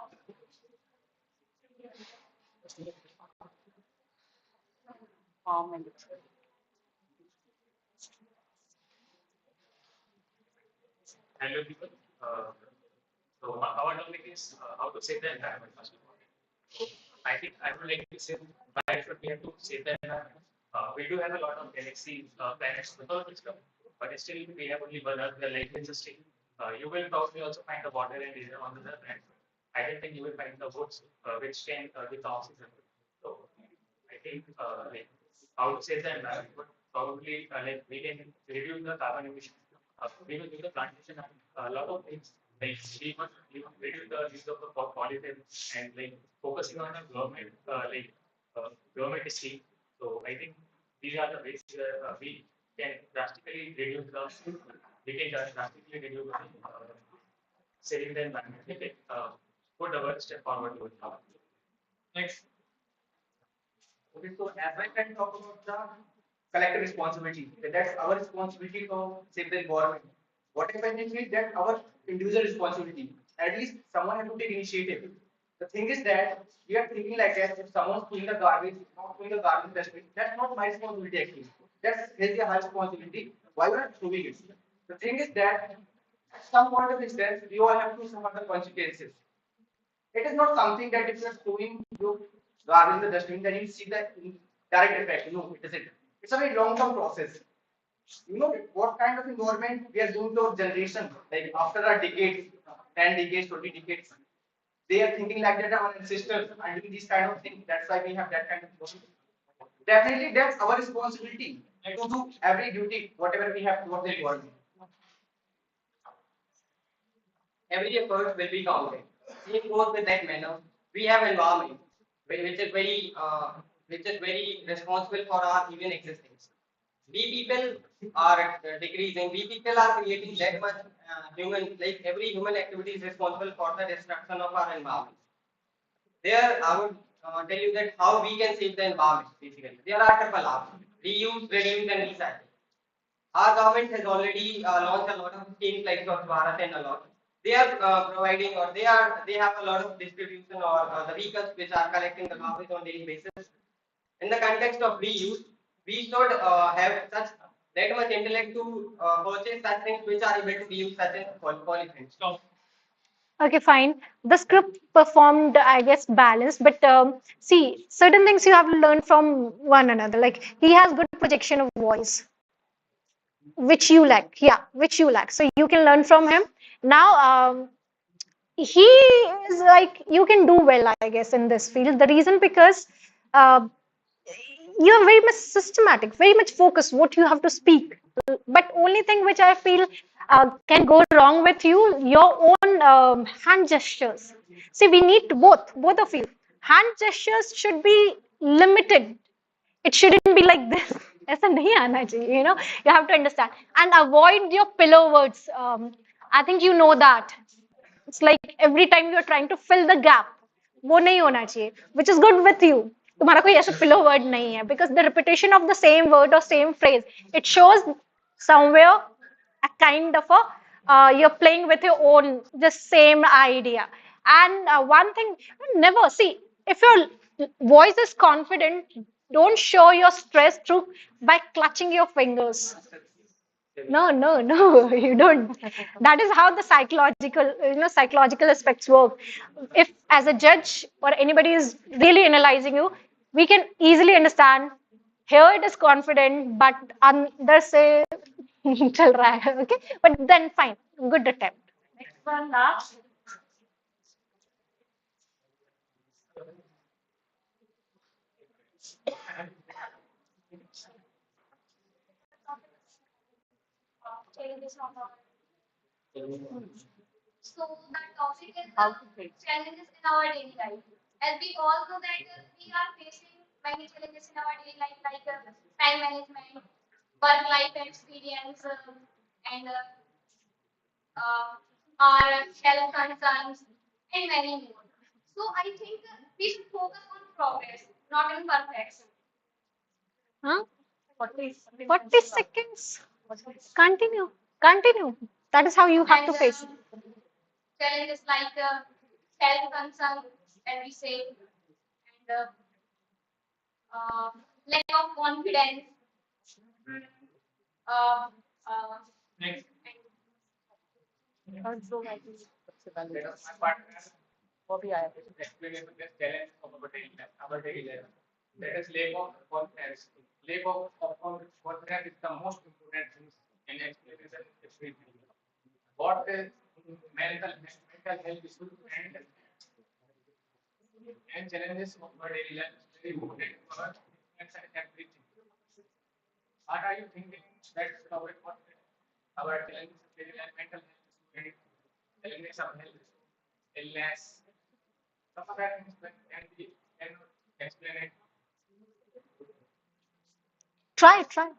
S3: Hello, people. So our topic is how to save the environment. First of all.
S6: I think I would like to say why should we have to save the environment? We do have a lot of galaxy planets in the solar system, but still we have only one Earth where life is existing. You will probably also find the water and air on the other planet. I don't think you will find the woods which can with the oxygen. So I think like how to save the environment, but probably like we can reduce the carbon emission. We will do the plantation and a lot of things. Like we must reduce the use of the polythene and like focusing on the government government scheme. So I think these are the ways where we can drastically reduce the drastically reduce saving the environment. Okay, put our step forward to it. Next. Okay, so as I can talk about the collective responsibility, that's our responsibility to save the environment. What if I think that our individual responsibility? At least someone has to take initiative. The thing is that we are thinking like that if someone's throwing the garbage, not throwing the garbage dustbin, that's not my responsibility actually. That's his or her responsibility. Why we are throwing it? The thing is that at some point of instance, we all have to suffer the consequences. It is not something that if you are throwing your garbage in the dustbin, then you see the direct effect. No, it isn't. It's a very long-term process. You know what kind of environment we are doing to our generation, like after a decade, 10 decades, 20 decades. They are thinking like that our ancestors are doing these kind of things. That's why we have that kind of environment. Definitely, that's our responsibility to do every duty, whatever we have towards the environment. Every effort will be counted. Same goes with that manner. We have environment, which is very responsible for our even existence. We people are decreasing. We people are creating that much human, like every human activity is responsible for the destruction of our environment. There, I would tell you that how we can save the environment. Basically, there are couple of reuse, reduce, and recycle. Our government has already launched a lot of schemes like Swachh Bharat and a lot. They are providing or they have a lot of distribution or the vehicles which are collecting the garbage on daily basis. In the context of reuse, we should have such that much intellect to purchase such things which are able to be used such as polythene.
S2: Okay, fine. The script performed, I guess, balanced, but see, certain things you have to learn from one another. Like he has good projection of voice, which you lack. Yeah, which you lack. So you can learn from him. Now, he is like you can do well, I guess, in this field. The reason because uh, you're very much systematic, very much focused what you have to speak. But only thing which I feel can go wrong with you, your own hand gestures. See, we need both of you. Hand gestures should be limited. It shouldn't be like this. ऐसा नहीं आना चाहिए, you know. You have to understand and avoid your pillow words. I think you know that. It's like every time you're trying to fill the gap. वो नहीं होना चाहिए. Which is good with you. तुम्हारा कोई ऐसा pillow word नहीं है because the repetition of the same word or same phrase, it shows somewhere a kind of a you're playing with your own just same idea. And one thing, never see if your voice is confident, don't show your stress through by clutching your fingers. No, no, no, you don't. That is how the psychological aspects work. If as a judge or anybody is really analyzing you, we can easily understand. Here it is confident, but अंदर से चल रहा है, okay? But then fine, good attempt.
S5: Next one, last.
S4: So the topic is the challenges in our daily life. As we all know that we are facing many challenges in our daily life, like time management, work-life experience, and our health concerns, and many more. So I think we should focus on progress, not on perfection.
S2: Huh? 40 seconds. Continue. Continue. That is how you have to
S4: And
S2: face it.
S4: challenges like health concerns, as we say, and lack of confidence, uh, uh,
S6: Next.
S4: and
S6: Let us my partner. explain this challenge of our daily life. That is lack of confidence. Lack of confidence is the most important thing in explanation. What is mental health issues and challenges of our daily life is very important for us and everything. What are you thinking? That's our challenges of daily life, mental health issues, challenges of health, illness. Some of that things can be can explain it.
S2: Try, try.